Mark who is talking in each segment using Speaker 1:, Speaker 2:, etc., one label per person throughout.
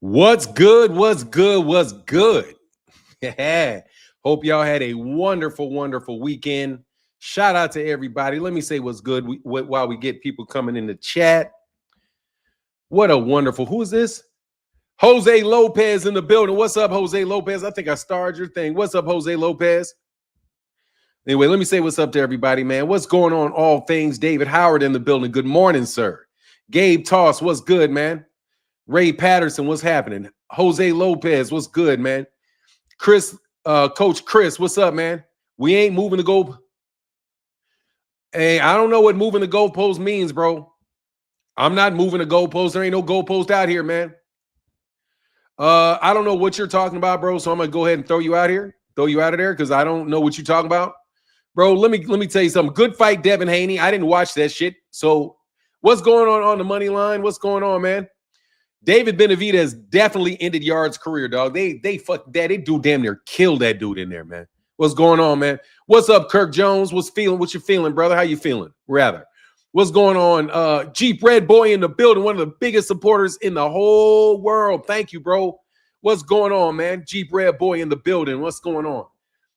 Speaker 1: What's good? What's good? What's good? Hope y'all had a wonderful, wonderful weekend. Shout out to everybody. Let me say what's good while we get people coming in the chat. What a wonderful, who is this? Jose Lopez in the building. What's up, Jose Lopez? I think I starred your thing. What's up, Jose Lopez? Anyway, let me say what's up to everybody, man. What's going on? All things David Howard in the building. Good morning, sir. Gabe Toss, what's good, man? Ray Patterson, what's happening? Jose Lopez, what's good, man? Chris, Coach Chris, what's up, man? We ain't moving the goal. Hey, I don't know what moving the goalpost means, bro. I'm not moving the goalpost. There ain't no goalpost out here, man. I don't know what you're talking about, bro. So I'm gonna go ahead and throw you out here, throw you out of there, because I don't know what you're talking about, bro. Let me tell you something. Good fight, Devin Haney. I didn't watch that shit. So what's going on the money line? What's going on, man? David Benavidez definitely ended Yard's career, dog. They fuck that. They do damn near kill that dude in there, man. What's going on, man? What's up, Kirk Jones? What you feeling, brother? How you feeling? Rather. What's going on? Jeep Red Boy in the building, one of the biggest supporters in the whole world. Thank you, bro. What's going on, man? Jeep Red Boy in the building. What's going on?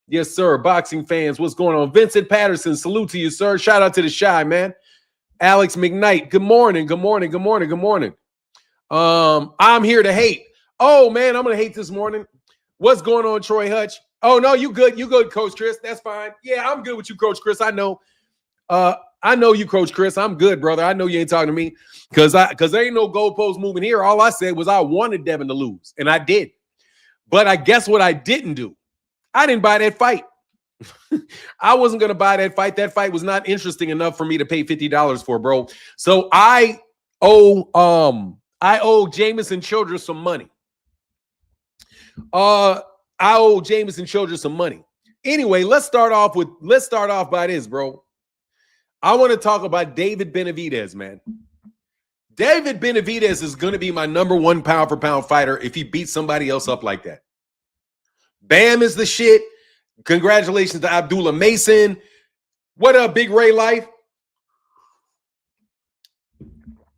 Speaker 1: Yes, sir. Boxing fans, what's going on? Vincent Patterson, salute to you, sir. Shout out to the Shy, man. Alex McKnight, good morning. Good morning. Good morning. Good morning. I'm here to hate. Oh, man, I'm going to hate this morning. What's going on, Troy Hutch? Oh, no, you good. You good, Coach Chris. That's fine. Yeah, I'm good with you, Coach Chris. I know. I know you, Coach Chris. I'm good, brother. I know you ain't talking to me because there ain't no goalpost moving here. All I said was I wanted Devin to lose, and I did. But I guess what I didn't do? I didn't buy that fight. I wasn't going to buy that fight. That fight was not interesting enough for me to pay $50 for, bro. So I owe Jamison Childress some money. I owe Jamison Childress some money. Anyway, let's start off by this, bro. I want to talk about David Benavidez, man. David Benavidez is going to be my number one pound for pound fighter if he beats somebody else up like that. Bam is the shit. Congratulations to Abdullah Mason. What up, Big Ray Life?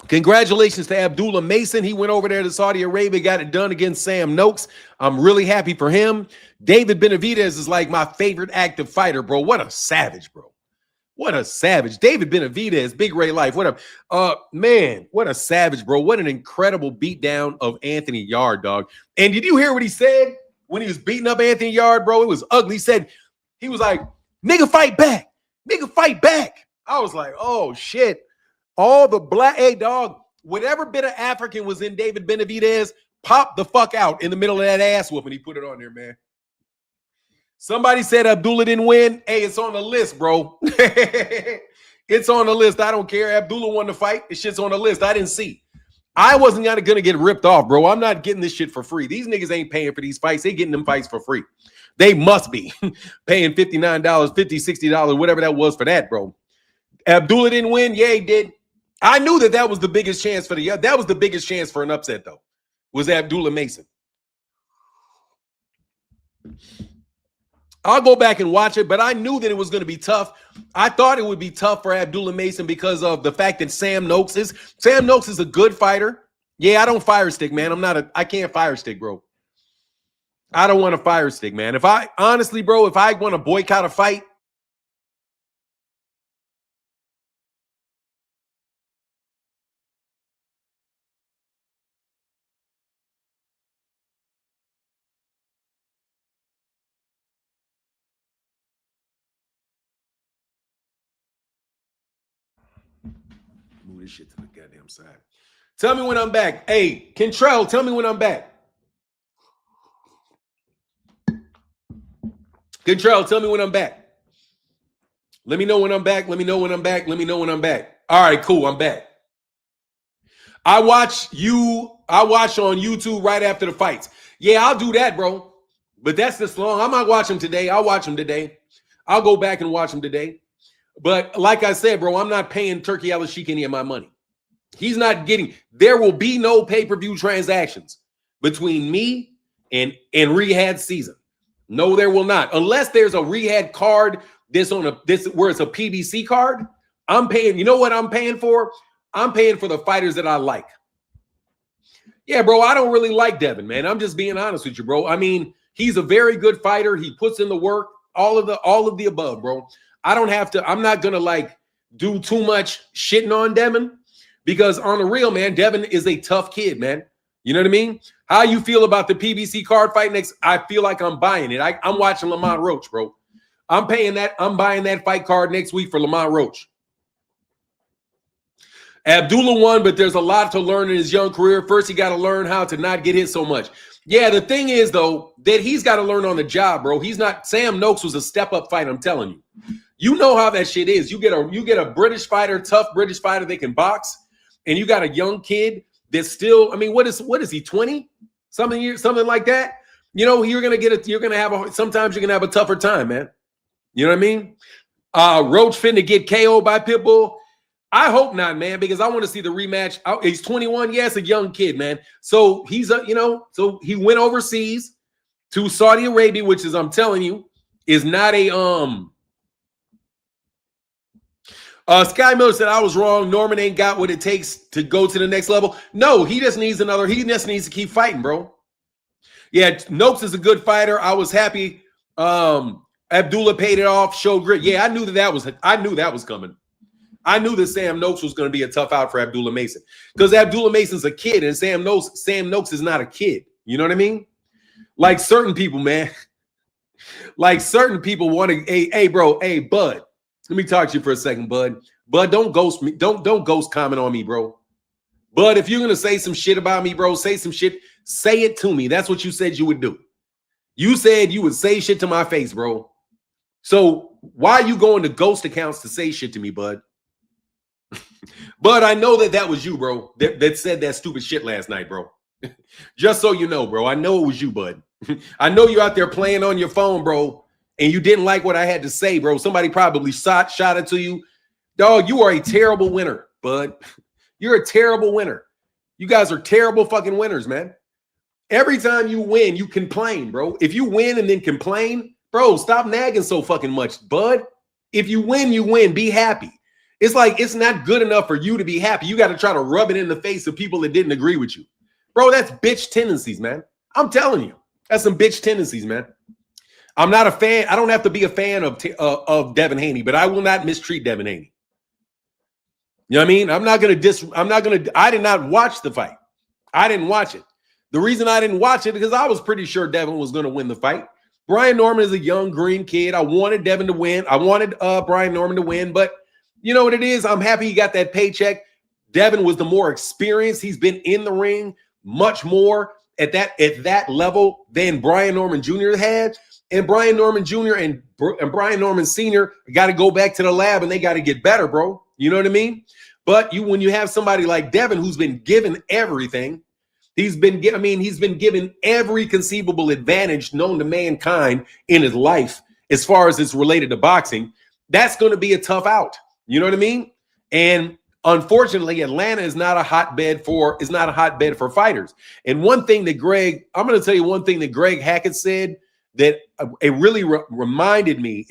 Speaker 1: Congratulations to Abdullah Mason. He went over there to Saudi Arabia, got it done against Sam Noakes. I'm really happy for him. David Benavidez is like my favorite active fighter, bro. What a savage, bro. What a savage. David Benavidez, Big Ray Life. What a man, what a savage, bro. What an incredible beatdown of Anthony Yard, dog. And did you hear what he said when he was beating up Anthony Yard, bro? It was ugly. He was like, nigga, fight back. Nigga, fight back. I was like, oh, shit. All the black, hey, dog, whatever bit of African was in David Benavidez, popped the fuck out in the middle of that ass whooping. He put it on there, man. Somebody said Abdullah didn't win. Hey, it's on the list, bro. It's on the list. I don't care. Abdullah won the fight. This shit's on the list. I didn't see. I wasn't going to get ripped off, bro. I'm not getting this shit for free. These niggas ain't paying for these fights. They getting them fights for free. They must be paying $59, $50, $60, whatever that was for that, bro. Abdullah didn't win. Yeah, he did. I knew that was the biggest chance for that was the biggest chance for an upset, though, was Abdullah Mason. I'll go back and watch it, but I knew that it was going to be tough. I thought it would be tough for Abdullah Mason because of the fact that Sam Noakes is a good fighter. Yeah, I don't fire stick, man. I can't fire stick, bro. I don't want to fire stick, man. If I want to boycott a fight, move this shit to the goddamn side. Tell me when I'm back. Hey, Kentrell, tell me when I'm back. Kentrell, tell me when I'm back. Let me know when I'm back. Let me know when I'm back. Let me know when I'm back. All right, cool. I'm back. I watch on YouTube right after the fights. Yeah, I'll do that, bro. But that's this long. I might watch them today. I'll watch them today. I'll go back and watch them today. But like I said, bro, I'm not paying Turkey Al-Sheikh any of my money. He's not getting. There will be no pay-per-view transactions between me and Riyadh season. No, there will not. Unless there's a Riyadh card where it's a PBC card. I'm paying. You know what I'm paying for? I'm paying for the fighters that I like. Yeah, bro, I don't really like Devin, man. I'm just being honest with you, bro. I mean, he's a very good fighter. He puts in the work, all of the above, bro. I don't have to, I'm not gonna like do too much shitting on Devin because on the real, man, Devin is a tough kid, man. You know what I mean? How you feel about the PBC card fight next? I feel like I'm buying it. I'm watching Lamont Roach, bro. I'm paying that. I'm buying that fight card next week for Lamont Roach. Abdullah won, but there's a lot to learn in his young career. First, he got to learn how to not get hit so much. Yeah, the thing is, though, that he's got to learn on the job, bro. He's not – Sam Noakes was a step-up fight, I'm telling you. You know how that shit is. You get a British fighter, tough British fighter that can box, and you got a young kid that's still – I mean, what is he, 20? Something like that? You know, sometimes you're going to have a tougher time, man. You know what I mean? Roach finna get KO'd by Pitbull. I hope not, man, because I want to see the rematch. He's 21. Yeah, it's a young kid, man. So he's so he went overseas to Saudi Arabia, which is, I'm telling you, is not a Sky Miller said I was wrong. Norman ain't got what it takes to go to the next level. No, he just needs to keep fighting, bro. Yeah, Noakes is a good fighter. I was happy. Abdullah paid it off, showed grit. Yeah, I knew that was coming. I knew that Sam Noakes was going to be a tough out for Abdullah Mason because Abdullah Mason's a kid and Sam Noakes is not a kid. You know what I mean? Like certain people, man. Like certain people want to, hey, bro, hey, Bud. Let me talk to you for a second, Bud. Bud, don't ghost me. Don't ghost comment on me, bro. Bud, if you're going to say some shit about me, bro, say some shit. Say it to me. That's what you said you would do. You said you would say shit to my face, bro. So why are you going to ghost accounts to say shit to me, Bud? But I know that was you, bro, that said that stupid shit last night, bro. Just so you know, bro. I know it was you, Bud. I know you out there playing on your phone, bro, and you didn't like what I had to say, bro. Somebody probably shot it to you. Dog, you are a terrible winner, Bud. You're a terrible winner. You guys are terrible fucking winners, man. Every time you win, you complain, bro. If you win and then complain, bro, stop nagging so fucking much, Bud. If you win, you win. Be happy. It's like it's not good enough for you to be happy. You got to try to rub it in the face of people that didn't agree with you. Bro, that's bitch tendencies, man. I'm telling you. That's some bitch tendencies, man. I'm not a fan. I don't have to be a fan of Devin Haney, but I will not mistreat Devin Haney. You know what I mean? I did not watch the fight. I didn't watch it. The reason I didn't watch it because I was pretty sure Devin was going to win the fight. Brian Norman is a young green kid. I wanted Devin to win. I wanted Brian Norman to win, but you know what it is? I'm happy he got that paycheck. Devin was the more experienced. He's been in the ring much more at that level than Brian Norman Jr. had. And Brian Norman Jr. and Brian Norman Sr. got to go back to the lab and they got to get better, bro. You know what I mean? But when you have somebody like Devin who's been given everything, he's been given every conceivable advantage known to mankind in his life as far as it's related to boxing, that's going to be a tough out. You know what I mean? And unfortunately, Atlanta is not a hotbed for fighters. And one thing that I'm going to tell you one thing that Greg Hackett said that it really reminded me.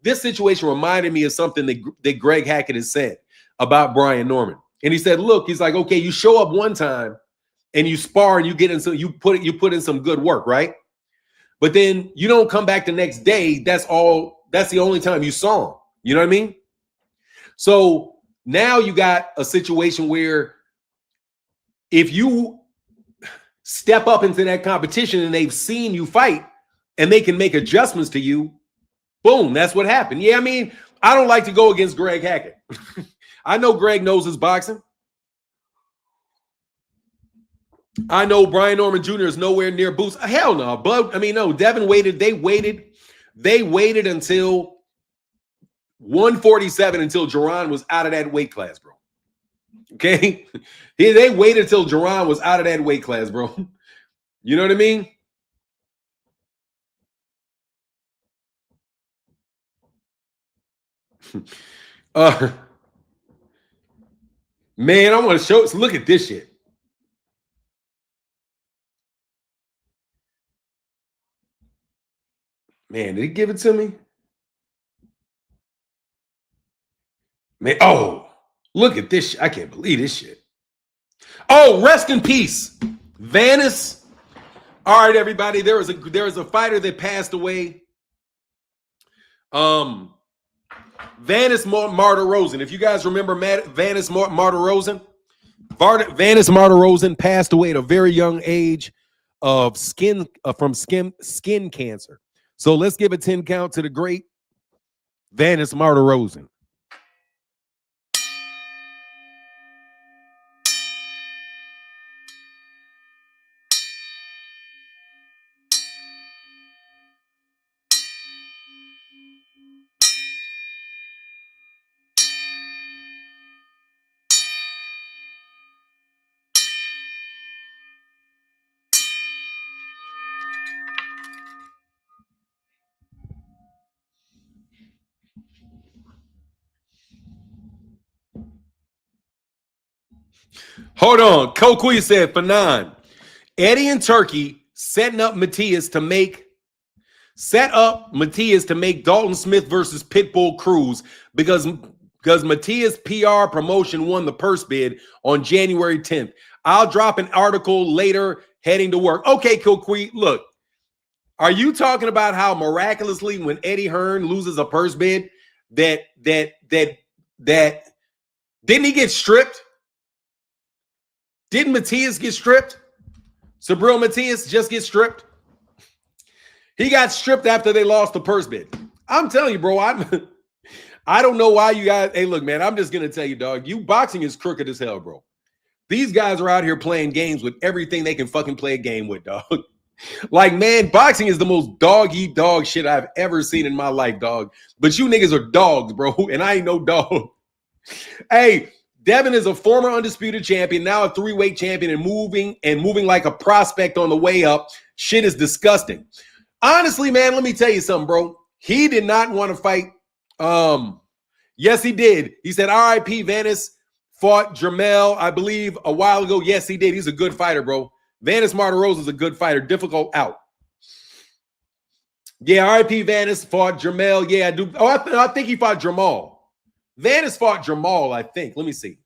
Speaker 1: This situation reminded me of something that Greg Hackett has said about Brian Norman. And he said, "Look, he's like, okay, you show up one time and you spar and you put in some good work, right? But then you don't come back the next day. That's the only time you saw him. You know what I mean?" So now you got a situation where if you step up into that competition and they've seen you fight and they can make adjustments to you, boom, that's what happened. Yeah, I mean, I don't like to go against Greg Hackett. I know Greg knows his boxing. I know Brian Norman Jr. is nowhere near Boots. Hell no, but I mean, no, Devin waited. They waited until 147 until Jerron was out of that weight class, bro. Okay? They waited until Jerron was out of that weight class, bro. You know what I mean? Man, I want to show. So look at this shit. Man, did he give it to me? Man, oh, look at this. I can't believe this shit. Oh, rest in peace, Vanes. All right, everybody. There was a fighter that passed away. Vanes Martirosyan. If you guys remember Vanes Martirosyan, Vanes Martirosyan passed away at a very young age of skin cancer. So let's give a 10 count to the great Vanes Martirosyan. Hold on. Kokuya said, Fanon, Eddie and Turkey set up Matias to make Dalton Smith versus Pitbull Cruz because Matias PR promotion won the purse bid on January 10th. I'll drop an article later heading to work. Okay, Kokuya, look. Are you talking about how miraculously when Eddie Hearn loses a purse bid that didn't he get stripped? Didn't Matias get stripped? Subriel Matias just get stripped? He got stripped after they lost the purse bid. I'm telling you, bro, I don't know why you guys. Hey, look, man, I'm just going to tell you, dog, boxing is crooked as hell, bro. These guys are out here playing games with everything they can fucking play a game with, dog. Like, man, boxing is the most dog-eat-dog shit I've ever seen in my life, dog. But you niggas are dogs, bro, and I ain't no dog. Hey, Devin is a former undisputed champion, now a 3-weight champion, and moving like a prospect on the way up. Shit is disgusting. Honestly, man, let me tell you something, bro. He did not want to fight. Yes, he did. He said R.I.P. Vanes fought Jermell, I believe, a while ago. Yes, he did. He's a good fighter, bro. Vanes Martirosyan is a good fighter. Difficult out. Yeah, R.I.P. Vanes fought Jermell. Yeah, I do. Oh, I think he fought Jamal. Vanes fought Jamal, I think. Let me see.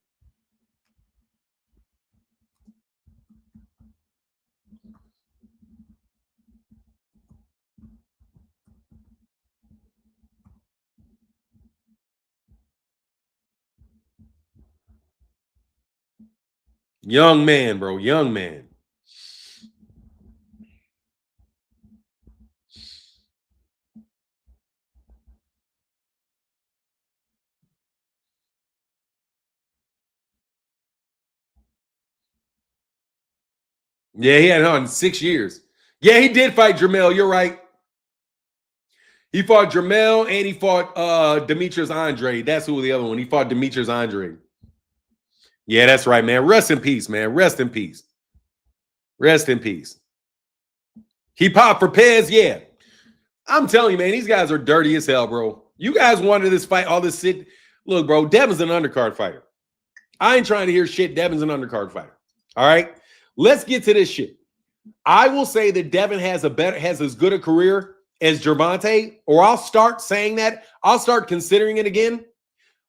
Speaker 1: Young man, bro. Young man. Yeah, he had it in 6 years. Yeah, he did fight Jermell. You're right. He fought Jermell and he fought Demetrius Andre. That's who the other one. He fought Demetrius Andre. Yeah, that's right, man. Rest in peace, man. Rest in peace. Rest in peace. He popped for Pez, yeah. I'm telling you, man, these guys are dirty as hell, bro. You guys wanted this fight, all this shit. Look, bro, Devin's an undercard fighter. I ain't trying to hear shit. Devin's an undercard fighter. All right? Let's get to this shit. I will say that Devin has as good a career as Gervonta, or I'll start saying that. I'll start considering it again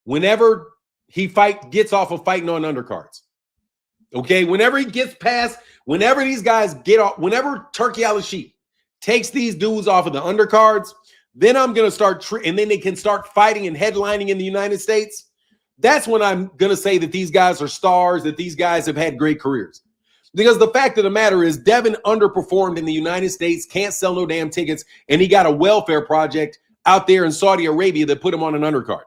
Speaker 1: whenever he gets off of fighting on undercards. Okay, whenever he gets past, whenever these guys get off, whenever Turkey Al-Sheikh takes these dudes off of the undercards, then I'm going to start, and then they can start fighting and headlining in the United States. That's when I'm going to say that these guys are stars, that these guys have had great careers. Because the fact of the matter is Devin underperformed in the United States, can't sell no damn tickets, and he got a welfare project out there in Saudi Arabia that put him on an undercard.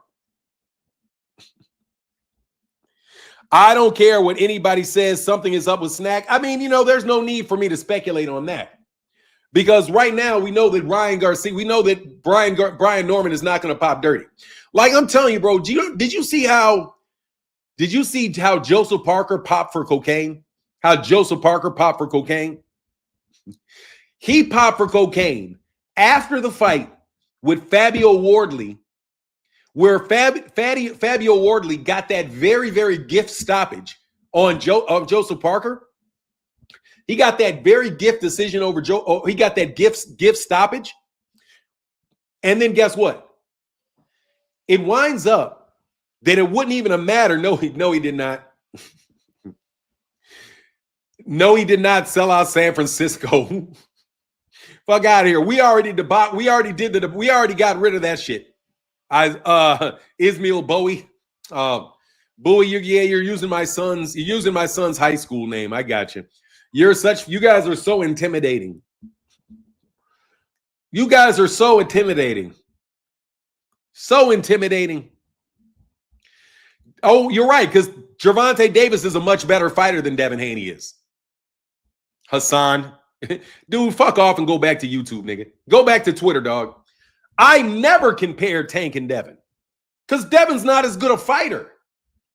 Speaker 1: I don't care what anybody says, something is up with Snac. I mean, there's no need for me to speculate on that. Because right now we know that Ryan Garcia, we know that Brian Norman is not going to pop dirty. Like I'm telling you, bro, did you see how Joseph Parker popped for cocaine? How Joseph Parker popped for cocaine? He popped for cocaine after the fight with Fabio Wardley, where Fabio Wardley got that very, very gift stoppage on Joseph Parker. He got that very gift decision over Joe. Oh, he got that gift stoppage. And then guess what? It winds up that it wouldn't even matter. No, he did not. No, he did not sell out San Francisco. Fuck out of here. We already got rid of that shit. Ismail Bowie. Bowie, you're using my son's high school name. I got you. You guys are so intimidating. You guys are so intimidating. So intimidating. Oh, you're right, because Gervonta Davis is a much better fighter than Devin Haney is. Hassan. Dude, fuck off and go back to YouTube, nigga. Go back to Twitter, dog. I never compare Tank and Devin. Because Devin's not as good a fighter.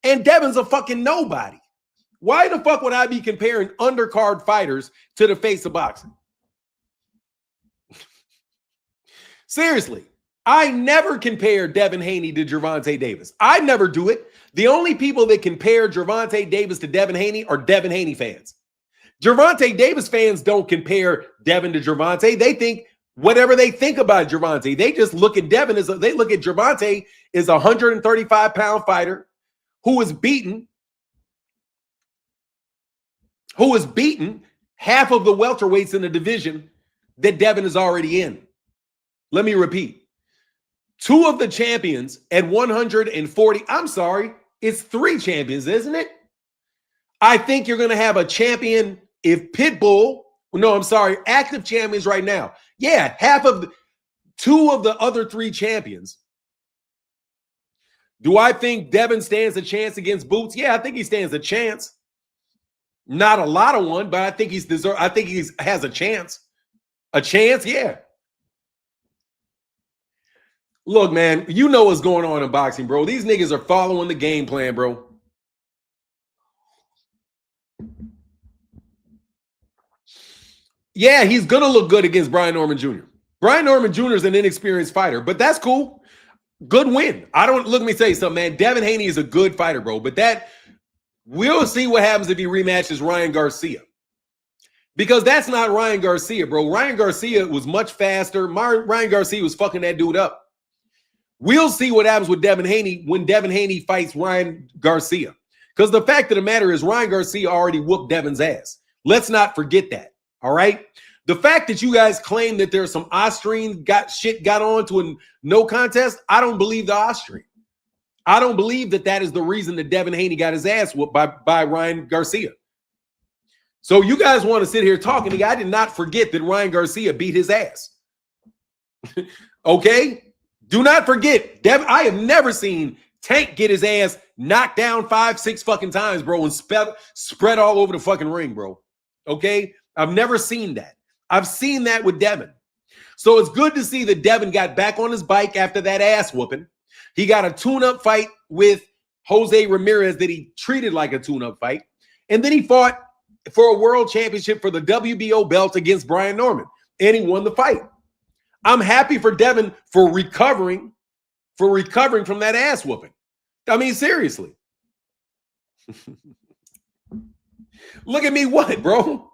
Speaker 1: And Devin's a fucking nobody. Why the fuck would I be comparing undercard fighters to the face of boxing? Seriously. I never compare Devin Haney to Gervonta Davis. I never do it. The only people that compare Gervonta Davis to Devin Haney are Devin Haney fans. Gervonta Davis fans don't compare Devin to Gervonta. They think whatever they think about Gervonta. They just look at Devin they look at Gervonta as a 135-pound fighter who is beaten half of the welterweights in the division that Devin is already in. Let me repeat. 2 of the champions at 140. I'm sorry, it's 3 champions, isn't it? I think you're going to have a champion if Pitbull. No, I'm sorry, active champions right now. Yeah, 2 of the other 3 champions. Do I think Devin stands a chance against Boots? Yeah, I think he stands a chance. Not a lot of one, but I think he has a chance. A chance, yeah. Look, man, you know what's going on in boxing, bro. These niggas are following the game plan, bro. Yeah, he's going to look good against Brian Norman Jr. Brian Norman Jr. is an inexperienced fighter, but that's cool. Good win. Let me tell you something, man. Devin Haney is a good fighter, bro, but we'll see what happens if he rematches Ryan Garcia. Because that's not Ryan Garcia, bro. Ryan Garcia was much faster. Ryan Garcia was fucking that dude up. We'll see what happens with Devin Haney when Devin Haney fights Ryan Garcia. Because the fact of the matter is Ryan Garcia already whooped Devin's ass. Let's not forget that. All right. The fact that you guys claim that there's some Austrian got on to a no contest, I don't believe the Austrian. I don't believe that is the reason that Devin Haney got his ass whooped by Ryan Garcia. So you guys want to sit here talking. I did not forget that Ryan Garcia beat his ass. Okay? Do not forget, I have never seen Tank get his ass knocked down 5-6 fucking times, bro, and spread all over the fucking ring, bro. Okay? I've never seen that. I've seen that with Devin. So it's good to see that Devin got back on his bike after that ass whooping. He got a tune-up fight with Jose Ramirez that he treated like a tune-up fight. And then he fought for a world championship for the WBO belt against Brian Norman. And he won the fight. I'm happy for Devin for recovering from that ass whooping. I mean, seriously. Look at me, what, bro?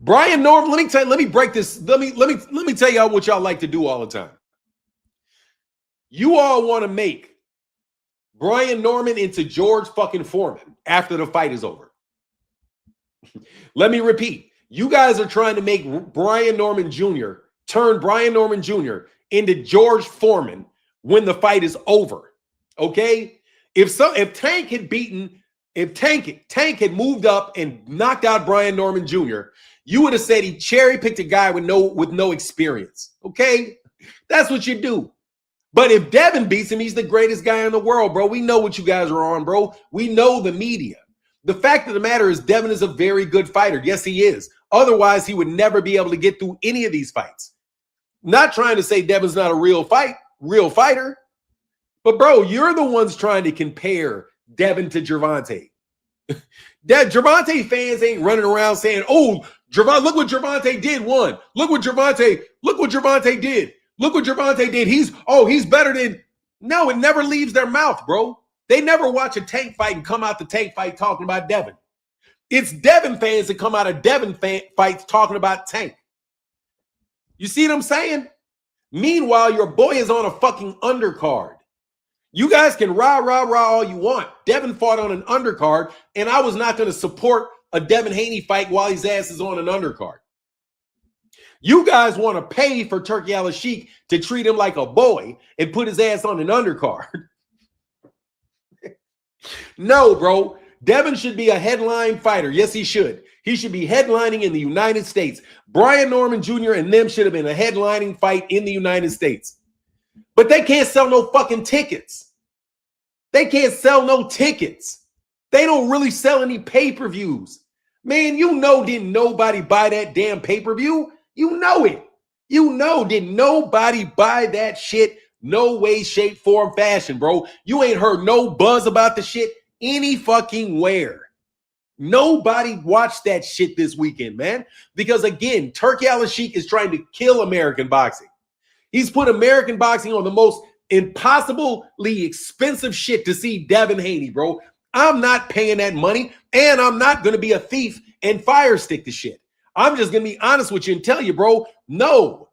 Speaker 1: Brian Norman, let me break this. Let me tell y'all what y'all like to do all the time. You all want to make Brian Norman into George fucking Foreman after the fight is over. Let me repeat. You guys are trying to make Brian Norman Jr. turn Brian Norman Jr. into George Foreman when the fight is over. Okay? If Tank had moved up and knocked out Brian Norman Jr., you would have said he cherry-picked a guy with no experience. Okay? That's what you do. But if Devin beats him, he's the greatest guy in the world, bro. We know what you guys are on, bro. We know the media. The fact of the matter is Devin is a very good fighter. Yes, he is. Otherwise, he would never be able to get through any of these fights. Not trying to say Devin's not a real fighter. But, bro, you're the ones trying to compare Devin to Gervonta. Gervonta fans ain't running around saying, oh, look what Gervonta did, won. Look what Gervonta did. Look what Gervonta did. He's better than. No, it never leaves their mouth, bro. They never watch a Tank fight and come out the Tank fight talking about Devin. It's Devin fans that come out of Devin fights talking about Tank. You see what I'm saying? Meanwhile, your boy is on a fucking undercard. You guys can rah all you want. Devin fought on an undercard, and I was not going to support a Devin Haney fight while his ass is on an undercard. You guys want to pay for Turki Al-Sheikh to treat him like a boy and put his ass on an undercard. No, bro. Devin should be a headline fighter. Yes, he should. He should be headlining in the United States. Brian Norman Jr. and them should have been a headlining fight in the United States. But they can't sell no fucking tickets. They can't sell no tickets. They don't really sell any pay-per-views. Man, you know, didn't nobody buy that damn pay-per-view? You know it. You know, didn't nobody buy that shit? No way, shape, form, fashion, bro. You ain't heard no buzz about the shit any fucking where. Nobody watched that shit this weekend, man. Because again, Turki Al-Sheikh is trying to kill American boxing. He's put American boxing on the most impossibly expensive shit to see Devin Haney, bro. I'm not paying that money, and I'm not going to be a thief and fire stick the shit. I'm just going to be honest with you and tell you, bro, no.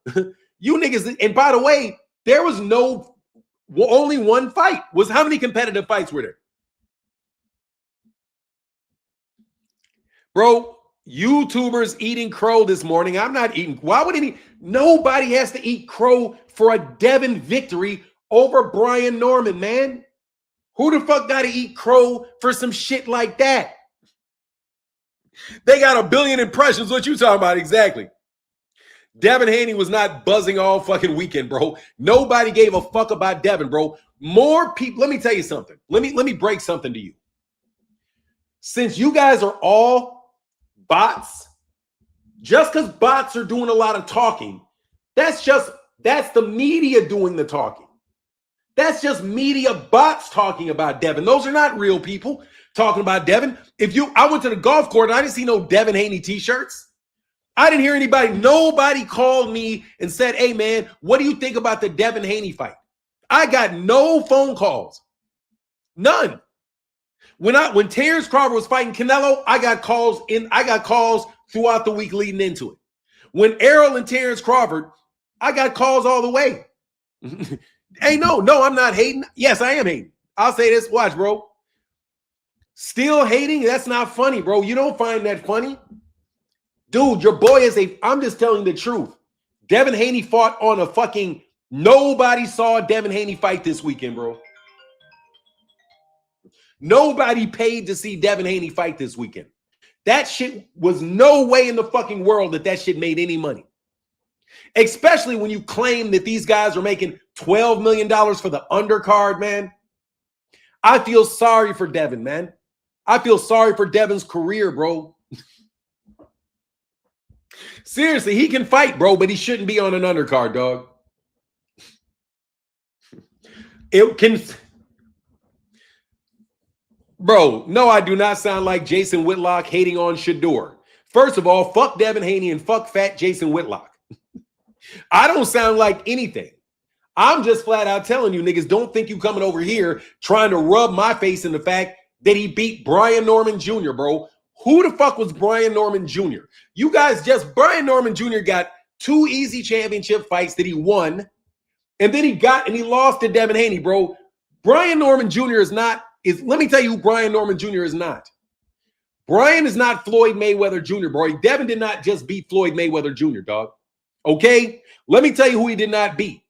Speaker 1: You niggas, and by the way, there was only one fight. How many competitive fights were there? Bro, YouTubers eating crow this morning. I'm not eating. Why would any? Nobody has to eat crow for a Devin victory over Brian Norman, man. Who the fuck got to eat crow for some shit like that? They got 1 billion impressions. What you talking about exactly? Devin Haney was not buzzing all fucking weekend, bro. Nobody gave a fuck about Devin, bro. More people. Let me tell you something. Let me break something to you. Since you guys are all bots, just because bots are doing a lot of talking, that's the media doing the talking. That's just media bots talking about Devin. Those are not real people talking about Devin. I went to the golf court and I didn't see no Devin Haney t-shirts. I didn't hear anybody. Nobody called me and said, hey, man, what do you think about the Devin Haney fight? I got no phone calls. None. When Terrence Crawford was fighting Canelo, I got calls throughout the week leading into it. When Errol and Terrence Crawford, I got calls all the way. Hey, no, I'm not hating. Yes, I am hating. I'll say this. Watch, bro. Still hating? That's not funny, bro. You don't find that funny? Dude, your boy I'm just telling the truth. Devin Haney fought on a fucking, nobody saw Devin Haney fight this weekend, bro. Nobody paid to see Devin Haney fight this weekend. That shit was no way in the fucking world that shit made any money. Especially when you claim that these guys are making $12 million for the undercard, man. I feel sorry for Devin, man. I feel sorry for Devin's career, bro. Seriously, he can fight, bro, but he shouldn't be on an undercard, dog. It can... Bro, no, I do not sound like Jason Whitlock hating on Shador. First of all, fuck Devin Haney and fuck fat Jason Whitlock. I don't sound like anything. I'm just flat out telling you niggas, don't think you coming over here trying to rub my face in the fact that he beat Brian Norman Jr., bro. Who the fuck was Brian Norman Jr.? You guys Brian Norman Jr. got 2 easy championship fights that he won, and then he lost to Devin Haney, bro. Brian Norman Jr. let me tell you who Brian Norman Jr. is not. Brian is not Floyd Mayweather Jr., bro. Devin did not just beat Floyd Mayweather Jr., dog. Okay? Let me tell you who he did not beat.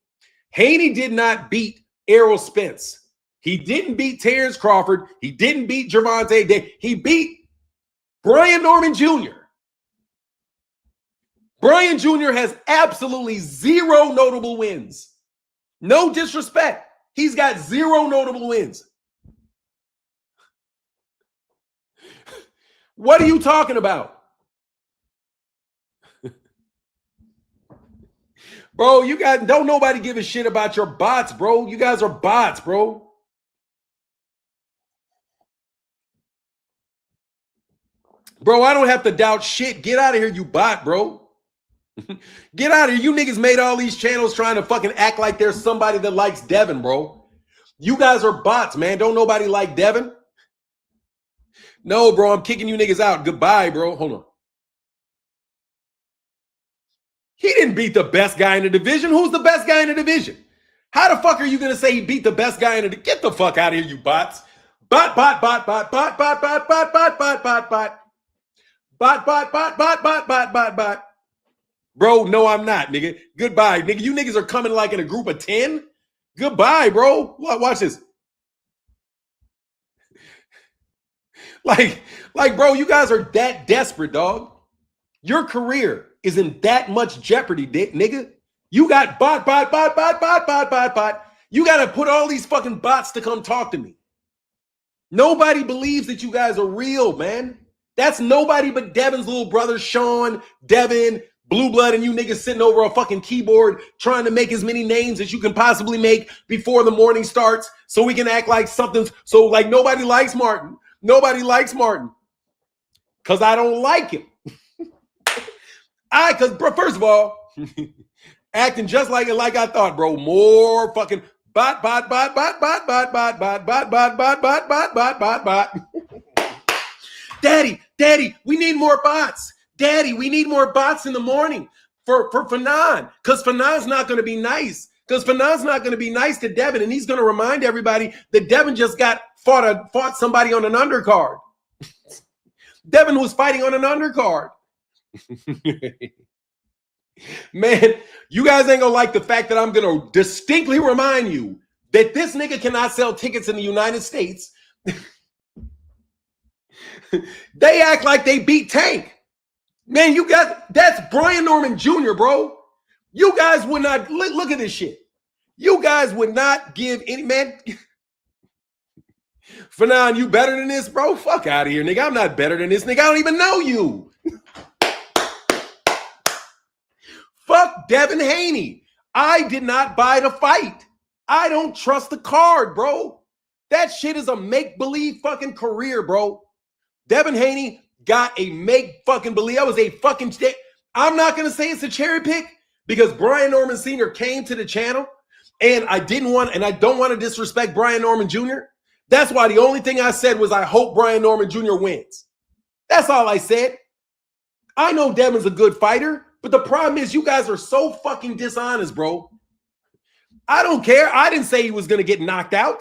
Speaker 1: Haney did not beat Errol Spence. He didn't beat Terrence Crawford. He didn't beat Gervonta. He beat Brian Norman Jr. Brian Jr. has absolutely 0 notable wins. No disrespect. He's got 0 notable wins. What are you talking about? Bro, don't nobody give a shit about your bots, bro. You guys are bots, bro. Bro, I don't have to doubt shit. Get out of here, you bot, bro. Get out of here. You niggas made all these channels trying to fucking act like there's somebody that likes Devin, bro. You guys are bots, man. Don't nobody like Devin. No, bro, I'm kicking you niggas out. Goodbye, bro. Hold on. He didn't beat the best guy in the division. Who's the best guy in the division? How the fuck are you gonna say he beat the best guy in the get the fuck out of here, you bots? Bot. Bro, no, I'm not, nigga. Goodbye, nigga. You niggas are coming like in a group of 10. Goodbye, bro. Watch this. Like, bro, you guys are that desperate, dog. Your career is in that much jeopardy, nigga. You got bot. You got to put all these fucking bots to come talk to me. Nobody believes that you guys are real, man. That's nobody but Devin's little brother, Sean, Devin, Blue Blood, and you niggas sitting over a fucking keyboard trying to make as many names as you can possibly make before the morning starts so we can act like something's... So, like, nobody likes Martin. Nobody likes Martin. Because I don't like him. Because, first of all, acting just like I thought, bro. More fucking bot. Daddy, we need more bots. Daddy, we need more bots in the morning for Fanon. Because Fanon's not going to be nice. Because Fanon's not going to be nice to Devin. And he's going to remind everybody that Devin just fought somebody on an undercard. Devin was fighting on an undercard. Man, you guys ain't gonna like the fact that I'm gonna distinctly remind you that this nigga cannot sell tickets in the United States. They act like they beat Tank. Man, you guys, that's Brian Norman Jr., bro. You guys would not, look at this shit. You guys would not give any, man. Fanon, you better than this, bro? Fuck out of here, nigga. I'm not better than this, nigga. I don't even know you. Fuck Devin Haney. I did not buy the fight. I don't trust the card, bro. That shit is a make-believe fucking career, bro. Devin Haney got a make-fucking-believe. That was a fucking... I'm not going to say it's a cherry pick because Brian Norman Sr. came to the channel and I don't want to disrespect Brian Norman Jr. That's why the only thing I said was I hope Brian Norman Jr. wins. That's all I said. I know Devin's a good fighter. But the problem is you guys are so fucking dishonest, bro. I don't care. I didn't say he was going to get knocked out.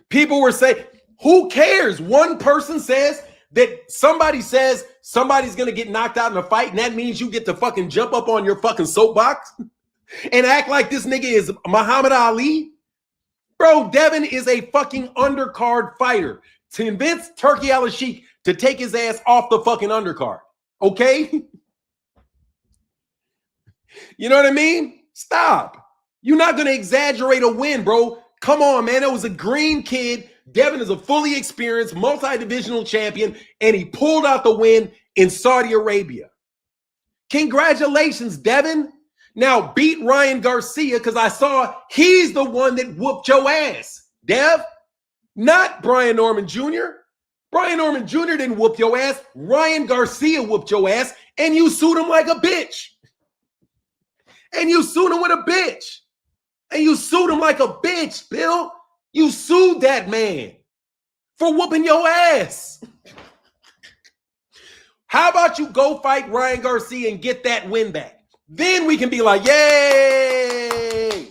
Speaker 1: People were saying, who cares? One person says that somebody says somebody's going to get knocked out in a fight, and that means you get to fucking jump up on your fucking soapbox and act like this nigga is Muhammad Ali. Bro, Devin is a fucking undercard fighter. To convince Turkey Al-Sheikh to take his ass off the fucking undercard. Okay? You know what I mean? Stop. You're not going to exaggerate a win, bro. Come on, man. It was a green kid. Devin is a fully experienced multi-divisional champion, and he pulled out the win in Saudi Arabia. Congratulations, Devin. Now beat Ryan Garcia because I saw he's the one that whooped your ass, Dev. Not Brian Norman Jr. Brian Norman Jr. didn't whoop your ass. Ryan Garcia whooped your ass, and you sued him like a bitch. And you sued him with a bitch. And you sued him like a bitch, Bill. You sued that man for whooping your ass. How about you go fight Ryan Garcia and get that win back? Then we can be like, yay.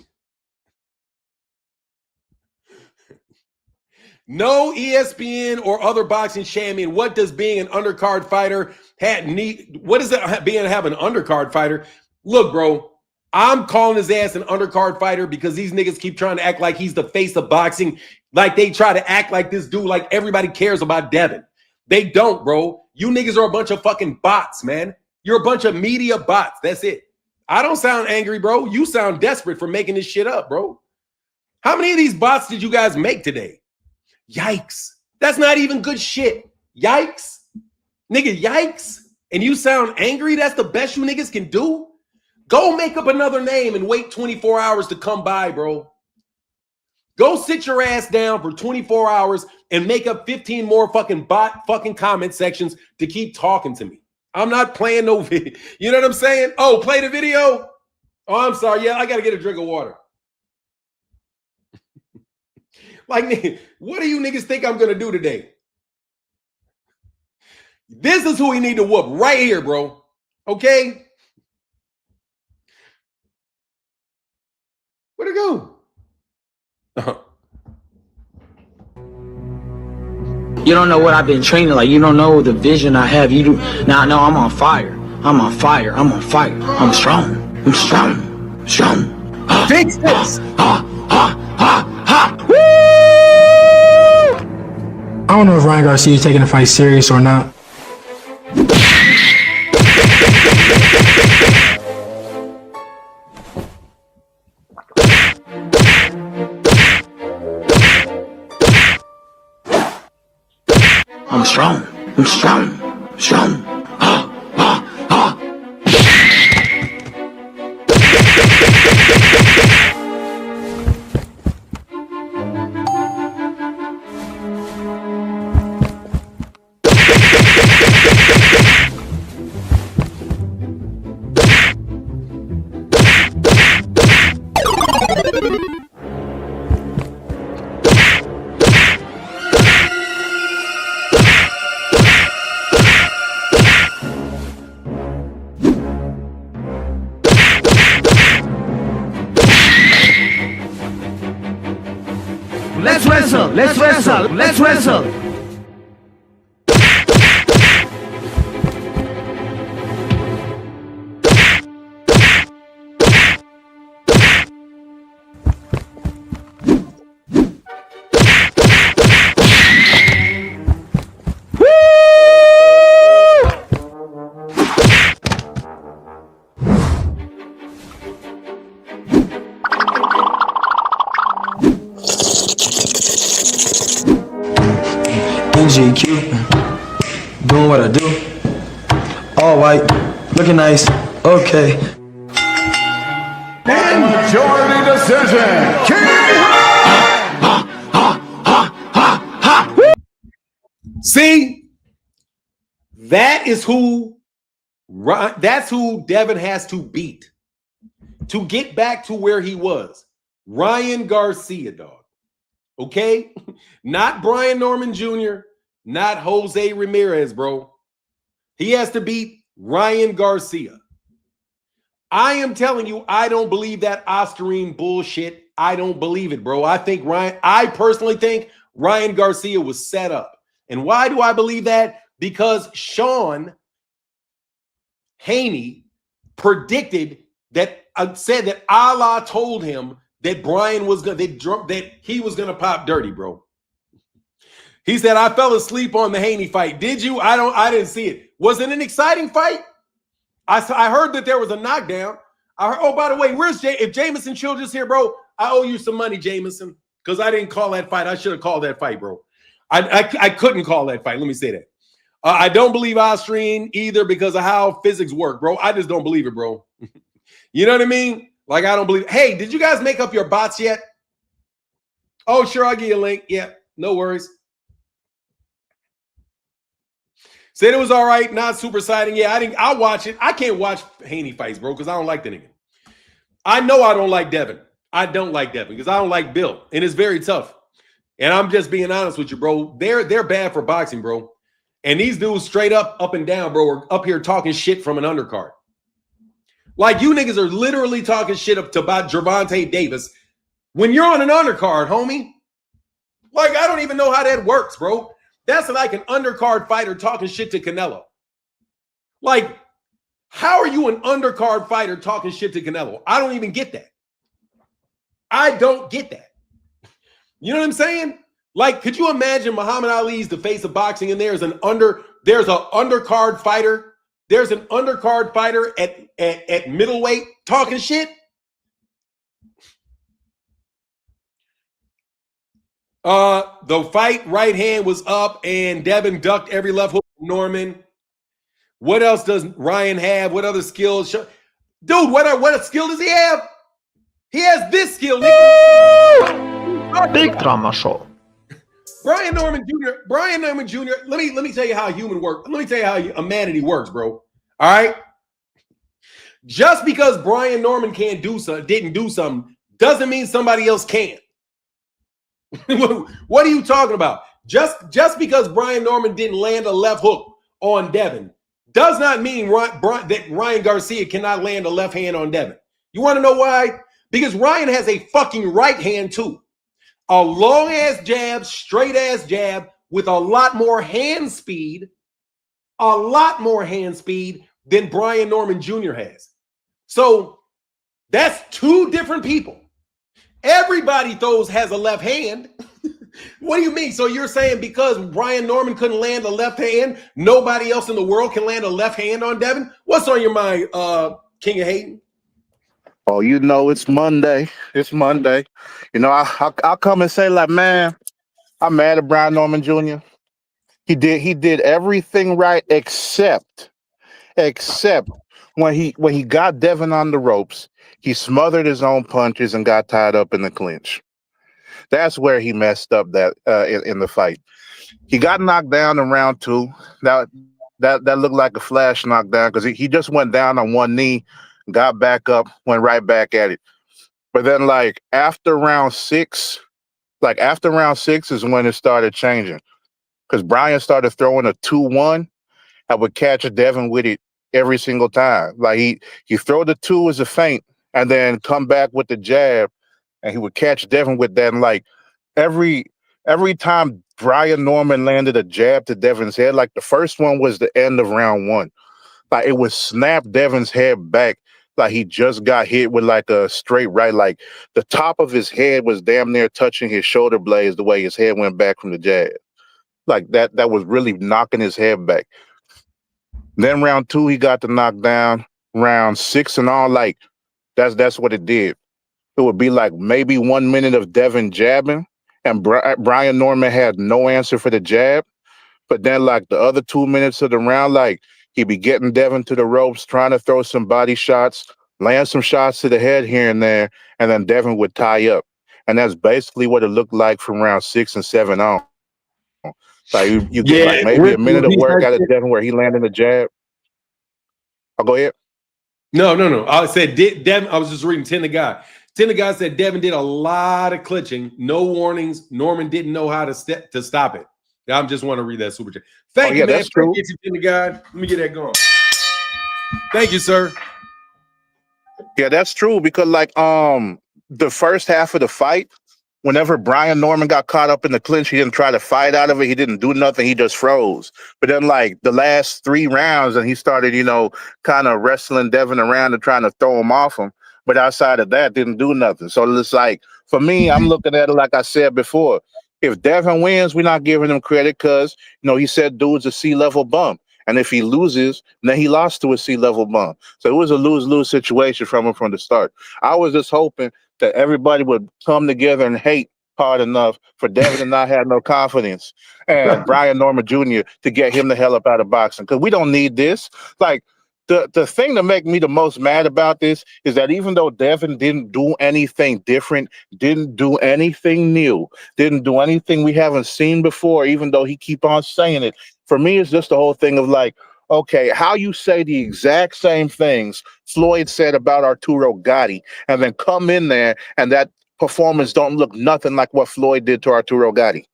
Speaker 1: No ESPN or other boxing champion. What does being an undercard fighter need? What does it being have an undercard fighter? Look, bro. I'm calling his ass an undercard fighter because these niggas keep trying to act like he's the face of boxing. Like they try to act like this dude, like everybody cares about Devin. They don't, bro. You niggas are a bunch of fucking bots, man. You're a bunch of media bots. That's it. I don't sound angry, bro. You sound desperate for making this shit up, bro. How many of these bots did you guys make today? Yikes. That's not even good shit. Yikes. Nigga, yikes. And you sound angry? That's the best you niggas can do? Go make up another name and wait 24 hours to come by, bro. Go sit your ass down for 24 hours and make up 15 more fucking bot fucking comment sections to keep talking to me. I'm not playing no video. You know what I'm saying? Oh, play the video? Oh, I'm sorry. Yeah, I got to get a drink of water. Like, what do you niggas think I'm going to do today? This is who we need to whoop right here, bro. Okay? Where'd it go?
Speaker 2: You don't know what I've been training like. You don't know the vision I have. You do. Now I'm on fire. I'm on fire. I'm on fire. I'm strong. I'm strong. Strong.
Speaker 1: Fix this.
Speaker 3: I don't know if Ryan Garcia is taking the fight serious or not.
Speaker 2: I'm strong. I'm strong. Strong.
Speaker 4: Let's wrestle! Let's wrestle! Let's wrestle!
Speaker 5: GQ, doing what I do. All white, looking nice. Okay.
Speaker 6: And majority decision.
Speaker 1: See, that's who Devin has to beat to get back to where he was. Ryan Garcia, dog. Okay? Not Brian Norman Jr., not Jose Ramirez, bro. He has to beat Ryan Garcia. I am telling you, I don't believe that Oscarine bullshit. I don't believe it, bro. I personally think Ryan Garcia was set up. And why do I believe that? Because Sean Haney predicted that, said that Allah told him that Brian was gonna that he was gonna pop dirty, bro. He said, I fell asleep on the Haney fight. Did you? I didn't see it. Was it an exciting fight? I heard that there was a knockdown. Oh, by the way, if Jameson Childress here, bro, I owe you some money, Jameson, because I didn't call that fight. I should have called that fight, bro. I couldn't call that fight. Let me say that. I don't believe Oscarine either because of how physics work, bro. I just don't believe it, bro. You know what I mean? Like, I don't believe it. Hey, did you guys make up your bots yet? Oh, sure, I'll give you a link. Yeah, no worries. Said it was all right, not super exciting. Yeah, I'll watch it. I can't watch Haney fights, bro, because I don't like the nigga. I know I don't like Devin. I don't like Devin because I don't like Bill, and it's very tough. And I'm just being honest with you, bro. They're bad for boxing, bro. And these dudes straight up and down, bro, are up here talking shit from an undercard. Like, you niggas are literally talking shit about Gervonta Davis when you're on an undercard, homie. Like, I don't even know how that works, bro. That's like an undercard fighter talking shit to Canelo. Like, how are you an undercard fighter talking shit to Canelo? I don't even get that. I don't get that. You know what I'm saying? Like, could you imagine Muhammad Ali's the face of boxing and there's an undercard fighter. There's an undercard fighter at middleweight talking shit. The fight right hand was up and Devin ducked every left hook from Norman. What else does Ryan have? What other skills? Dude, what skill does he have? He has this skill, nigga.
Speaker 4: Big drama show.
Speaker 1: Brian Norman Jr. Let me tell you how a human works. Let me tell you how humanity works, bro. All right. Just because Brian Norman didn't do something, doesn't mean somebody else can't. What are you talking about? Just because Brian Norman didn't land a left hook on Devin does not mean that Ryan Garcia cannot land a left hand on Devin. You want to know why? Because Ryan has a fucking right hand too. A long ass jab, straight ass jab with a lot more hand speed than Brian Norman Jr. has. So that's two different people. Everybody has a left hand. What do you mean? So you're saying because Brian Norman couldn't land a left hand, nobody else in the world can land a left hand on Devin? What's on your mind, King of Hayden?
Speaker 7: Oh, you know, it's Monday. It's Monday. You know, I'll come and say, like, man, I'm mad at Brian Norman Jr. He did everything right except when he got Devin on the ropes, he smothered his own punches and got tied up in the clinch. That's where he messed up in the fight. He got knocked down in round 2. That looked like a flash knockdown because he just went down on one knee, got back up, went right back at it. But then, like after round 6 is when it started changing because Brian started throwing a 2-1. I would catch Devin with it every single time. Like he throw the 2 as a feint and then come back with the jab, and he would catch Devin with that. And like every time Brian Norman landed a jab to Devin's head, like the first one was the end of round 1. Like it would snap Devin's head back. Like he just got hit with like a straight right. Like the top of his head was damn near touching his shoulder blades the way his head went back from the jab. Like that was really knocking his head back. Then round 2, he got the knockdown. Round 6 and all, like that's what it did. It would be like maybe 1 minute of Devin jabbing, and Brian Norman had no answer for the jab. But then, like the other 2 minutes of the round, like he'd be getting Devin to the ropes, trying to throw some body shots, land some shots to the head here and there, and then Devin would tie up. And that's basically what it looked like from round 6 and 7 on. Like you get like maybe a minute of work out of Devin where he landed the jab. I'll go ahead.
Speaker 1: No. I said Devin. I was just reading 10 the guy. 10 the guy said Devin did a lot of clutching, no warnings. Norman didn't know how to stop it. I just want to read that super chat. Thank you, man.
Speaker 7: That's true.
Speaker 1: Appreciate you, 10 the guy. Let me get that going. Thank you, sir.
Speaker 7: Yeah, that's true because like the first half of the fight, whenever Brian Norman got caught up in the clinch, he didn't try to fight out of it. He didn't do nothing. He just froze. But then like the last 3 rounds, and he started, kind of wrestling Devin around and trying to throw him off him. But outside of that, didn't do nothing. So it's like, for me, I'm looking at it like I said before. If Devin wins, we're not giving him credit because, he said dude's a C-level bum. And if he loses, then he lost to a C-level bum. So it was a lose-lose situation from him from the start. I was just hoping that everybody would come together and hate hard enough for Devin to not have no confidence and Brian Norman Jr. to get him the hell up out of boxing because we don't need this. Like, the thing that make me the most mad about this is that even though Devin didn't do anything different, didn't do anything new, didn't do anything we haven't seen before, even though he keep on saying it, for me, it's just the whole thing of like, okay, how you say the exact same things Floyd said about Arturo Gatti and then come in there and that performance don't look nothing like what Floyd did to Arturo Gatti.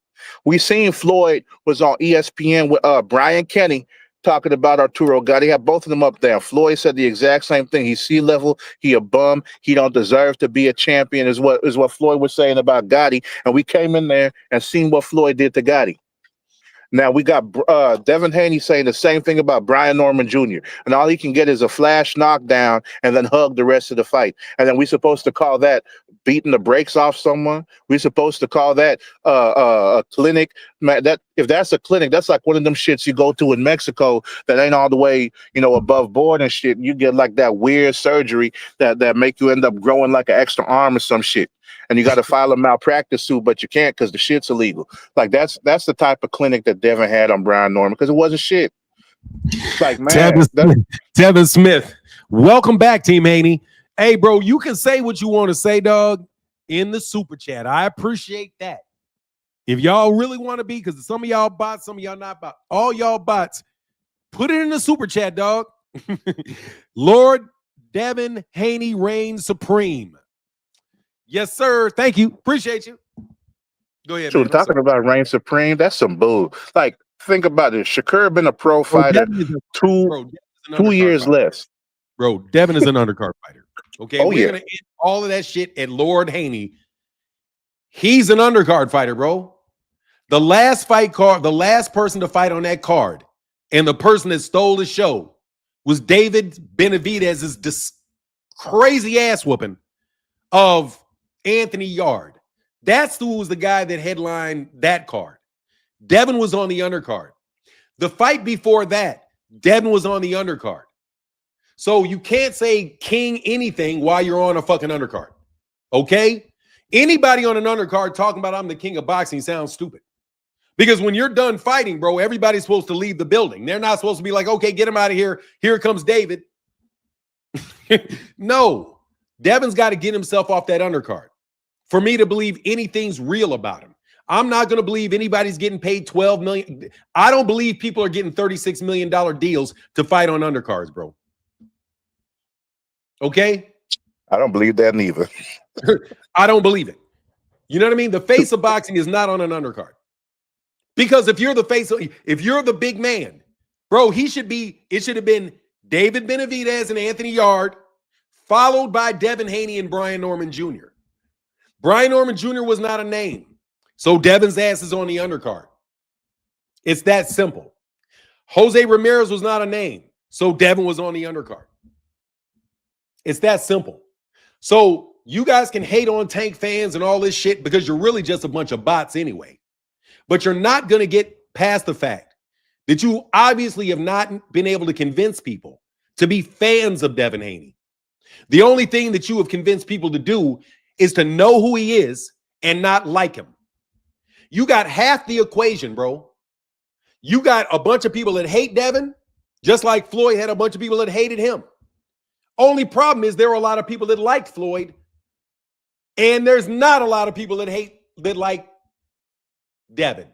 Speaker 7: We seen Floyd was on ESPN with Brian Kenny talking about Arturo Gatti. He had both of them up there. Floyd said the exact same thing. He's C-level. He a bum. He don't deserve to be a champion is what Floyd was saying about Gatti. And we came in there and seen what Floyd did to Gatti. Now we got Devin Haney saying the same thing about Brian Norman Jr. And all he can get is a flash knockdown and then hug the rest of the fight. And then we supposed to call that beating the brakes off someone. We supposed to call that a clinic. That if that's a clinic, that's like one of them shits you go to in Mexico that ain't all the way above board and shit. You get like that weird surgery that make you end up growing like an extra arm or some shit. And you got to file a malpractice suit, but you can't because the shit's illegal. Like that's the type of clinic that Devin had on Brian Norman because it wasn't shit. Like, man,
Speaker 1: Tevin Smith, welcome back, Team Haney. Hey, bro, you can say what you want to say, dog, in the super chat. I appreciate that. If y'all really want to be, because some of y'all bots, some of y'all not bots, all y'all bots, put it in the super chat, dog. Lord Devin Haney reigns supreme. Yes, sir. Thank you. Appreciate you. Go ahead.
Speaker 7: So talking about reign supreme, that's some bull. Like, think about it. Shakur been a pro fighter 2 years less.
Speaker 1: Bro, Devin is an undercard fighter. Okay,
Speaker 7: Oh,
Speaker 1: we're
Speaker 7: yeah.
Speaker 1: gonna end all of that shit at Lord Haney. He's an undercard fighter, bro. The last fight card, the last person to fight on that card, and the person that stole the show was David Benavidez's crazy ass whooping of Anthony Yard. That's who was the guy that headlined that card. Devin was on the undercard. The fight before that, Devin was on the undercard. So you can't say king anything while you're on a fucking undercard. Okay? Anybody on an undercard talking about I'm the king of boxing sounds stupid. Because when you're done fighting, bro, everybody's supposed to leave the building. They're not supposed to be like, okay, get him out of here. Here comes David. No. Devin's got to get himself off that undercard for me to believe anything's real about him. I'm not going to believe anybody's getting paid $12 million. I don't believe people are getting $36 million deals to fight on undercards, bro. Okay?
Speaker 7: I don't believe that neither.
Speaker 1: I don't believe it. You know what I mean? The face of boxing is not on an undercard. Because if you're the face, if you're the big man, bro, it should have been David Benavidez and Anthony Yard, followed by Devin Haney and Brian Norman Jr. Brian Norman Jr. was not a name. So Devin's ass is on the undercard. It's that simple. Jose Ramirez was not a name. So Devin was on the undercard. It's that simple. So you guys can hate on Tank fans and all this shit because you're really just a bunch of bots anyway. But you're not going to get past the fact that you obviously have not been able to convince people to be fans of Devin Haney. The only thing that you have convinced people to do is to know who he is and not like him. You got half the equation, bro. You got a bunch of people that hate Devin, just like Floyd had a bunch of people that hated him. Only problem is there are a lot of people that liked Floyd, and there's not a lot of people that like Devin.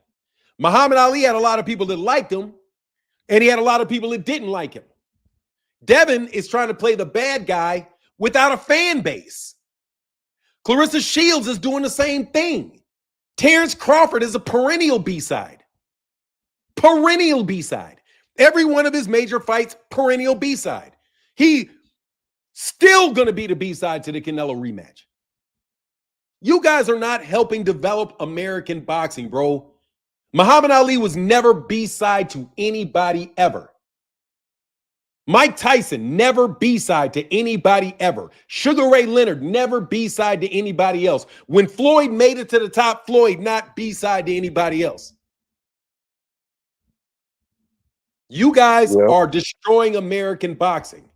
Speaker 1: Muhammad Ali had a lot of people that liked him, and he had a lot of people that didn't like him. Devin is trying to play the bad guy without a fan base. Clarissa Shields is doing the same thing. Terrence Crawford is a perennial B-side. Perennial B-side. Every one of his major fights, perennial B-side. He still going to be the B-side to the Canelo rematch. You guys are not helping develop American boxing, bro. Muhammad Ali was never B-side to anybody ever. Mike Tyson, never B-side to anybody ever. Sugar Ray Leonard, never B-side to anybody else. When Floyd made it to the top, Floyd not B-side to anybody else. You guys are destroying American boxing.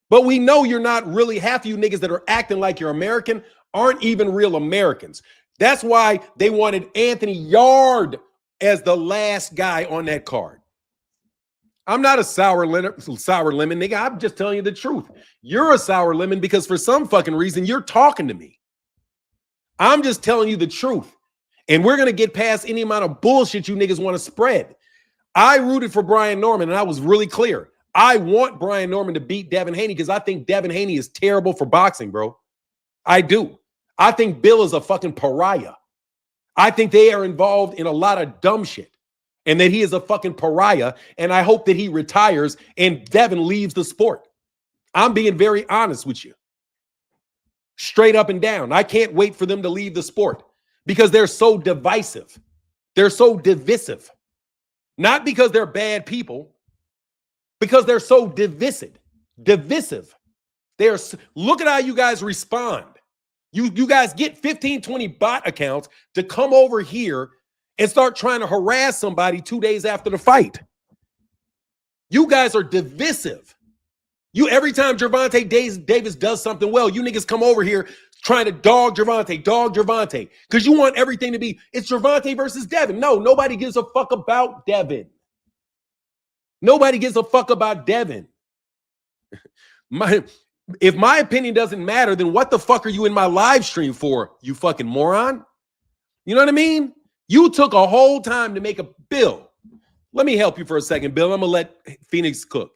Speaker 1: But we know you're not really, half of you niggas that are acting like you're American aren't even real Americans. That's why they wanted Anthony Yard as the last guy on that card. I'm not a sour lemon, nigga. I'm just telling you the truth. You're a sour lemon because for some fucking reason you're talking to me. I'm just telling you the truth. And we're going to get past any amount of bullshit you niggas want to spread. I rooted for Brian Norman, and I was really clear. I want Brian Norman to beat Devin Haney because I think Devin Haney is terrible for boxing, bro. I do. I think Bill is a fucking pariah. I think they are involved in a lot of dumb shit and that he is a fucking pariah, and I hope that he retires and Devin leaves the sport. I'm being very honest with you. Straight up and down. I can't wait for them to leave the sport because they're so divisive. They're so divisive. Not because they're bad people, because they're so divisive. Look at how you guys respond. You guys get 15, 20 bot accounts to come over here and start trying to harass somebody 2 days after the fight. You guys are divisive. Every time Gervonta Davis does something well, you niggas come over here trying to dog Gervonta, because you want everything to be, it's Gervonta versus Devin. No, nobody gives a fuck about Devin. Nobody gives a fuck about Devin. If my opinion doesn't matter, then what the fuck are you in my live stream for, you fucking moron? You know what I mean? You took a whole time to make a bill. Let me help you for a second, Bill. I'm going to let Phoenix cook.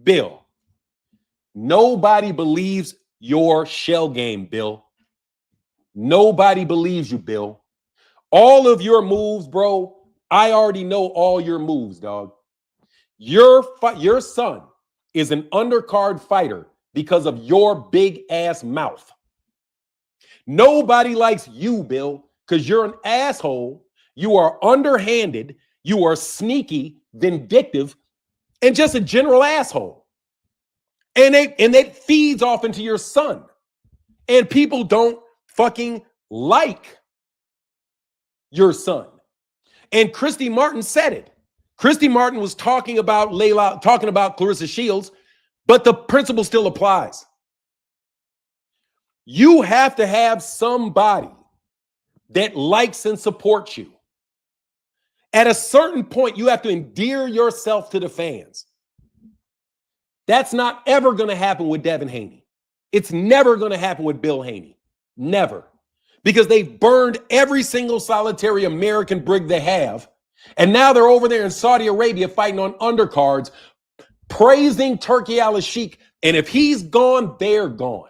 Speaker 1: Bill, nobody believes your shell game, Bill. Nobody believes you, Bill. All of your moves, bro, I already know all your moves, dog. Your son is an undercard fighter because of your big ass mouth. Nobody likes you, Bill, because you're an asshole. You are underhanded. You are sneaky, vindictive, and just a general asshole. And it feeds off into your son. And people don't fucking like your son. And Christy Martin said it. Christy Martin was talking about Clarissa Shields, but the principle still applies. You have to have somebody that likes and supports you. At a certain point, you have to endear yourself to the fans. That's not ever going to happen with Devin Haney. It's never going to happen with Bill Haney. Never. Because they've burned every single solitary American brig they have. And now they're over there in Saudi Arabia fighting on undercards, praising Turki al-Sheikh. And if he's gone, they're gone.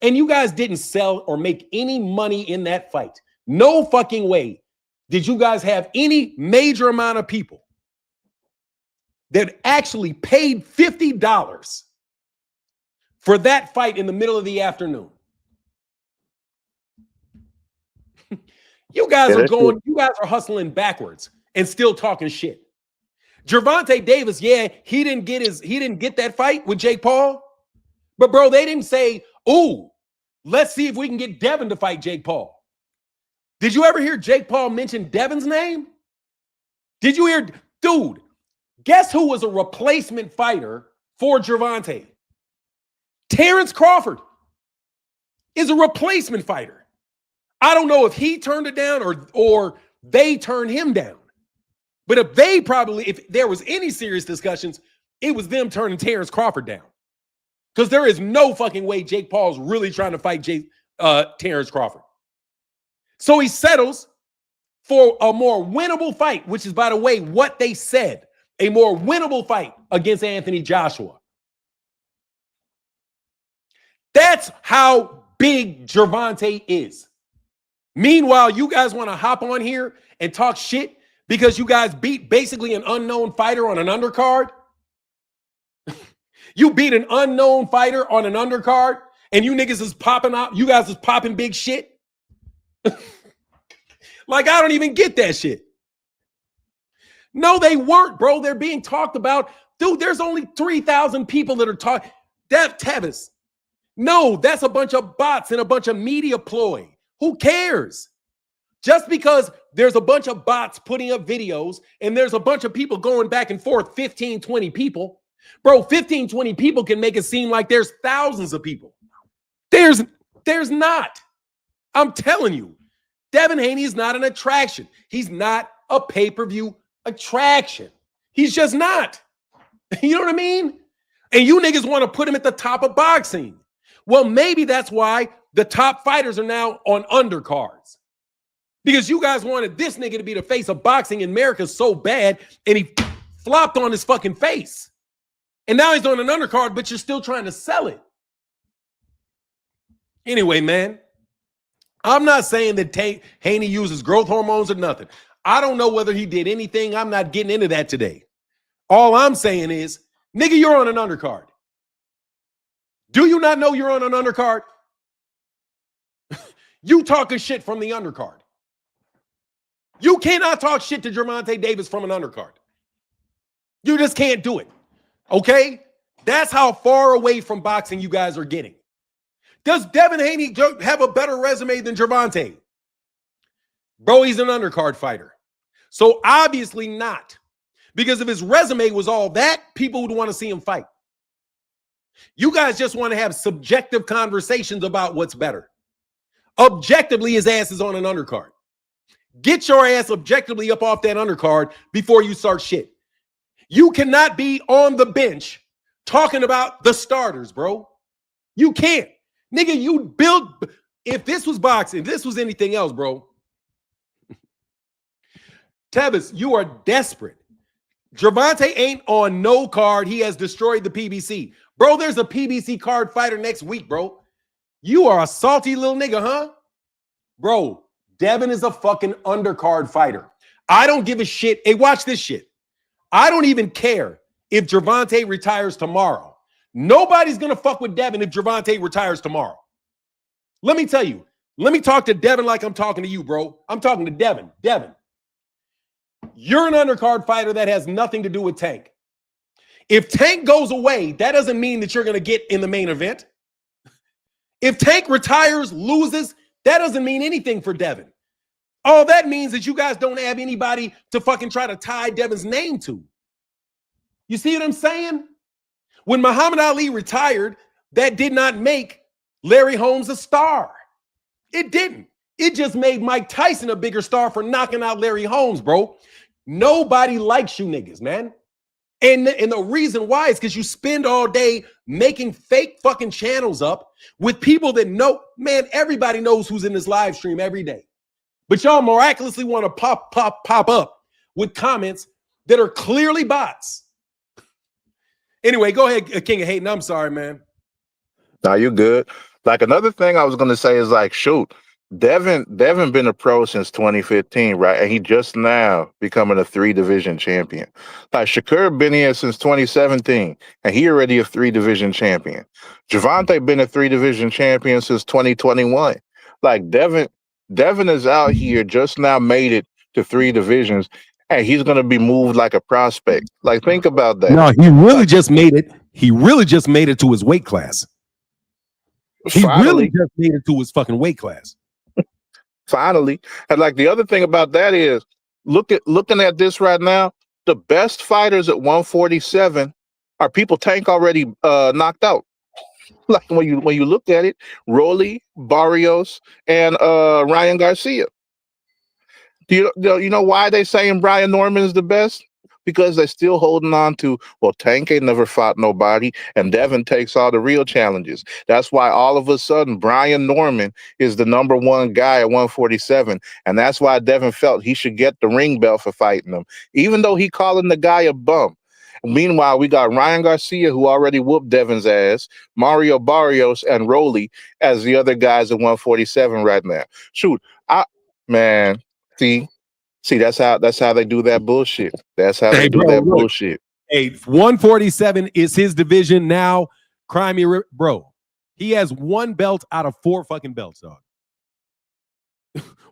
Speaker 1: And you guys didn't sell or make any money in that fight. No fucking way did you guys have any major amount of people that actually paid $50 for that fight in the middle of the afternoon. You guys are hustling backwards and still talking shit. Gervonta Davis, he didn't get that fight with Jake Paul. But bro, they didn't say, "Ooh, let's see if we can get Devin to fight Jake Paul." Did you ever hear Jake Paul mention Devin's name? Did you hear, dude, guess who was a replacement fighter for Gervonta? Terrence Crawford is a replacement fighter. I don't know if he turned it down or they turned him down. But if there was any serious discussions, it was them turning Terrence Crawford down. Because there is no fucking way Jake Paul's really trying to fight Terrence Crawford. So he settles for a more winnable fight, which is, by the way, what they said, a more winnable fight against Anthony Joshua. That's how big Gervonta is. Meanwhile, you guys want to hop on here and talk shit because you guys beat basically an unknown fighter on an undercard? You beat an unknown fighter on an undercard and you niggas is popping out. You guys is popping big shit. Like, I don't even get that shit. No, they weren't, bro. They're being talked about. Dude, there's only 3,000 people that are talking. Tevis. No, that's a bunch of bots and a bunch of media ploy. Who cares? Just because there's a bunch of bots putting up videos and there's a bunch of people going back and forth, 15, 20 people. Bro, 15, 20 people can make it seem like there's thousands of people. There's not. I'm telling you, Devin Haney is not an attraction. He's not a pay-per-view attraction. He's just not. You know what I mean? And you niggas want to put him at the top of boxing. Well, maybe that's why the top fighters are now on undercards. Because you guys wanted this nigga to be the face of boxing in America so bad, and he flopped on his fucking face. And now he's on an undercard, but you're still trying to sell it. Anyway, man, I'm not saying that Haney uses growth hormones or nothing. I don't know whether he did anything. I'm not getting into that today. All I'm saying is, nigga, you're on an undercard. Do you not know you're on an undercard? You talking shit from the undercard. You cannot talk shit to Gervonta Davis from an undercard. You just can't do it. Okay? That's how far away from boxing you guys are getting. Does Devin Haney have a better resume than Gervonta? Bro, he's an undercard fighter. So obviously not. Because if his resume was all that, people would want to see him fight. You guys just want to have subjective conversations about what's better. Objectively, his ass is on an undercard. Get your ass objectively up off that undercard before you start shit. You cannot be on the bench talking about the starters, bro. You can't. Nigga, you build. If this was boxing, if this was anything else, bro. Tevis, you are desperate. Gervonta ain't on no card. He has destroyed the PBC. Bro, there's a PBC card fighter next week, bro. You are a salty little nigga, huh? Bro, Devin is a fucking undercard fighter. I don't give a shit. Hey, watch this shit. I don't even care if Gervonta retires tomorrow. Nobody's going to fuck with Devin if Gervonta retires tomorrow. Let me tell you. Let me talk to Devin like I'm talking to you, bro. I'm talking to Devin. Devin, you're an undercard fighter that has nothing to do with Tank. If Tank goes away, that doesn't mean that you're going to get in the main event. If Tank retires, loses, that doesn't mean anything for Devin. All that means is you guys don't have anybody to fucking try to tie Devin's name to. You see what I'm saying? When Muhammad Ali retired, that did not make Larry Holmes a star. It didn't. It just made Mike Tyson a bigger star for knocking out Larry Holmes, bro. Nobody likes you niggas, man. And the reason why is because you spend all day making fake fucking channels up with people that know, man, everybody knows who's in this live stream every day. But y'all miraculously want to pop up with comments that are clearly bots. Anyway, go ahead, King of Hating. I'm sorry, man.
Speaker 7: Now you good. Like another thing I was gonna say is like, shoot, Devin been a pro since 2015, right? And he just now becoming a 3-division champion. Like Shakur been here since 2017, and he already a 3-division champion. Gervonta been a 3-division champion since 2021. Like Devin is out here just now made it to 3 divisions, and he's gonna be moved like a prospect. Like think about that.
Speaker 1: No, he really just made it. He really just made it to his weight class. He really just made it to his fucking weight class.
Speaker 7: Finally. And like the other thing about that is looking at this right now, the best fighters at 147 are people Tank already knocked out. Like when you look at it, Rolly, Barrios, and Ryan Garcia. Do you know why they saying Brian Norman is the best? Because they're still holding on to, well, Tank ain't never fought nobody, and Devin takes all the real challenges. That's why all of a sudden Brian Norman is the #1 guy at 147, and that's why Devin felt he should get the ring bell for fighting him, even though he calling the guy a bum. Meanwhile, we got Ryan Garcia, who already whooped Devin's ass, Mario Barrios, and Rolly as the other guys at 147 right now. Shoot, See, that's how they do that bullshit. That's how they do that bullshit.
Speaker 1: Hey, 147 is his division now. Crime me, bro. He has 1 belt out of 4 fucking belts, dog.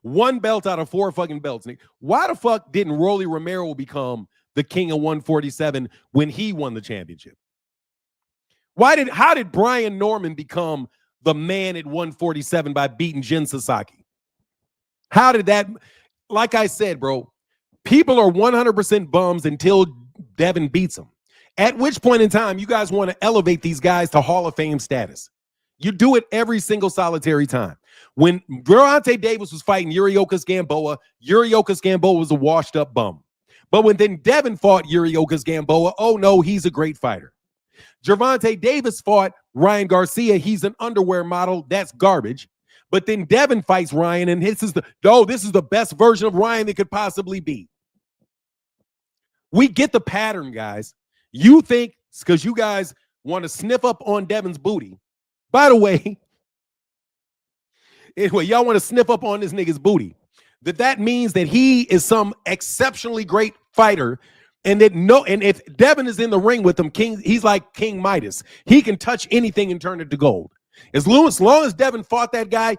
Speaker 1: 1 belt out of 4 fucking belts. Why the fuck didn't Rolly Romero become the king of 147 when he won the championship? How did Brian Norman become the man at 147 by beating Jin Sasaki? How did that? Like I said, bro, people are 100% bums until Devin beats them. At which point in time, you guys want to elevate these guys to Hall of Fame status. You do it every single solitary time. When Gervonta Davis was fighting Yuriorkis Gamboa was a washed up bum. But when then Devin fought Yuriorkis Gamboa, oh no, he's a great fighter. Gervonta Davis fought Ryan Garcia. He's an underwear model. That's garbage. But then Devin fights Ryan, and this is the best version of Ryan that could possibly be. We get the pattern, guys. You think because you guys want to sniff up on Devin's booty. By the way, anyway, y'all want to sniff up on this nigga's booty. That means that he is some exceptionally great fighter, and if Devin is in the ring with him, he's like King Midas. He can touch anything and turn it to gold. As long as Devin fought that guy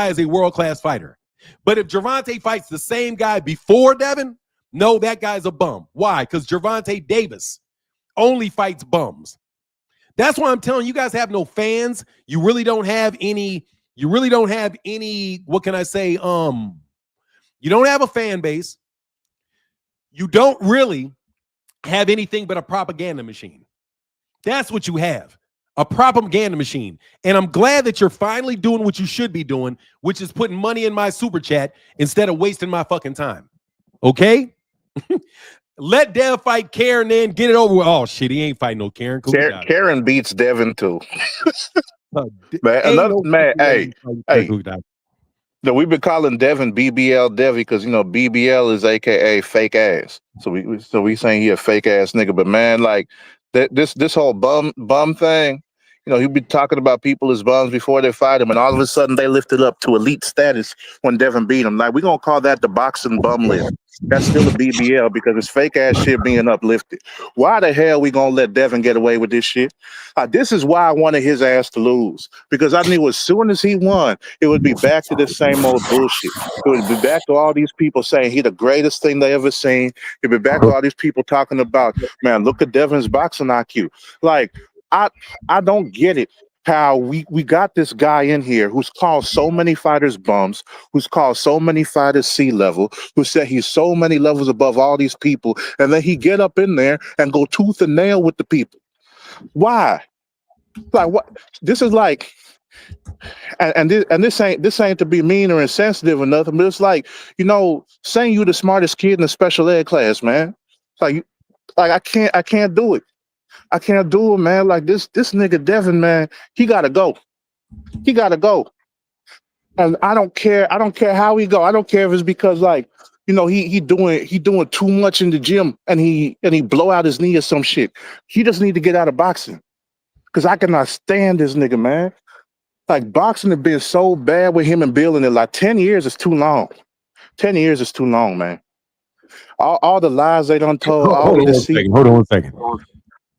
Speaker 1: is a world-class fighter. But if Gervonta fights the same guy before Devin, no, that guy's a bum. Why? Because Gervonta Davis only fights bums. That's why I'm telling you, you guys have no fans. You really don't have any, what can I say? You don't have a fan base. You don't really have anything but a propaganda machine. That's what you have. A propaganda machine. And I'm glad that you're finally doing what you should be doing, which is putting money in my super chat instead of wasting my fucking time. Okay? Let Dev fight Karen, then get it over with. Oh, shit, he ain't fighting no Karen. Cool,
Speaker 7: Karen beats Devin, too. No, we've been calling Devin BBL Devi because, BBL is AKA fake ass. So we saying he a fake ass nigga. But, man, like, this whole bum thing, He'd be talking about people as bums before they fight him, and all of a sudden they lifted up to elite status when Devin beat him. Like, we're going to call that the boxing bum lift. That's still a BBL because it's fake ass shit being uplifted. Why the hell we going to let Devin get away with this shit? This is why I wanted his ass to lose, because I knew as soon as he won, it would be back to the same old bullshit. It would be back to all these people saying he the greatest thing they ever seen. It'd be back to all these people talking about, man, look at Devin's boxing IQ. Like, I don't get it how we got this guy in here who's called so many fighters bums, who's called so many fighters C-level, who said he's so many levels above all these people, and then he get up in there and go tooth and nail with the people. Why? Like, what? This is like, and this ain't to be mean or insensitive or nothing, but it's like, saying you the smartest kid in the special ed class, man. Like I can't do it. I can't do it, man. Like this nigga Devin, man, he gotta go. He gotta go. And I don't care how he go. I don't care if it's because, like, he doing too much in the gym and he blow out his knee or some shit. He just need to get out of boxing. Cause I cannot stand this nigga, man. Like, boxing has been so bad with him and Bill, and like 10 years is too long. 10 years is too long, man. All the lies they done told, all the deceit.
Speaker 1: Hold on one second.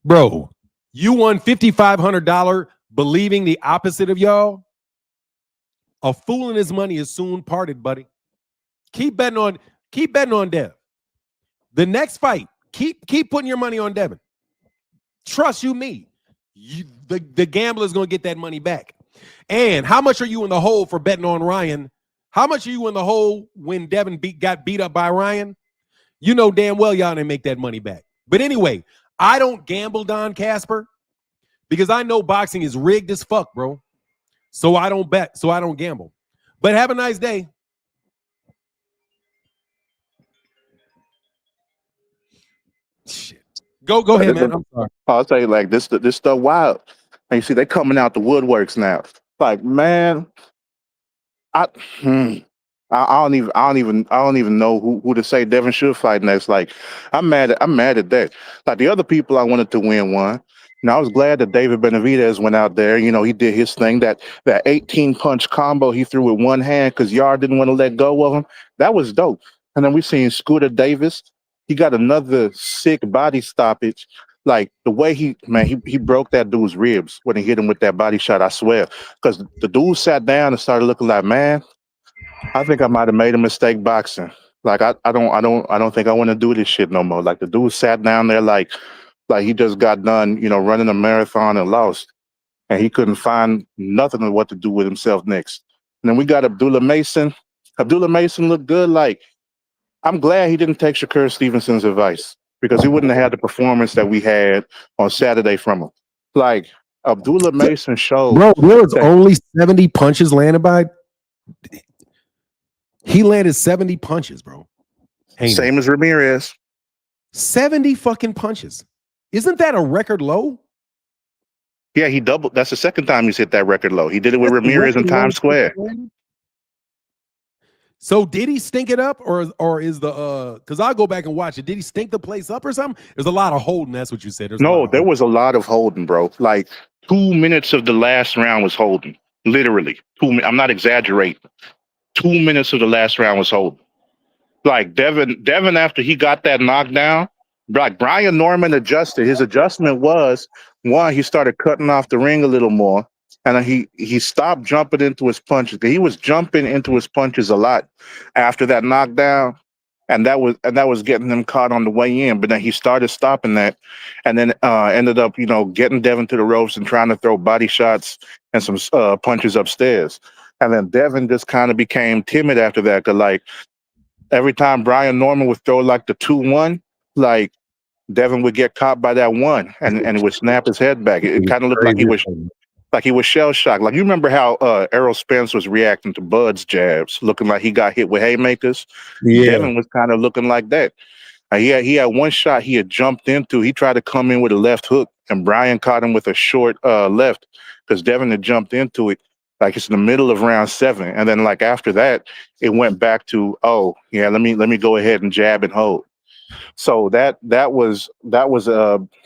Speaker 1: Bro, you won $5,500 believing the opposite of y'all. A fool and his money is soon parted, buddy. Keep betting on Dev. The next fight, keep putting your money on Devin. Trust you me. The gambler is going to get that money back. And how much are you in the hole for betting on Ryan? How much are you in the hole when Devin got beat up by Ryan? You know damn well y'all didn't make that money back. But anyway, I don't gamble, Don Casper, because I know boxing is rigged as fuck, bro. So I don't bet, so I don't gamble. But have a nice day. Shit. Go ahead, man. I'm sorry.
Speaker 7: I'll tell you, like, this stuff wild. And you see, they coming out the woodworks now. Like, man, I don't even know who to say Devin should fight next. Like, I'm mad at that. Like, the other people I wanted to win won. I was glad that David Benavidez went out there. He did his thing. That 18 punch combo he threw with one hand because Yard didn't want to let go of him. That was dope. And then we seen Scooter Davis. He got another sick body stoppage. Like, the way he broke that dude's ribs when he hit him with that body shot, I swear. Because the dude sat down and started looking like, man, I think I might have made a mistake boxing. Like, I don't think I want to do this shit no more. Like, the dude sat down there like he just got done, running a marathon and lost. And he couldn't find nothing of what to do with himself next. And then we got Abdullah Mason. Abdullah Mason looked good. Like, I'm glad he didn't take Shakur Stevenson's advice, because he wouldn't have had the performance that we had on Saturday from him. Like, Abdullah Mason showed.
Speaker 1: Bro, there was only 70 punches landed by. He landed 70 punches, bro.
Speaker 7: Haney. Same as Ramirez.
Speaker 1: 70 fucking punches. Isn't that a record low?
Speaker 7: Yeah, he doubled. That's the second time he's hit that record low. He did it with Ramirez in Times Square.
Speaker 1: So did he stink it up, or is the because I'll go back and watch it. Did he stink the place up or something? There's a lot of holding. That's what you said.
Speaker 7: No, there was a lot of holding, bro. Like 2 minutes of the last round was holding. Literally 2 minutes. I'm not exaggerating. 2 minutes of the last round was holding. Like Devin, after he got that knockdown, like Brian Norman adjusted. His adjustment was, one, he started cutting off the ring a little more, and then he stopped jumping into his punches. He was jumping into his punches a lot after that knockdown, and that was getting him caught on the way in. But then he started stopping that, and then ended up getting Devin to the ropes and trying to throw body shots and some punches upstairs. And then Devin just kind of became timid after that, because like every time Brian Norman would throw like the 2-1, like Devin would get caught by that one, and it would snap his head back. It kind of looked like he was shell shocked. Like, you remember how Errol Spence was reacting to Bud's jabs, looking like he got hit with haymakers. Yeah. Devin was kind of looking like that. He had one shot he had jumped into. He tried to come in with a left hook, and Brian caught him with a short left, because Devin had jumped into it. Like, it's in the middle of round 7, and then like after that, it went back to, oh yeah, let me go ahead and jab and hold. So that was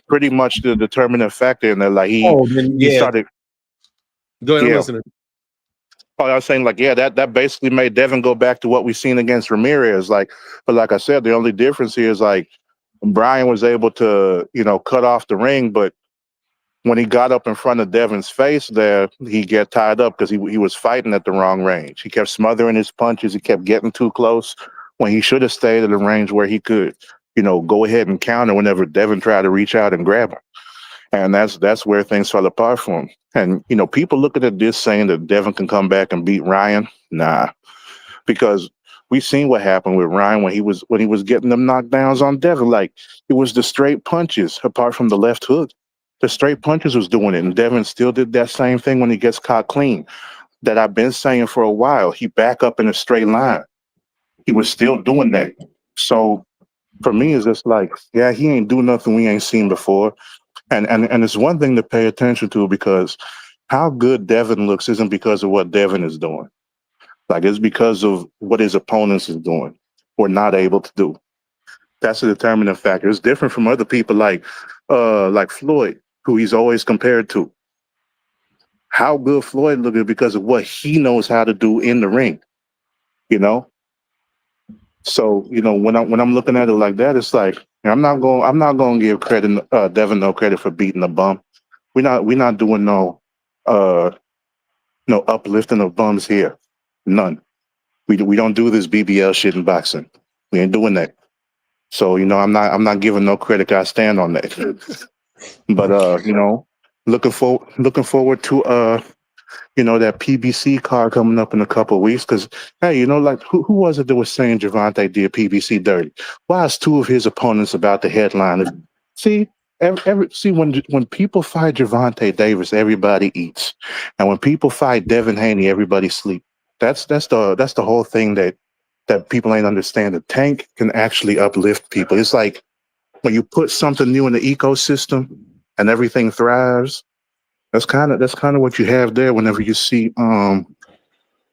Speaker 7: pretty much the determining factor in that. Like
Speaker 1: Oh, then
Speaker 7: he
Speaker 1: yeah.
Speaker 7: started.
Speaker 1: Go ahead, I'm
Speaker 7: Yeah.
Speaker 1: listening.
Speaker 7: Oh, I was saying like, yeah, that basically made Devin go back to what we seen against Ramirez. Like, but like I said, the only difference here is like Brian was able to, cut off the ring, but when he got up in front of Devin's face there, he get tied up because he was fighting at the wrong range. He kept smothering his punches. He kept getting too close when he should have stayed at a range where he could, go ahead and counter whenever Devin tried to reach out and grab him. And that's where things fell apart for him. And people looking at this saying that Devin can come back and beat Ryan. Nah, because we seen what happened with Ryan when he was getting them knockdowns on Devin. Like it was the straight punches, apart from the left hook. The straight punches was doing it, and Devin still did that same thing when he gets caught clean. That I've been saying for a while. He back up in a straight line. He was still doing that. So for me, it's just like, yeah, he ain't do nothing we ain't seen before. And it's one thing to pay attention to, because how good Devin looks isn't because of what Devin is doing. Like it's because of what his opponents is doing or not able to do. That's a determining factor. It's different from other people like Floyd, who he's always compared to. How good Floyd looks because of what he knows how to do in the ring, you know? So, when I'm looking at it like that, it's like I'm not going to give Devin no credit for beating the bum. We're not doing no uplifting of bums here. None. We don't do this BBL shit in boxing. We ain't doing that. So, I'm not giving no credit. I stand on that. But looking forward to that PBC card coming up in a couple of weeks. Because hey, like who was it that was saying Gervonta did PBC dirty? Why is two of his opponents about the headline? See, when people fight Gervonta Davis, everybody eats, and when people fight Devin Haney, everybody sleep. That's the whole thing that people ain't understand. The tank can actually uplift people. It's like when you put something new in the ecosystem and everything thrives. That's kind of what you have there whenever you see one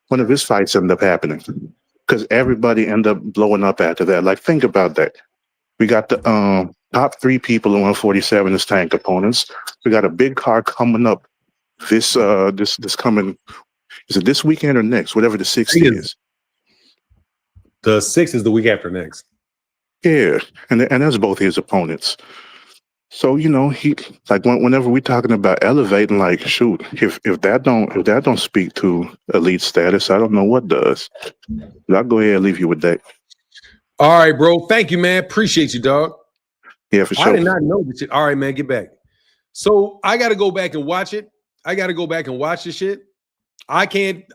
Speaker 7: of his fights end up happening, because everybody end up blowing up after that. Like think about that. We got the top three people in 147 as tank opponents. We got a big card coming up this coming, is it this weekend or next? Whatever the 6th is.
Speaker 1: The 6th is the week after next.
Speaker 7: Yeah, and that's both his opponents. So he like whenever we're talking about elevating, like shoot, if that don't speak to elite status, I don't know what does. But I'll go ahead and leave you with that.
Speaker 1: All right, bro. Thank you, man. Appreciate you, dog.
Speaker 7: Yeah, for sure.
Speaker 1: I did not know this shit. All right, man. Get back. So I got to go back and watch it. I got to go back and watch this shit. I can't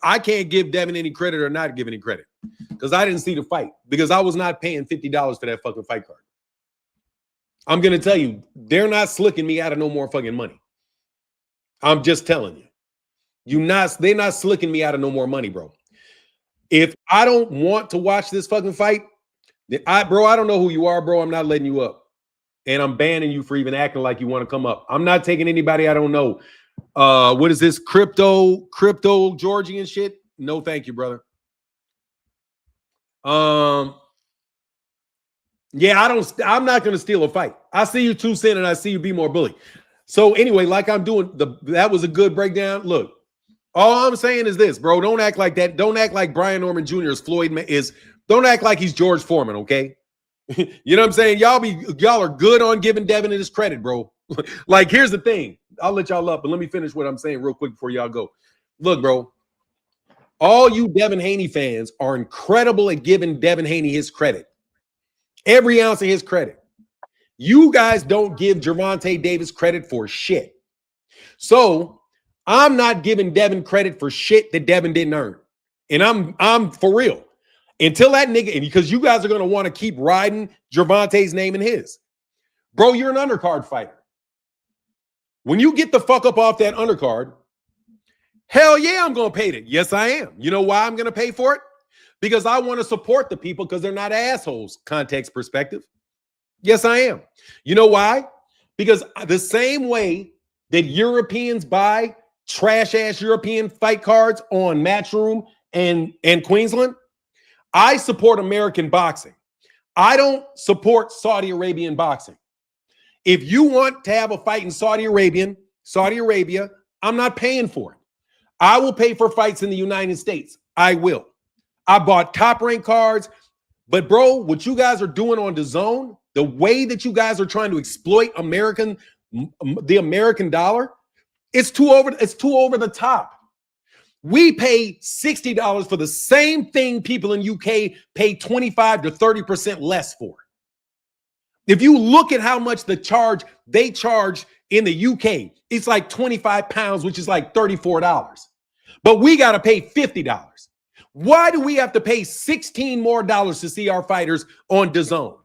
Speaker 1: give Devin any credit or not give any credit because I didn't see the fight, because I was not paying $50 for that fucking fight card. I'm going to tell you, they're not slicking me out of no more fucking money. I'm just telling you. They're not slicking me out of no more money, bro. If I don't want to watch this fucking fight, I don't know who you are, bro. I'm not letting you up. And I'm banning you for even acting like you want to come up. I'm not taking anybody I don't know. What is this? Crypto Georgian shit? No, thank you, brother. Yeah, I'm not going to steal a fight. I see you 2 Cent and I see you be more bully. So anyway, like I'm doing, that was a good breakdown. Look, all I'm saying is this, bro. Don't act like that. Don't act like Brian Norman Jr. Don't act like he's George Foreman, okay? You know what I'm saying? Y'all are good on giving Devin his credit, bro. Like, here's the thing. I'll let y'all up, but let me finish what I'm saying real quick before y'all go. Look, bro. All you Devin Haney fans are incredible at giving Devin Haney his credit. Every ounce of his credit. You guys don't give Gervonta Davis credit for shit. So I'm not giving Devin credit for shit that Devin didn't earn. And I'm for real. Until that nigga, and because you guys are going to want to keep riding Gervonta's name and his. Bro, you're an undercard fighter. When you get the fuck up off that undercard, hell yeah, I'm going to pay it. Yes, I am. You know why I'm going to pay for it? Because I want to support the people because they're not assholes, context perspective. Yes, I am. You know why? Because the same way that Europeans buy trash-ass European fight cards on Matchroom and Queensland, I support American boxing. I don't support Saudi Arabian boxing. If you want to have a fight in Saudi Arabia, I'm not paying for it. I will pay for fights in the United States. I will. I bought top rank cards. But bro, what you guys are doing on DAZN, the way that you guys are trying to exploit the American dollar, it's too over the top. We pay $60 for the same thing people in UK pay 25 to 30% less for. If you look at how much they charge in the UK, it's like 25 pounds, which is like $34. But we got to pay $50. Why do we have to pay $16 more to see our fighters on DAZN?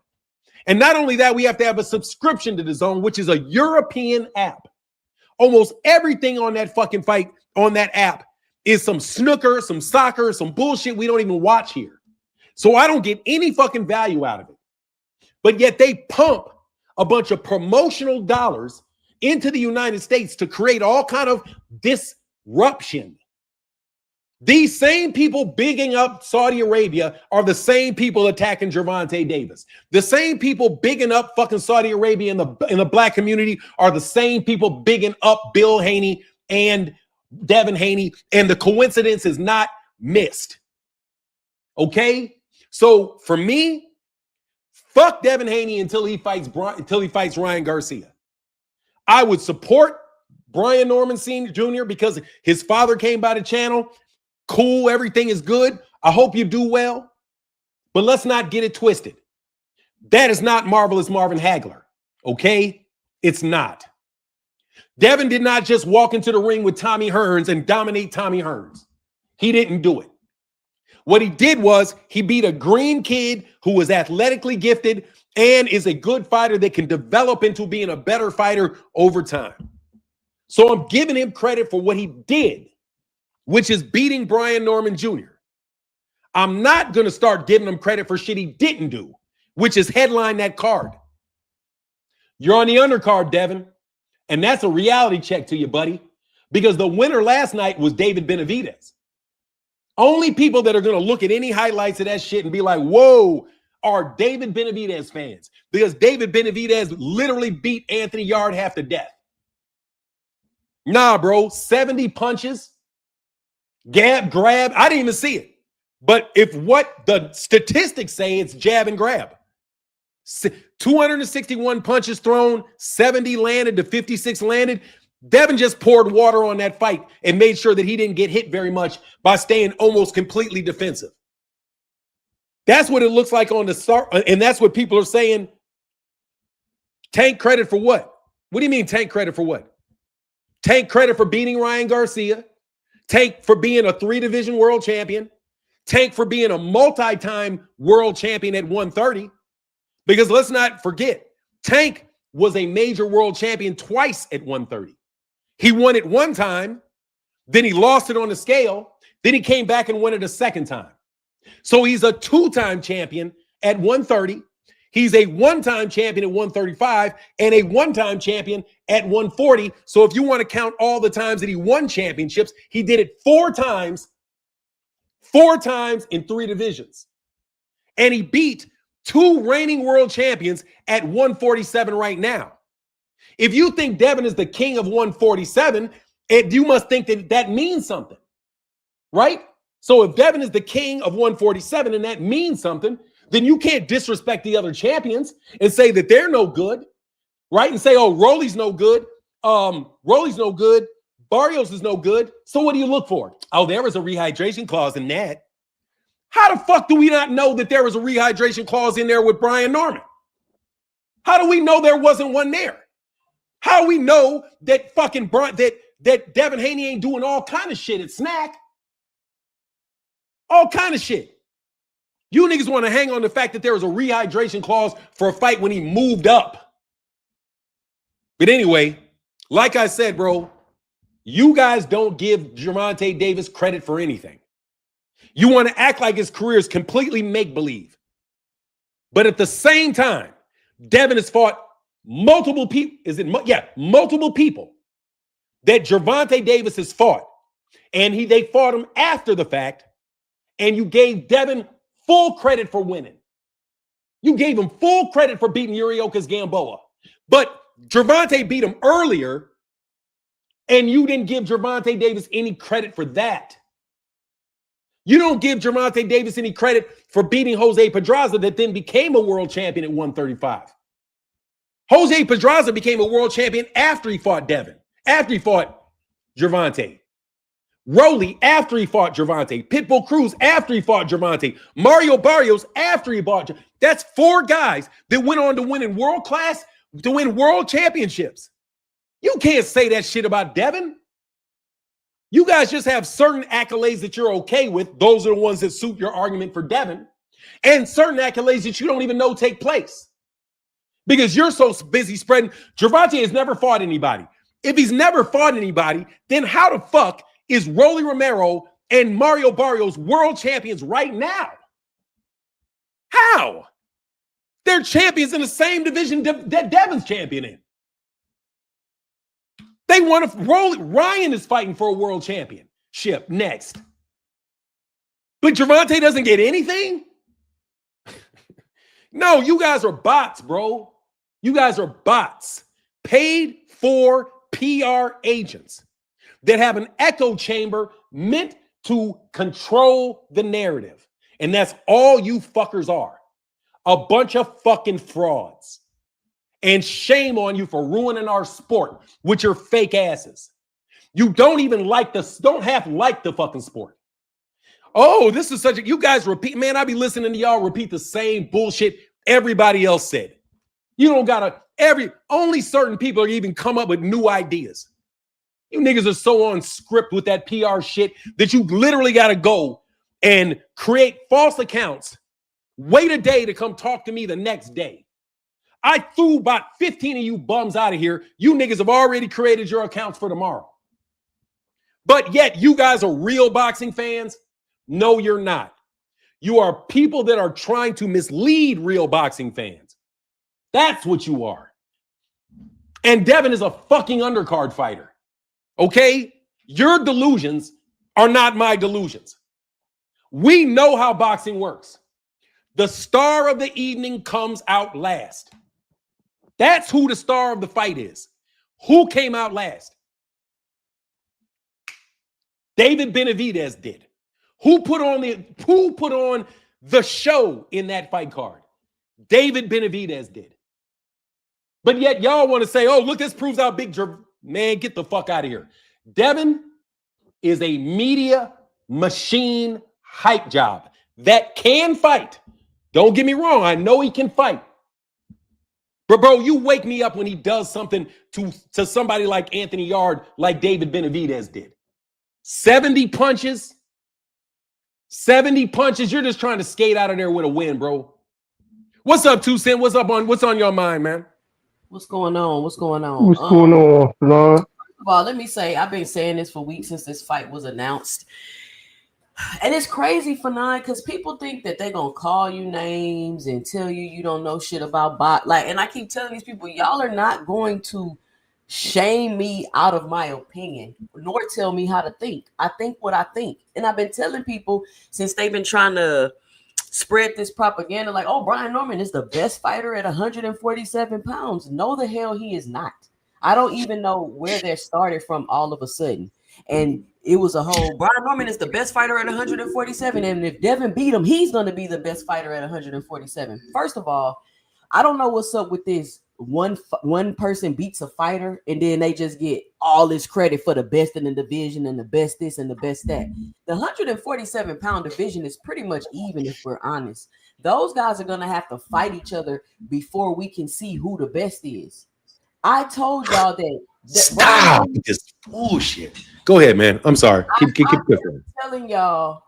Speaker 1: And not only that, we have to have a subscription to DAZN, which is a European app. Almost everything on that fucking fight on that app is some snooker, some soccer, some bullshit we don't even watch here. So I don't get any fucking value out of it. But yet they pump a bunch of promotional dollars into the United States to create all kind of disruption. These same people bigging up Saudi Arabia are the same people attacking Gervonta Davis. The same people bigging up fucking Saudi Arabia in the black community are the same people bigging up Bill Haney and Devin Haney, and the coincidence is not missed. Okay? So for me, fuck Devin Haney until he fights Ryan Garcia. I would support Brian Norman Sr. Jr. because his father came by the channel. Cool, everything is good. I hope you do well. But let's not get it twisted. That is not Marvelous Marvin Hagler. Okay? It's not. Devin did not just walk into the ring with Tommy Hearns and dominate Tommy Hearns. He didn't do it. What he did was he beat a green kid who was athletically gifted and is a good fighter that can develop into being a better fighter over time. So I'm giving him credit for what he did, which is beating Brian Norman Jr. I'm not going to start giving him credit for shit he didn't do, which is headline that card. You're on the undercard, Devin. And that's a reality check to you, buddy, because the winner last night was David Benavidez. Only people that are going to look at any highlights of that shit and be like, whoa, are David Benavidez fans, because David Benavidez literally beat Anthony Yard half to death. Nah, bro, 70 punches, grab. I didn't even see it. But if what the statistics say, it's jab and grab. 261 punches thrown, 70 landed to 56 landed. Devin just poured water on that fight and made sure that he didn't get hit very much by staying almost completely defensive. That's what it looks like on the start, and that's what people are saying. Tank credit for what? What do you mean tank credit for what? Tank credit for beating Ryan Garcia. Tank for being a 3-division world champion. Tank for being a multi-time world champion at 130. Because let's not forget, Tank was a major world champion twice at 130. He won it one time, then he lost it on the scale, then he came back and won it a second time. So he's a 2-time champion at 130. He's a 1-time champion at 135 and a 1-time champion at 140. So if you want to count all the times that he won championships, he did it 4 times in 3 divisions. And he beat 2 reigning world champions at 147 right now. If you think Devin is the king of 147, you must think that that means something, right? So if Devin is the king of 147 and that means something, then you can't disrespect the other champions and say that they're no good, right? And say, oh, Rolly's no good. Rolly's no good. Barrios is no good. So what do you look for? Oh, there was a rehydration clause in that. How the fuck do we not know that there was a rehydration clause in there with Brian Norman? How do we know there wasn't one there? How do we know that fucking that Devin Haney ain't doing all kind of shit at Snac? All kind of shit. You niggas want to hang on the fact that there was a rehydration clause for a fight when he moved up. But anyway, like I said, bro, you guys don't give Gervonta Davis credit for anything. You want to act like his career is completely make-believe. But at the same time, Devin has fought multiple people. Multiple people that Gervonta Davis has fought. And they fought him after the fact. And you gave Devin full credit for winning. You gave him full credit for beating Yuriokas Gamboa. But Gervonta beat him earlier, and you didn't give Gervonta Davis any credit for that. You don't give Gervonta Davis any credit for beating Jose Pedraza that then became a world champion at 135. Jose Pedraza became a world champion after he fought Devin, after he fought Gervonta. Rolly after he fought Gervonta. Pitbull Cruz after he fought Gervonta. Mario Barrios after he fought. That's 4 guys that went on to win in world class, to win world championships. You can't say that shit about Devin. You guys just have certain accolades that you're okay with. Those are the ones that suit your argument for Devin. And certain accolades that you don't even know take place. Because you're so busy spreading. Gervonta has never fought anybody. If he's never fought anybody, then how the fuck is Rolly Romero and Mario Barrios world champions right now? How? They're champions in the same division that Devin's champion in. They want to roll. Ryan is fighting for a world championship next. But Gervonta doesn't get anything? No, you guys are bots, bro. You guys are bots. Paid for PR agents that have an echo chamber meant to control the narrative. And that's all you fuckers are. A bunch of fucking frauds. And shame on you for ruining our sport with your fake asses. You don't even like don't half like the fucking sport. Oh, this is such a, you guys repeat, man, I be listening to y'all repeat the same bullshit everybody else said. You don't gotta, only certain people are even come up with new ideas. You niggas are so on script with that PR shit that you literally gotta go and create false accounts, wait a day to come talk to me the next day. I threw about 15 of you bums out of here. You niggas have already created your accounts for tomorrow. But yet you guys are real boxing fans? No, you're not. You are people that are trying to mislead real boxing fans. That's what you are. And Devin is a fucking undercard fighter. Okay? Your delusions are not my delusions. We know how boxing works. The star of the evening comes out last. That's who the star of the fight is. Who came out last? David Benavidez did. Who put on the show in that fight card? David Benavidez did. But yet y'all want to say, oh, look, this proves how big, man, get the fuck out of here. Devin is a media machine hype job that can fight. Don't get me wrong. I know he can fight. But bro, you wake me up when he does something to somebody like Anthony Yard, like David Benavidez did. 70 punches. 70 punches. You're just trying to skate out of there with a win, bro. What's up, 2 Cent? What's on your mind, man?
Speaker 8: What's going on?
Speaker 9: What's going on, Lord?
Speaker 8: Well, let me say, I've been saying this for weeks since this fight was announced. And it's crazy, Fanon, because people think that they're going to call you names and tell you don't know shit about and I keep telling these people, y'all are not going to shame me out of my opinion, nor tell me how to think. I think what I think. And I've been telling people since they've been trying to spread this propaganda like, oh, Brian Norman is the best fighter at 147 pounds. No, the hell he is not. I don't even know where they're started from all of a sudden. And it was a whole, Brian Norman is the best fighter at 147. And if Devin beat him, he's going to be the best fighter at 147. First of all, I don't know what's up with this. One person beats a fighter and then they just get all this credit for the best in the division and the best this and the best that. The 147 pound division is pretty much even, if we're honest. Those guys are going to have to fight each other before we can see who the best is. I told y'all that.
Speaker 1: Stop this bullshit. Go ahead, man. I'm sorry. Keep
Speaker 8: I'm telling y'all,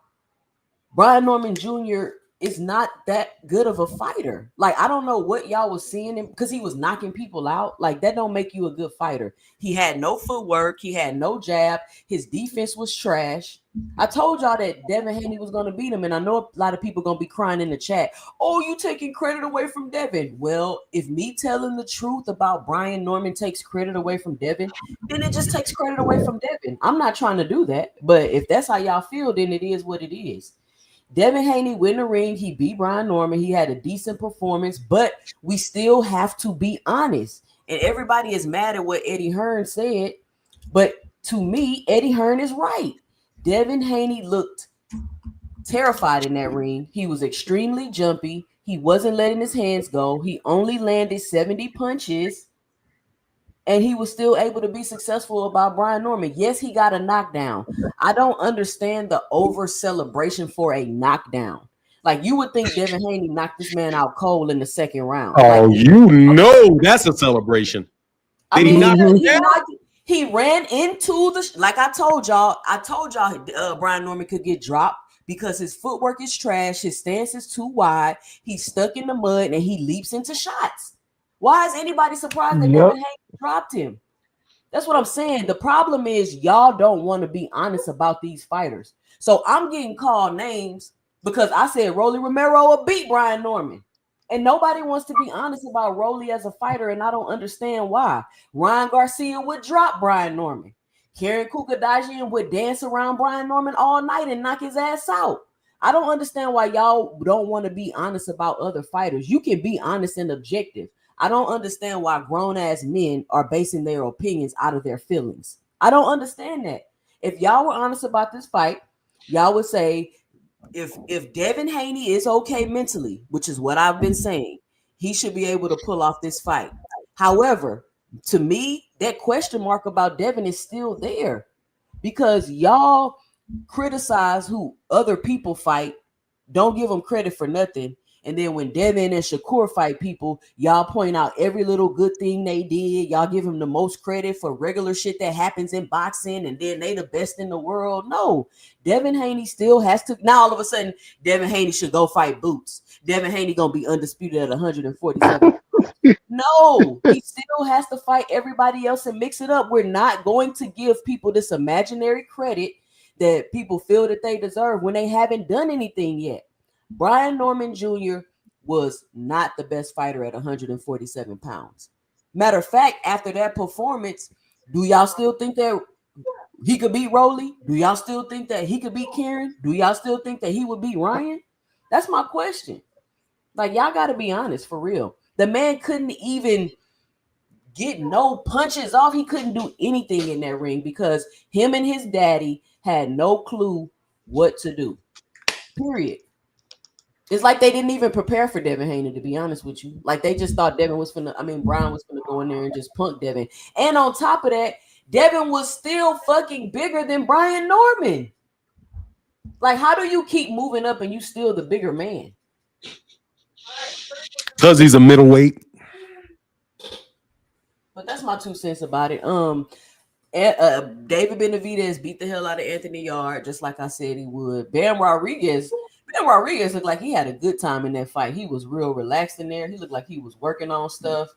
Speaker 8: Brian Norman Jr. is not that good of a fighter. Like, I don't know what y'all was seeing him because he was knocking people out. Like, that don't make you a good fighter. He had no footwork. He had no jab. His defense was trash. I told y'all that Devin Haney was going to beat him, and I know a lot of people going to be crying in the chat. Oh, you taking credit away from Devin. Well, if me telling the truth about Brian Norman takes credit away from Devin, then it just takes credit away from Devin. I'm not trying to do that, but if that's how y'all feel, then it is what it is. Devin Haney went in the ring. He beat Brian Norman. He had a decent performance, but we still have to be honest. And everybody is mad at what Eddie Hearn said, but to me, Eddie Hearn is right. Devin Haney looked terrified in that ring. He was extremely jumpy. He wasn't letting his hands go. He only landed 70 punches, and he was still able to be successful about Brian Norman. Yes, he got a knockdown. I don't understand the over celebration for a knockdown. Like, you would think Devin Haney knocked this man out cold in the second round.
Speaker 1: Oh,
Speaker 8: like,
Speaker 1: you know that's a celebration.
Speaker 8: I
Speaker 1: Did
Speaker 8: mean,
Speaker 1: he knock
Speaker 8: he ran into the like I told y'all. Brian Norman could get dropped because his footwork is trash. His stance is too wide. He's stuck in the mud and he leaps into shots. Why is anybody surprised that Devin Haney dropped him? That's what I'm saying. The problem is y'all don't want to be honest about these fighters. So I'm getting called names because I said Rolly Romero will beat Brian Norman. And nobody wants to be honest about Rolly as a fighter, and I don't understand why. Ryan Garcia would drop Brian Norman. Karen Kukadajian would dance around Brian Norman all night and knock his ass out. I don't understand why y'all don't want to be honest about other fighters. You can be honest and objective. I don't understand why grown-ass men are basing their opinions out of their feelings. I don't understand that. If y'all were honest about this fight, y'all would say, if Devin Haney is okay mentally, which is what I've been saying, he should be able to pull off this fight. However, to me, that question mark about Devin is still there because y'all criticize who other people fight, don't give them credit for nothing. And then when Devin and Shakur fight people, y'all point out every little good thing they did. Y'all give them the most credit for regular shit that happens in boxing, and then they the best in the world. No, Devin Haney still has to. Now all of a sudden, Devin Haney should go fight Boots. Devin Haney gonna be undisputed at 147. No, he still has to fight everybody else and mix it up. We're not going to give people this imaginary credit that people feel that they deserve when they haven't done anything yet. Brian Norman Jr. was not the best fighter at 147 pounds. Matter of fact, after that performance, do y'all still think that he could beat Rolly? Do y'all still think that he could beat Karen? Do y'all still think that he would beat Ryan? That's my question. Like, y'all got to be honest, for real. The man couldn't even get no punches off. He couldn't do anything in that ring because him and his daddy had no clue what to do. Period. It's like they didn't even prepare for Devin Haney, to be honest with you. Like, they just thought Brian was going to go in there and just punk Devin. And on top of that, Devin was still fucking bigger than Brian Norman. Like, how do you keep moving up and you still the bigger man?
Speaker 1: Because he's a middleweight.
Speaker 8: But that's my 2 cents about it. David Benavidez beat the hell out of Anthony Yarde, just like I said he would. Ben Rodriguez looked like he had a good time in that fight. He was real relaxed in there. He looked like he was working on stuff.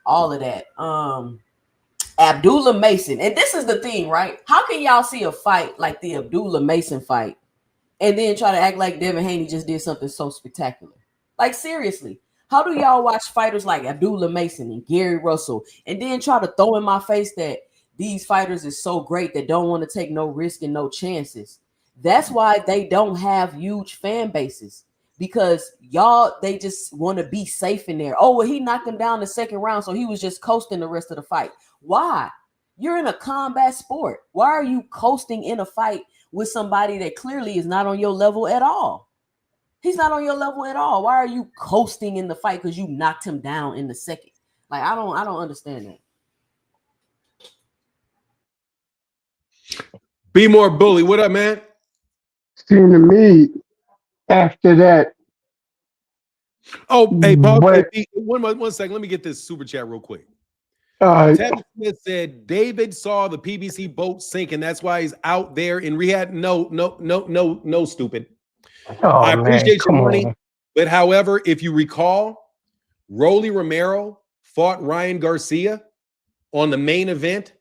Speaker 8: All of that. Abdullah Mason. And this is the thing, right? How can y'all see a fight like the Abdullah Mason fight and then try to act like Devin Haney just did something so spectacular? Like, seriously. How do y'all watch fighters like Abdullah Mason and Gary Russell and then try to throw in my face that these fighters is so great that don't want to take no risk and no chances? That's why they don't have huge fan bases, because they just want to be safe in there. Oh, well, he knocked him down the second round, so he was just coasting the rest of the fight. Why? You're in a combat sport. Why are you coasting in a fight with somebody that clearly is not on your level at all? He's not on your level at all. Why are you coasting in the fight because you knocked him down in the second? Like, I don't understand that.
Speaker 1: Be more bully. What up, man?
Speaker 9: Seemed to me after that.
Speaker 1: Oh, hey, Paul.
Speaker 9: But,
Speaker 1: One second. Let me get this super chat real quick. Tevin Smith said David saw the PBC boat sink, and that's why he's out there in rehab. No, stupid. I appreciate your money, but however, if you recall, Rolly Romero fought Ryan Garcia on the main event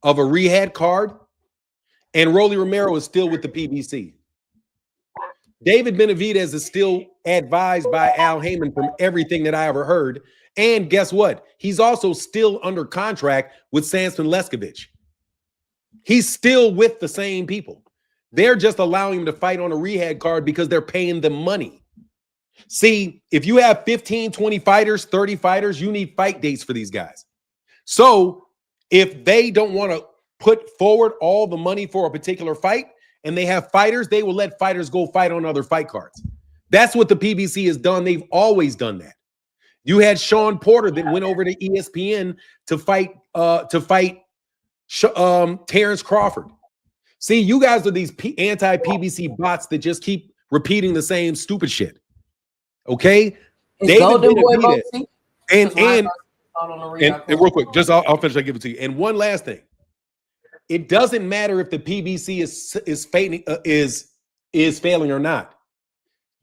Speaker 1: of a rehab card, and Rolly Romero is still with the PBC. David Benavidez is still advised by Al Heyman from everything that I ever heard. And guess what? He's also still under contract with Samson Leskovich. He's still with the same people. They're just allowing him to fight on a rehab card because they're paying them money. See, if you have 15, 20 fighters, 30 fighters, you need fight dates for these guys. So if they don't want to put forward all the money for a particular fight and they have fighters, they will let fighters go fight on other fight cards. That's what the PBC has done. They've always done that. You had Sean Porter that went over to ESPN to fight Terrence Crawford. See, you guys are these anti-PBC bots that just keep repeating the same stupid shit. Okay, David Benavidez, and real quick, just I'll finish. I'll give it to you. And one last thing, it doesn't matter if the PBC is failing or not.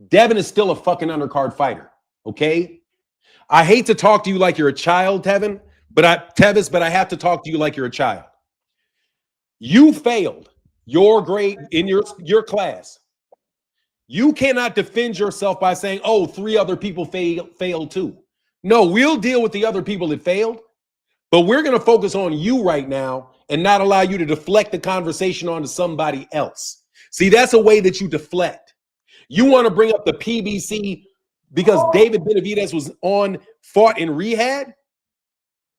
Speaker 1: Devin is still a fucking undercard fighter. Okay, I hate to talk to you like you're a child, Tevis, but I have to talk to you like you're a child. You failed your grade in your class. You cannot defend yourself by saying, oh, 3 other people failed too. No, we'll deal with the other people that failed, but we're going to focus on you right now and not allow you to deflect the conversation onto somebody else. See, that's a way that you deflect. You want to bring up the PBC because David Benavidez fought in rehab?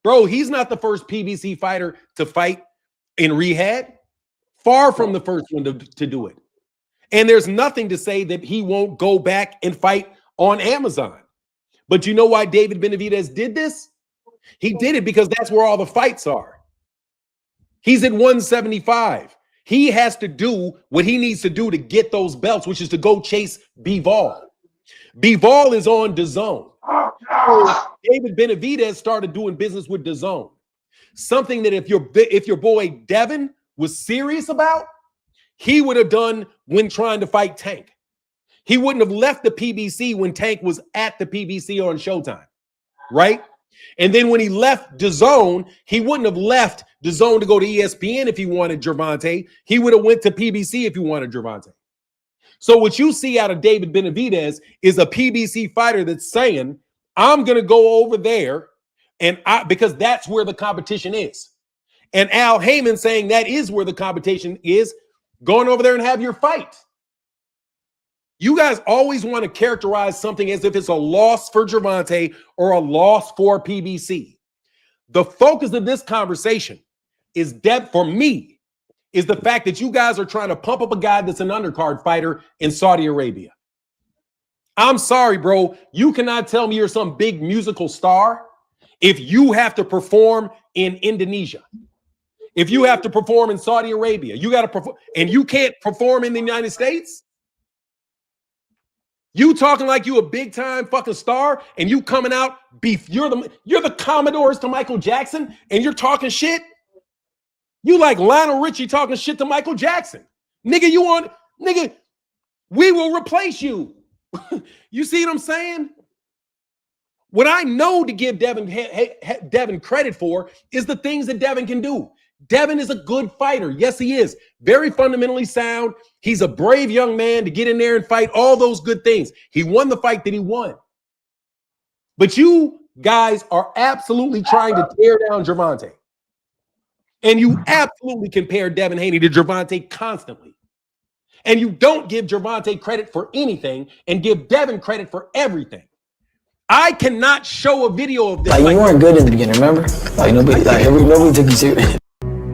Speaker 1: Bro, he's not the first PBC fighter to fight in rehab. Far from the first one to do it. And there's nothing to say that he won't go back and fight on Amazon. But you know why David Benavidez did this? He did it because that's where all the fights are. He's at 175. He has to do what he needs to do to get those belts, which is to go chase Bivol. Bivol is on DAZN. David Benavidez started doing business with DAZN. Something that if your boy Devin was serious about, he would have done when trying to fight Tank. He wouldn't have left the PBC when Tank was at the PBC on Showtime, right? And then when he left DAZN, he wouldn't have left DAZN to go to ESPN if he wanted Gervonta. He would have went to PBC if he wanted Gervonta. So what you see out of David Benavidez is a PBC fighter that's saying, I'm going to go over there because that's where the competition is. And Al Heyman saying that is where the competition is, going over there and have your fight. You guys always want to characterize something as if it's a loss for Gervonta or a loss for PBC. The focus of this conversation is for me, is the fact that you guys are trying to pump up a guy that's an undercard fighter in Saudi Arabia. I'm sorry, bro. You cannot tell me you're some big musical star if you have to perform in Indonesia. If you have to perform in Saudi Arabia, you got to perform, and you can't perform in the United States. You talking like you a big time fucking star, and you coming out beef. You're the Commodores to Michael Jackson, and you're talking shit. You like Lionel Richie talking shit to Michael Jackson, nigga. Nigga, we will replace you. You see what I'm saying? What I know to give Devin credit for is the things that Devin can do. Devin is a good fighter. Yes, he is. Very fundamentally sound. He's a brave young man to get in there and fight, all those good things. He won the fight that he won. But you guys are absolutely trying to tear down Gervonta. And you absolutely compare Devin Haney to Gervonta constantly. And you don't give Gervonta credit for anything and give Devin credit for everything. I cannot show a video of this.
Speaker 2: Like you weren't good in the beginning, remember? Like nobody took you serious.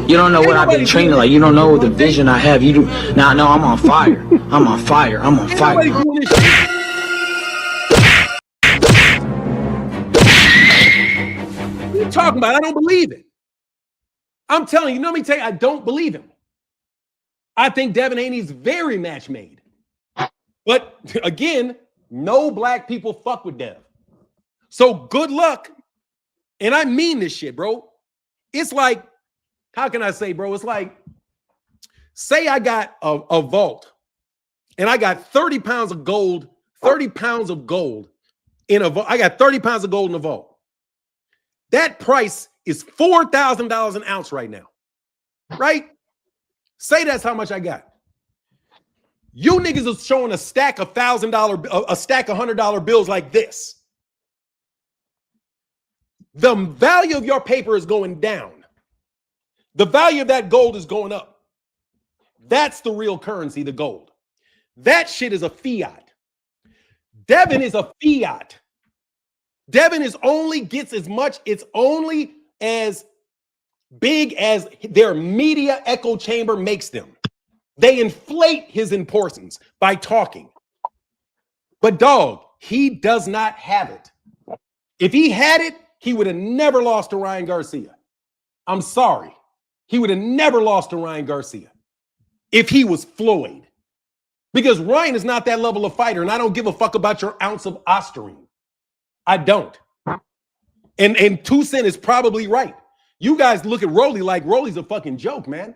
Speaker 2: You don't know what I've been training. Like you don't know the vision I have. You do now. No, I'm on fire. I'm on fire. I'm on fire.
Speaker 1: What are you talking about? I don't believe it. I'm telling you. Let me tell you, I don't believe him. I think Devin Haney's very match made. But again, no black people fuck with Dev. So good luck. And I mean this shit, bro. It's like, how can I say, bro? It's like, say I got a vault and I got 30 pounds of gold, 30 pounds of gold in a vault. I got 30 pounds of gold in a vault. That price is $4,000 an ounce right now, right? Say that's how much I got. You niggas are showing a stack of $100 bills like this. The value of your paper is going down. The value of that gold is going up. That's the real currency, the gold. That shit is a fiat. Devin is a fiat. Devin is only gets as much, it's only as big as their media echo chamber makes them. They inflate his importance by talking. But dog, he does not have it. If he had it, he would have never lost to Ryan Garcia. I'm sorry. He would have never lost to Ryan Garcia if he was Floyd. Because Ryan is not that level of fighter, and I don't give a fuck about your ounce of ostarine. I don't. And Toussaint is probably right. You guys look at Rolly like Rolly's a fucking joke, man.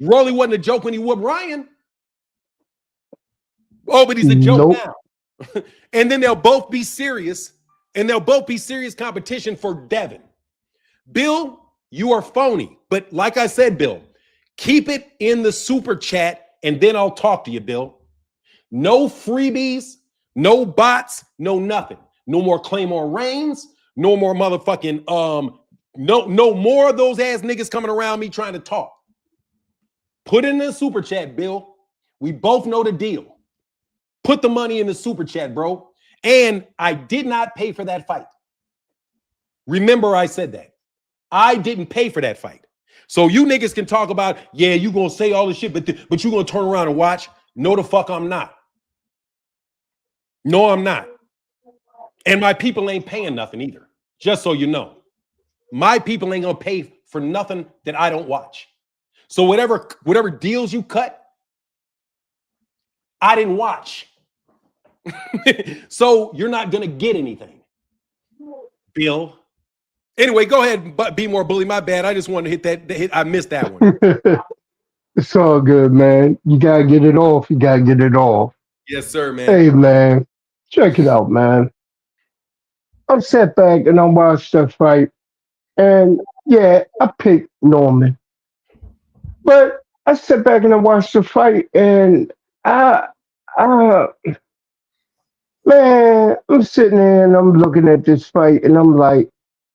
Speaker 1: Rolly wasn't a joke when he whooped Ryan. Oh, but he's a joke now. And then they'll both be serious, and they'll both be serious competition for Devin. Bill, you are phony. But like I said, Bill, keep it in the super chat, and then I'll talk to you, Bill. No freebies, no bots, no nothing. No more Claymore Reigns, no more motherfucking, no more of those ass niggas coming around me trying to talk. Put it in the super chat, Bill. We both know the deal. Put the money in the super chat, bro. And I did not pay for that fight. Remember I said that. I didn't pay for that fight. So you niggas can talk about, yeah, you gonna say all this shit, but you gonna turn around and watch. No, the fuck I'm not. No, I'm not. And my people ain't paying nothing either. Just so you know. My people ain't gonna pay for nothing that I don't watch. So whatever deals you cut, I didn't watch. So you're not gonna get anything, Bill. Anyway, go ahead and be more bully. My bad. I just wanted to hit that. I missed that one.
Speaker 9: It's all good, man. You gotta get it off. You gotta get it off.
Speaker 1: Yes, sir, man.
Speaker 9: Hey, man, check it out, man. I'm sat back and I watched that fight, and yeah, I picked Norman, but I sat back and I watched the fight, and I, I, man, I'm sitting there and I'm looking at this fight, and I'm like,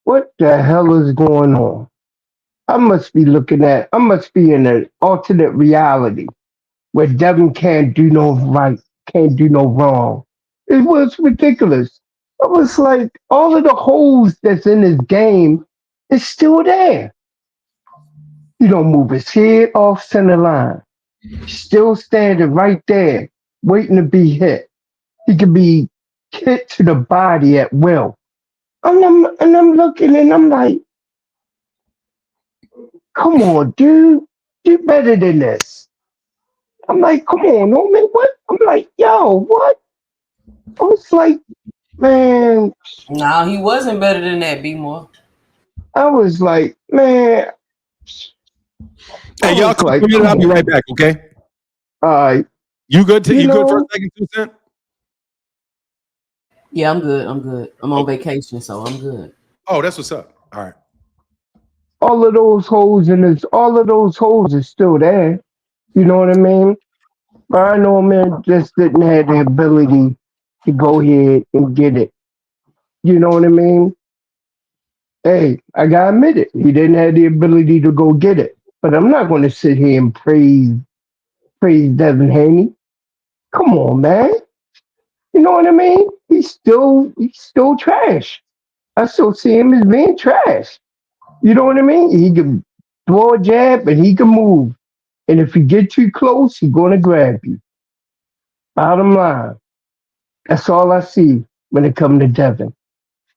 Speaker 9: what the hell is going on? I must be in an alternate reality where Devin can't do no right, can't do no wrong. It was ridiculous. It was like all of the holes that's in his game is still there. He don't move his head off center line. Still standing right there, waiting to be hit. He could be hit to the body at will. And I'm looking and I'm like, come on, dude. Do better than this. I'm like, come on, Norman, what? I'm like, yo, what? I was like, man,
Speaker 8: No, he wasn't better than that, B-More.
Speaker 9: I was like, man.
Speaker 1: Hey, y'all,
Speaker 9: like,
Speaker 1: I'll be right back, okay?
Speaker 9: All right.
Speaker 1: You good for a second, 2 cent?
Speaker 8: Yeah, I'm good. I'm on vacation, so I'm good.
Speaker 1: Oh, that's what's up. All right.
Speaker 9: All of those holes are still there. You know what I mean? But I know man just didn't have the ability to go ahead and get it. You know what I mean? Hey, I gotta admit it. He didn't have the ability to go get it. But I'm not gonna sit here and praise Devin Haney. Come on, man. You know what I mean? He's still trash. I still see him as being trash. You know what I mean? He can throw a jab and he can move. And if you get too close, he's gonna grab you. Bottom line. That's all I see when it comes to Devin.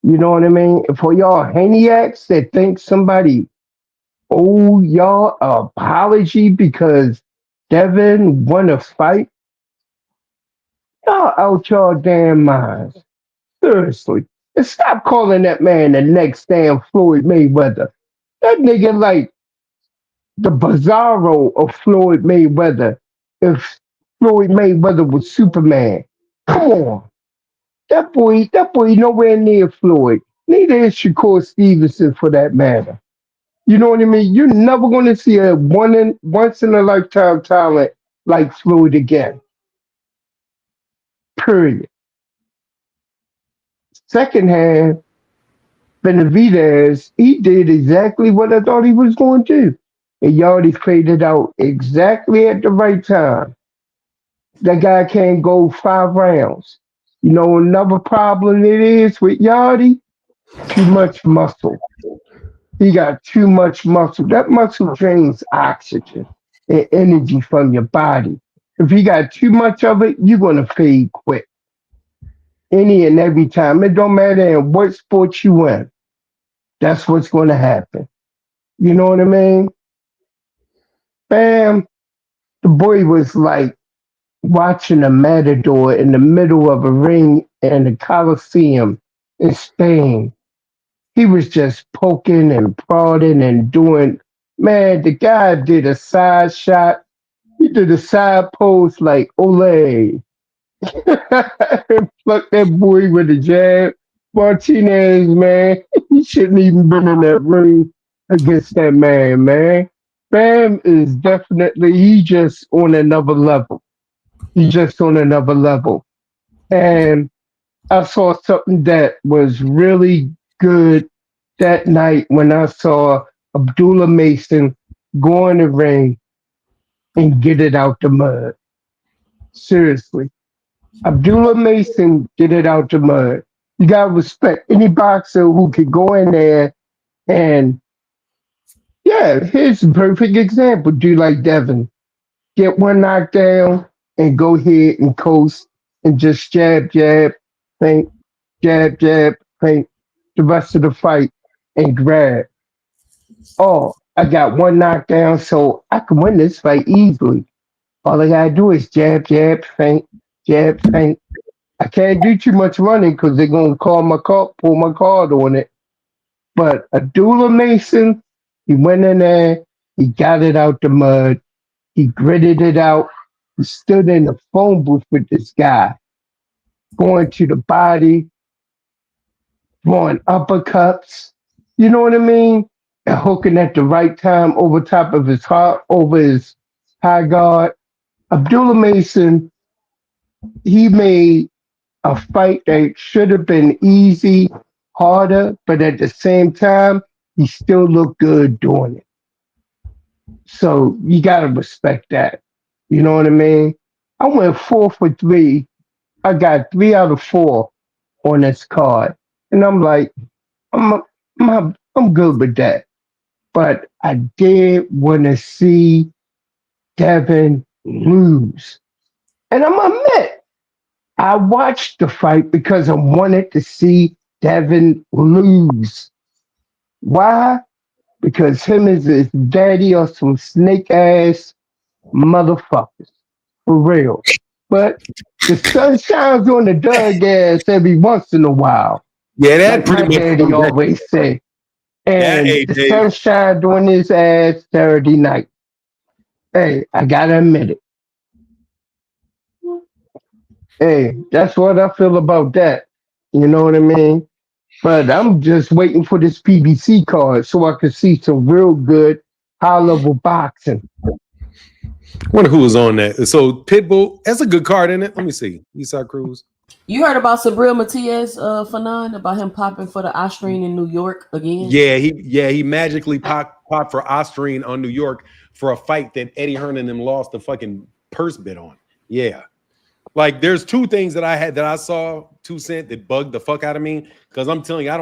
Speaker 9: You know what I mean? And for y'all Haniacs that think somebody owe y'all an apology because Devin won a fight, y'all out y'all damn minds. Seriously. And stop calling that man the next damn Floyd Mayweather. That nigga like the Bizarro of Floyd Mayweather if Floyd Mayweather was Superman. Come on. That boy nowhere near Floyd. Neither is Shakur Stevenson for that matter. You know what I mean? You're never gonna see a once in a lifetime talent like Floyd again. Period. Second hand, Benavidez, he did exactly what I thought he was going to do. and Yardy faded out exactly at the right time. That guy can't go 5 rounds. You know another problem it is with Yardy? Too much muscle. He got too much muscle. That muscle drains oxygen and energy from your body. If you got too much of it, you're gonna fade quick. Any and every time. It don't matter in what sport you in. That's what's gonna happen. You know what I mean? Bam. The boy was like watching a matador in the middle of a ring in the Coliseum in Spain. He was just poking and prodding and doing. Man, the guy did a side shot. He did a side pose like Ole. Pluck that boy with a jab. Martinez, man, he shouldn't even been in that ring against that man, man. Bam is definitely he just on another level. He's just on another level. And I saw something that was really good that night when I saw Abdullah Mason go in the ring and get it out the mud. Seriously. Abdullah Mason get it out the mud. You gotta respect any boxer who can go in there and yeah, here's a perfect example. Do like Devin. Get one knockdown and go ahead and coast and just jab, jab, feint, jab, jab, feint the rest of the fight and grab. Oh, I got one knockdown, so I can win this fight easily. All I gotta do is jab, jab, feint, jab, feint. I can't do too much running because they're gonna call my card, pull my card on it. But Abdullah Mason, he went in there, he got it out the mud, he gritted it out. He stood in the phone booth with this guy, going to the body, throwing uppercuts. You know what I mean? And hooking at the right time over top of his heart, over his high guard. Abdullah Mason, he made a fight that should have been easy, harder, but at the same time, he still looked good doing it. So you gotta respect that. You know what I mean? I went 4 for 3. I got 3 out of 4 on this card, and I'm like, I'm good with that. But I did want to see Devin lose, and I'm admit I watched the fight because I wanted to see Devin lose. Why? Because him and his daddy are some snake ass motherfuckers. For real. But the sun shines on the dug ass every once in a while.
Speaker 1: Yeah, that
Speaker 9: Like my
Speaker 1: pretty much.
Speaker 9: daddy always say.
Speaker 1: That,
Speaker 9: And
Speaker 1: hey,
Speaker 9: the
Speaker 1: Dave.
Speaker 9: sun shined on his ass Saturday night. Hey, I gotta admit it. Hey, that's what I feel about that. You know what I mean? But I'm just waiting for this PBC card so I can see some real good high level boxing.
Speaker 1: Wonder who was on that. So Pitbull, that's a good card, isn't it? Let me see. Eastside Cruz.
Speaker 8: You heard about Sabril Matias, Fanon, about him popping for the Austrian in New York again?
Speaker 1: Yeah, he magically popped for Austrian on New York for a fight that Eddie Hearn and them lost the fucking purse bid on. Yeah. Like there's 2 things that I saw 2 cent that bugged the fuck out of me because I'm telling you,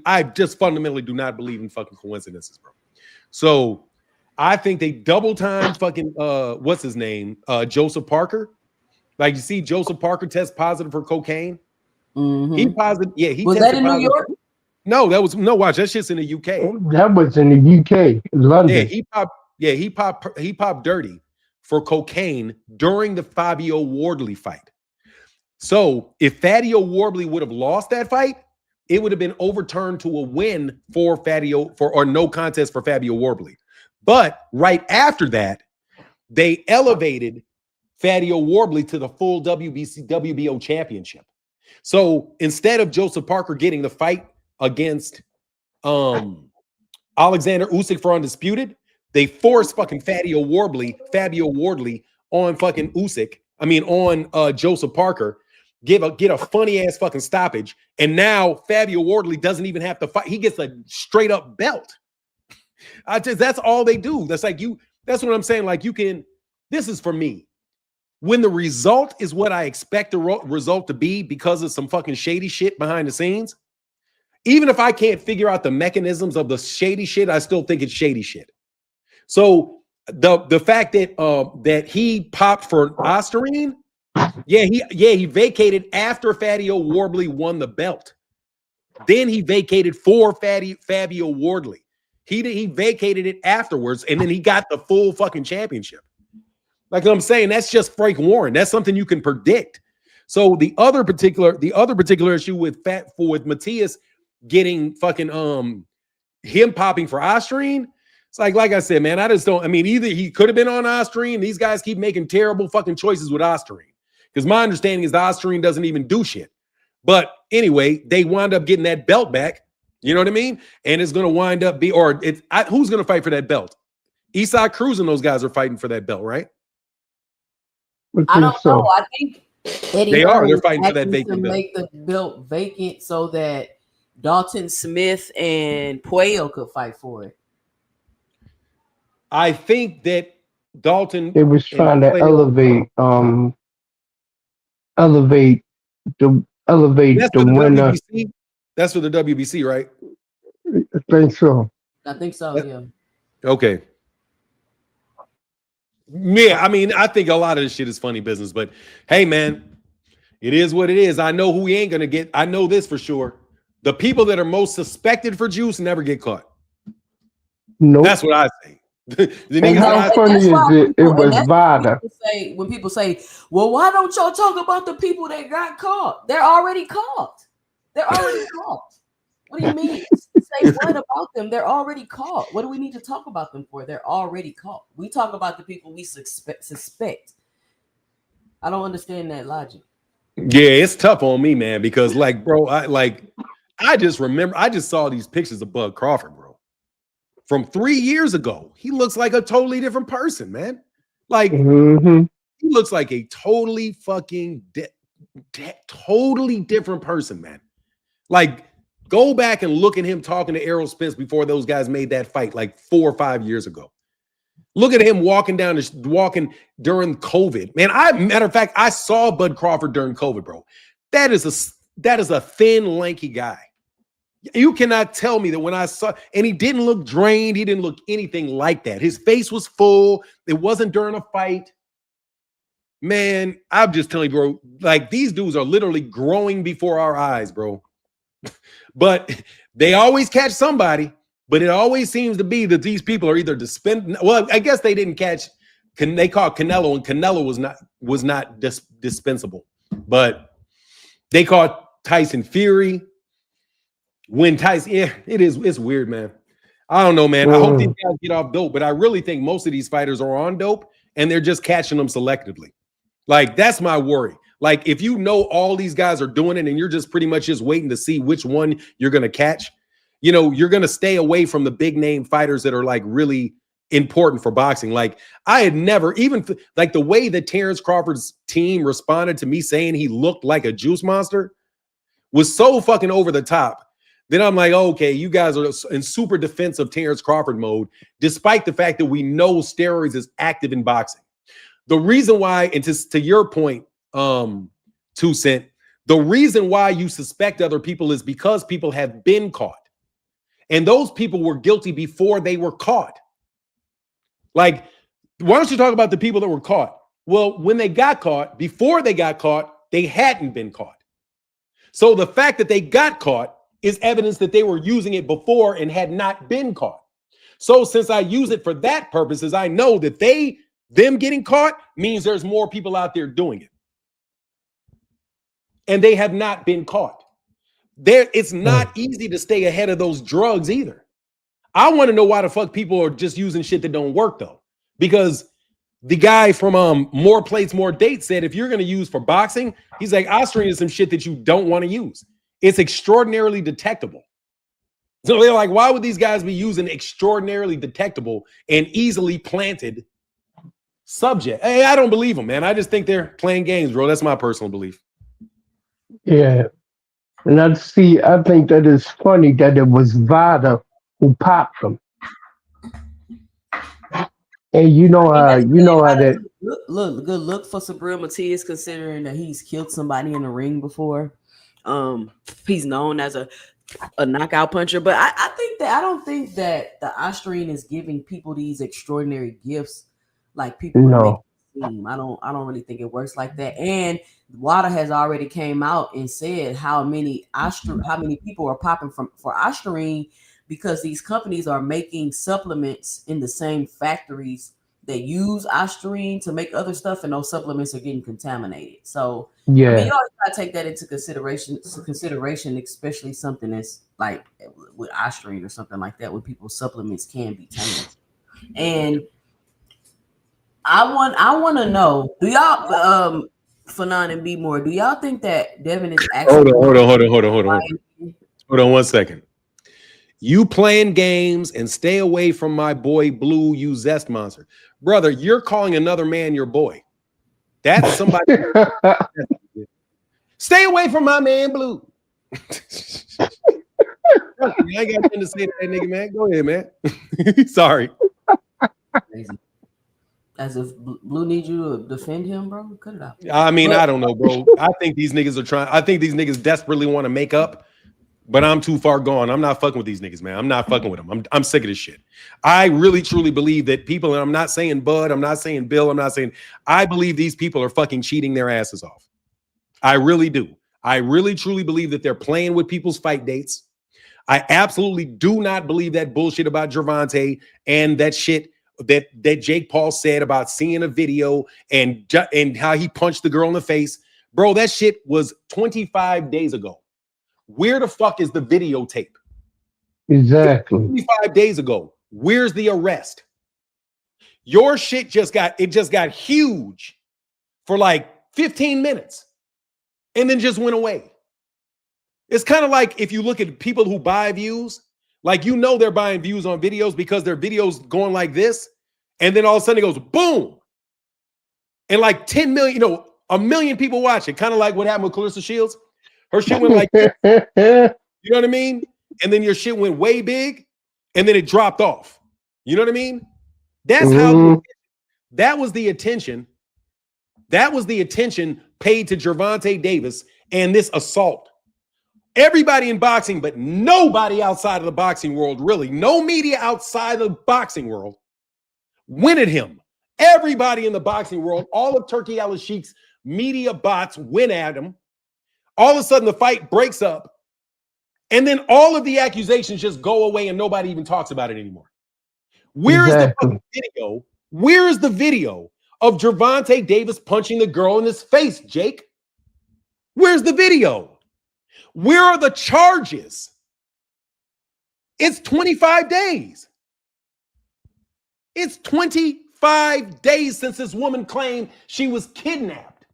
Speaker 1: I just fundamentally do not believe in fucking coincidences, bro. So I think they double time fucking what's his name? Joseph Parker. Like you see Joseph Parker test positive for cocaine.
Speaker 8: Mm-hmm.
Speaker 1: He positive, yeah, he
Speaker 8: was that in New York?
Speaker 1: No, watch, that shit's in the UK.
Speaker 9: That was in the UK, London.
Speaker 1: He popped dirty for cocaine during the Fabio Wardley fight. So if Fabio Wardley would have lost that fight, it would have been overturned to a win for or no contest for Fabio Wardley. But right after that, they elevated Fabio Wardley to the full WBO championship. So instead of Joseph Parker getting the fight against Alexander Usyk for undisputed, they forced fucking Fabio Wardley on fucking Usyk. I mean on Joseph Parker. Get a funny ass fucking stoppage, and now Fabio Wardley doesn't even have to fight. He gets a straight up belt. That's all they do. That's what I'm saying. Like this is for me. When the result is what I expect the result to be because of some fucking shady shit behind the scenes, even if I can't figure out the mechanisms of the shady shit, I still think it's shady shit. So the fact that that he popped for Osterine, he vacated after Fabio Wardley won the belt. Then he vacated for Fabio Wardley. He vacated it afterwards, and then he got the full fucking championship. Like I'm saying, that's just Frank Warren. That's something you can predict. So the other particular issue with Matthias getting fucking him popping for Osterine, it's like I said, man, I just don't. I mean, either he could have been on Osterine. These guys keep making terrible fucking choices with Osterine. Because my understanding is the Osterine doesn't even do shit. But anyway, they wind up getting that belt back. You know what I mean? And it's going to wind up who's going to fight for that belt? Isaac Cruz and those guys are fighting for that belt, right?
Speaker 8: I don't know. I think Eddie
Speaker 1: they're fighting for that vacant belt.
Speaker 8: Make the belt vacant so that Dalton Smith and Puello could fight for it.
Speaker 1: I think that Dalton.
Speaker 9: It was trying to elevate the winner.
Speaker 1: WBC? That's for the WBC, right?
Speaker 9: I think so.
Speaker 8: Yeah.
Speaker 1: Okay. Yeah, I mean, I think a lot of this shit is funny business, but hey, man, it is what it is. I know who he ain't gonna get. I know this for sure. The people that are most suspected for juice never get caught.
Speaker 9: Nope.
Speaker 1: That's what I think.
Speaker 9: And how funny is it? It was Vada.
Speaker 8: When people say, well, why don't y'all talk about the people that got caught? They're already caught. What do you mean? Say what about them? They're already caught. What do we need to talk about them for? They're already caught. We talk about the people we suspect. I don't understand that logic.
Speaker 1: Yeah, it's tough on me, man, because bro, I just remember I just saw these pictures of Bud Crawford, bro. From 3 years ago. He looks like a totally different person, man. He looks like a totally fucking totally different person, man. Go back and look at him talking to Errol Spence before those guys made that fight 4 or 5 years ago. Look at him walking during COVID. Man, matter of fact, I saw Bud Crawford during COVID, bro. That is a thin, lanky guy. You cannot tell me that when I saw, and he didn't look drained, he didn't look anything like that. His face was full. It wasn't during a fight. Man, I'm just telling you, bro, these dudes are literally growing before our eyes, bro. But they always catch somebody, but it always seems to be that these people are either well, I guess they didn't catch, they caught Canelo, and Canelo was not dispensable. But they caught Tyson Fury. When Tyson, it's weird, man. I don't know, man. I hope these guys get off dope, but I really think most of these fighters are on dope and they're just catching them selectively. That's my worry. If you know all these guys are doing it and you're just pretty much just waiting to see which one you're going to catch, you're going to stay away from the big name fighters that are really important for boxing. I had never even the way that Terrence Crawford's team responded to me saying he looked like a juice monster was so fucking over the top. Then I'm like, okay, you guys are in super defensive Terrence Crawford mode, despite the fact that we know steroids is active in boxing. The reason why, and to your point, 2 Cent, the reason why you suspect other people is because people have been caught. And those people were guilty before they were caught. Why don't you talk about the people that were caught? Well, when they got caught, before they got caught, they hadn't been caught. So the fact that they got caught is evidence that they were using it before and had not been caught. So since I use it for that purposes, I know that them getting caught means there's more people out there doing it. And they have not been caught. It's not easy to stay ahead of those drugs either. I want to know why the fuck people are just using shit that don't work though. Because the guy from More Plates, More Dates said if you're going to use for boxing, he's like, Osterine is some shit that you don't want to use. It's extraordinarily detectable. So they're like, why would these guys be using extraordinarily detectable and easily planted subject? Hey, I don't believe them, man. I just think they're playing games, bro. That's my personal belief.
Speaker 9: Yeah. And I think that is funny that it was Vada who popped them. And you know how that.
Speaker 8: Good look for Sabrina Matias, considering that he's killed somebody in the ring before. He's known as a knockout puncher, but I don't think that the Austrian is giving people these extraordinary gifts like people would make
Speaker 9: No.
Speaker 8: it seem. I don't really think it works like that. And Wada has already came out and said how many people are popping for Ostarine because these companies are making supplements in the same factories that use Ostarine to make other stuff, and those supplements are getting contaminated. So I mean,
Speaker 9: Yeah.
Speaker 8: you always gotta take that into consideration, especially something that's like with Ostarine or something like that, where people's supplements can be tainted. And I want to know, do y'all Fanon and B more, do y'all think that Devin is actually
Speaker 1: Hold on 1 second. You playing games and stay away from my boy Blue, you zest monster. Brother, you're calling another man your boy. That's somebody. Stay away from my man Blue. I ain't got nothing to say to that nigga, man. Go ahead, man. Sorry.
Speaker 8: As if Blue needs you to defend him, bro. Cut it out.
Speaker 1: I mean, I don't know, bro. I think these niggas are trying. I think these niggas desperately want to make up, but I'm too far gone. I'm not fucking with these niggas, man. I'm not fucking with them. I'm sick of this shit. I really, truly believe that people, and I'm not saying Bud, I'm not saying Bill, I believe these people are fucking cheating their asses off. I really do. I really, truly believe that they're playing with people's fight dates. I absolutely do not believe that bullshit about Gervonta and that shit that Jake Paul said about seeing a video and how he punched the girl in the face. Bro, that shit was 25 days ago. Where the fuck is the videotape?
Speaker 9: Exactly.
Speaker 1: 25 days ago. Where's the arrest? Your shit just got huge for like 15 minutes and then just went away. It's kind of like if you look at people who buy views, like, you know, they're buying views on videos because their videos going like this. And then all of a sudden it goes boom. And like 10 million, you know, 1 million people watch it. Kind of like what happened with Clarissa Shields. Her shit went like this. You know what I mean? And then your shit went way big and then it dropped off. You know what I mean? That's how that was the attention. That was the attention paid to Gervonta Davis and this assault. Everybody in boxing, but nobody outside of the boxing world, really. No media outside of the boxing world went at him. Everybody in the boxing world, all of Turkey Al-Sheikh's media bots went at him. All of a sudden, the fight breaks up. And then all of the accusations just go away and nobody even talks about it anymore. Where is the fucking video? Where is the video of Gervonta Davis punching the girl in his face, Jake? Where's the video? Where are the charges? It's 25 days. It's 25 days since this woman claimed she was kidnapped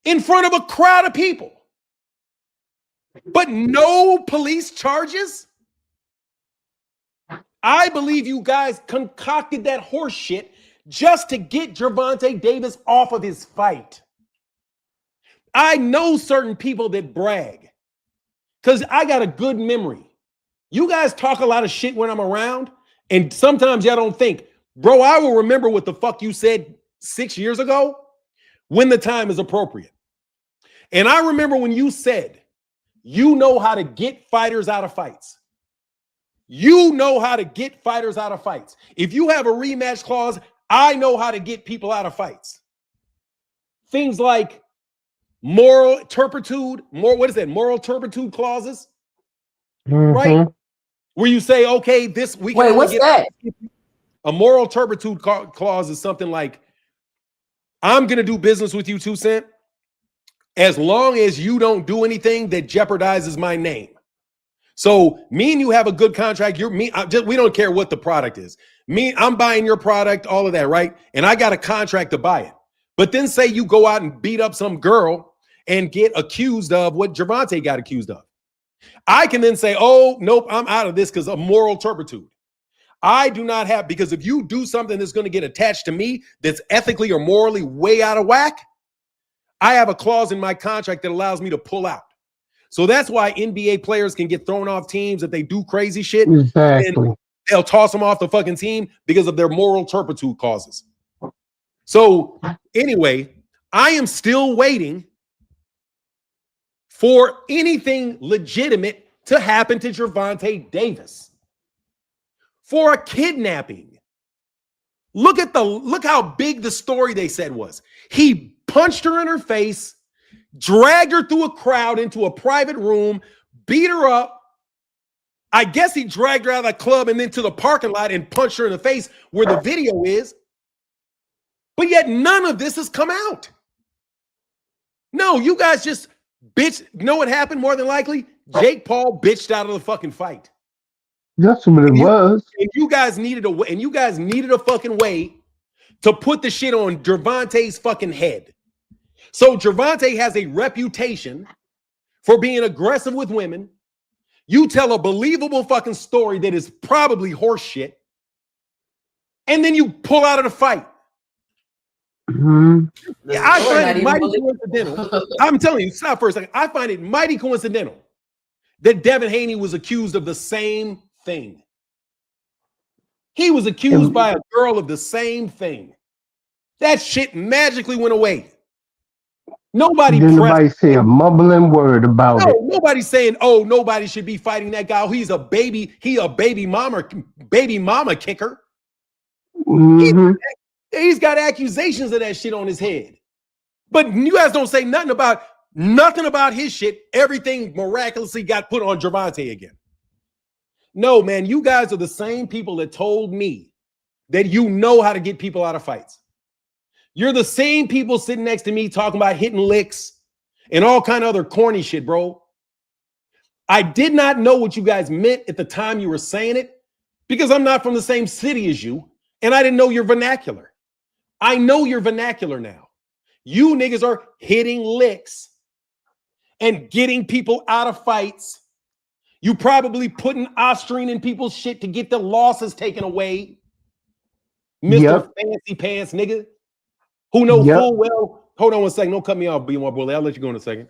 Speaker 1: in front of a crowd of people. But no police charges? I believe you guys concocted that horse shit just to get Gervonta Davis off of his fight. I know certain people that brag because I got a good memory. You guys talk a lot of shit when I'm around, and sometimes y'all don't think, bro, I will remember what the fuck you said 6 years ago when the time is appropriate. And I remember when you said, you know how to get fighters out of fights. You know how to get fighters out of fights. If you have a rematch clause, I know how to get people out of fights. Things like moral turpitude, moral turpitude clauses, right? Where you say, okay, this we can.
Speaker 8: Wait, what's that?
Speaker 1: A moral turpitude clause is something like, I'm going to do business with you, 2 Cent, as long as you don't do anything that jeopardizes my name. So me and you have a good contract. We don't care what the product is. I'm buying your product, all of that, right? And I got a contract to buy it. But then say you go out and beat up some girl and get accused of what Gervonta got accused of. I can then say, oh, nope, I'm out of this because of moral turpitude. I do not have, because if you do something that's going to get attached to me that's ethically or morally way out of whack, I have a clause in my contract that allows me to pull out. So that's why NBA players can get thrown off teams if they do crazy shit.
Speaker 9: Exactly.
Speaker 1: they'll toss him off the fucking team because of their moral turpitude causes. So anyway, I am still waiting for anything legitimate to happen to Gervonta Davis for a kidnapping. Look how big the story they said was. He punched her in her face, dragged her through a crowd into a private room, beat her up. I guess he dragged her out of the club and then to the parking lot and punched her in the face where the video is. But yet none of this has come out. No, you guys just bitch. You know what happened more than likely? Jake Paul bitched out of the fucking fight.
Speaker 9: That's what it was.
Speaker 1: And you guys needed a fucking way to put the shit on Gervonta's fucking head. So Gervonta has a reputation for being aggressive with women. You tell a believable fucking story that is probably horse shit, and then you pull out of the fight.
Speaker 9: Mm-hmm.
Speaker 1: Yeah, I find it mighty coincidental. I'm telling you, stop for a second. I find it mighty coincidental that Devin Haney was accused of the same thing. He was accused by a girl of the same thing. That shit magically went away. Nobody
Speaker 9: say a mumbling word about it.
Speaker 1: Nobody's saying, oh, nobody should be fighting that guy. He a baby mama kicker.
Speaker 9: Mm-hmm.
Speaker 1: He's got accusations of that shit on his head. But you guys don't say nothing about his shit. Everything miraculously got put on Gervonta again. No, man, you guys are the same people that told me that you know how to get people out of fights. You're the same people sitting next to me talking about hitting licks and all kind of other corny shit, bro. I did not know what you guys meant at the time you were saying it because I'm not from the same city as you and I didn't know your vernacular. I know your vernacular now. You niggas are hitting licks and getting people out of fights. You probably putting Ostrine in people's shit to get the losses taken away. Mr. Fancy Pants nigga. Who know full well, hold on one second, don't cut me off, B1 Bully. I'll let you go in a second.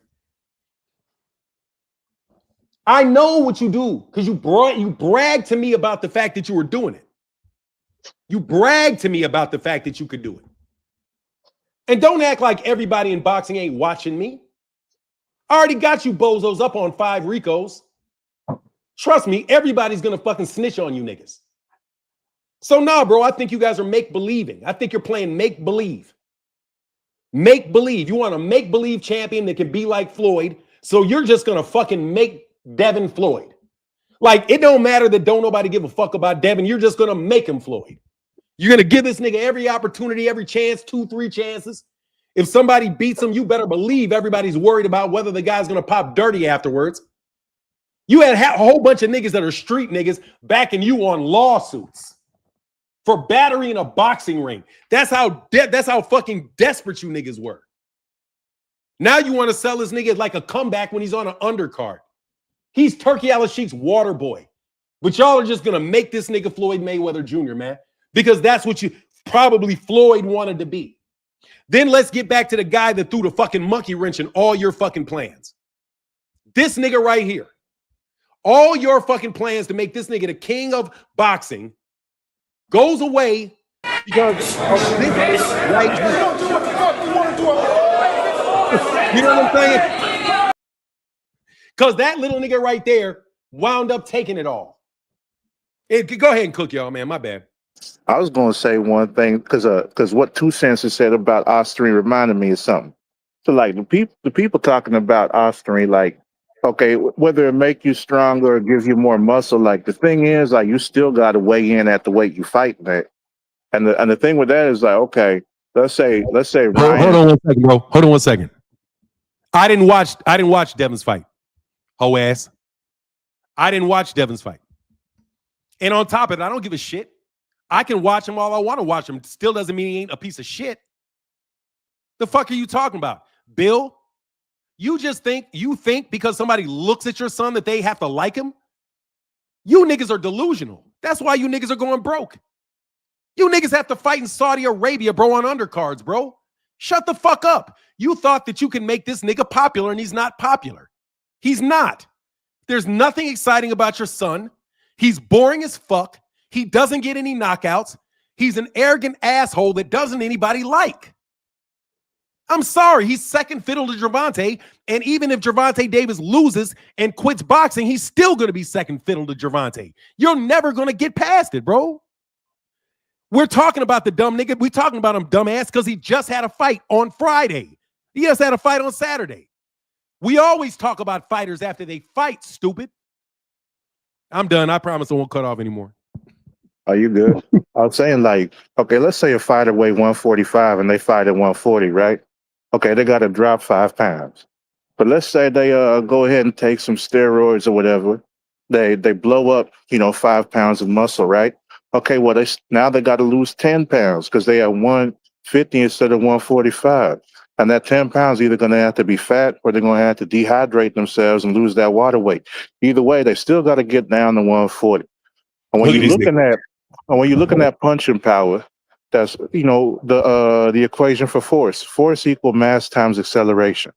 Speaker 1: I know what you do because you bragged to me about the fact that you were doing it. You bragged to me about the fact that you could do it. And don't act like everybody in boxing ain't watching me. I already got you bozos up on 5 Ricos. Trust me, everybody's gonna fucking snitch on you niggas. So nah, bro, I think you guys are make-believing. I think you're playing make-believe. Make-believe. You want a make-believe champion that can be like Floyd, so you're just gonna fucking make Devin Floyd. Like, it don't matter that don't nobody give a fuck about Devin. You're just gonna make him Floyd. You're gonna give this nigga every opportunity, every chance, 2-3 chances. If somebody beats him, you better believe everybody's worried about whether the guy's gonna pop dirty afterwards. You had a whole bunch of niggas that are street niggas backing you on lawsuits for battery in a boxing ring. That's how fucking desperate you niggas were. Now you want to sell this nigga like a comeback when he's on an undercard. He's Turkey Al-Sheik's water boy. But y'all are just going to make this nigga Floyd Mayweather Jr., man. Because that's what you probably Floyd wanted to be. Then let's get back to the guy that threw the fucking monkey wrench in all your fucking plans. This nigga right here. All your fucking plans to make this nigga the king of boxing goes away because of this right here. You know what I'm saying? Because that little nigga right there wound up taking it all. Go ahead and cook, y'all, man. My bad.
Speaker 7: I was going to say one thing because what 2 Cents said about Ostrine reminded me of something. So like the people talking about Ostrine, like, okay, whether it make you stronger or gives you more muscle, like the thing is, like you still got to weigh in at the weight you fighting at, and the thing with that is like, okay, let's say Ryan.
Speaker 1: Hold on one second, bro. Hold on one second. I didn't watch Devin's fight. Ho ass. I didn't watch Devin's fight. And on top of it, I don't give a shit. I can watch him all I want to watch him. Still doesn't mean he ain't a piece of shit. The fuck are you talking about, Bill? You think because somebody looks at your son that they have to like him? You niggas are delusional. That's why you niggas are going broke. You niggas have to fight in Saudi Arabia, bro, on undercards, bro. Shut the fuck up. You thought that you can make this nigga popular and he's not popular. He's not. There's nothing exciting about your son. He's boring as fuck. He doesn't get any knockouts. He's an arrogant asshole that doesn't anybody like. I'm sorry. He's second fiddle to Gervonta. And even if Gervonta Davis loses and quits boxing, he's still going to be second fiddle to Gervonta. You're never going to get past it, bro. We're talking about the dumb nigga. We're talking about him dumbass because he just had a fight on Friday. He just had a fight on Saturday. We always talk about fighters after they fight, stupid. I'm done. I promise I won't cut off anymore.
Speaker 7: Are you good? I was saying, like, okay, let's say a fighter weigh 145 and they fight at 140, right? Okay, they got to drop 5 pounds. But let's say they go ahead and take some steroids or whatever. They blow up, 5 pounds of muscle, right? Okay, well, now they got to lose 10 pounds because they are 150 instead of 145. And that 10 pounds either going to have to be fat or they're going to have to dehydrate themselves and lose that water weight. Either way, they still got to get down to 140. And when you're looking at punching power, that's the equation for force. Force equal mass times acceleration.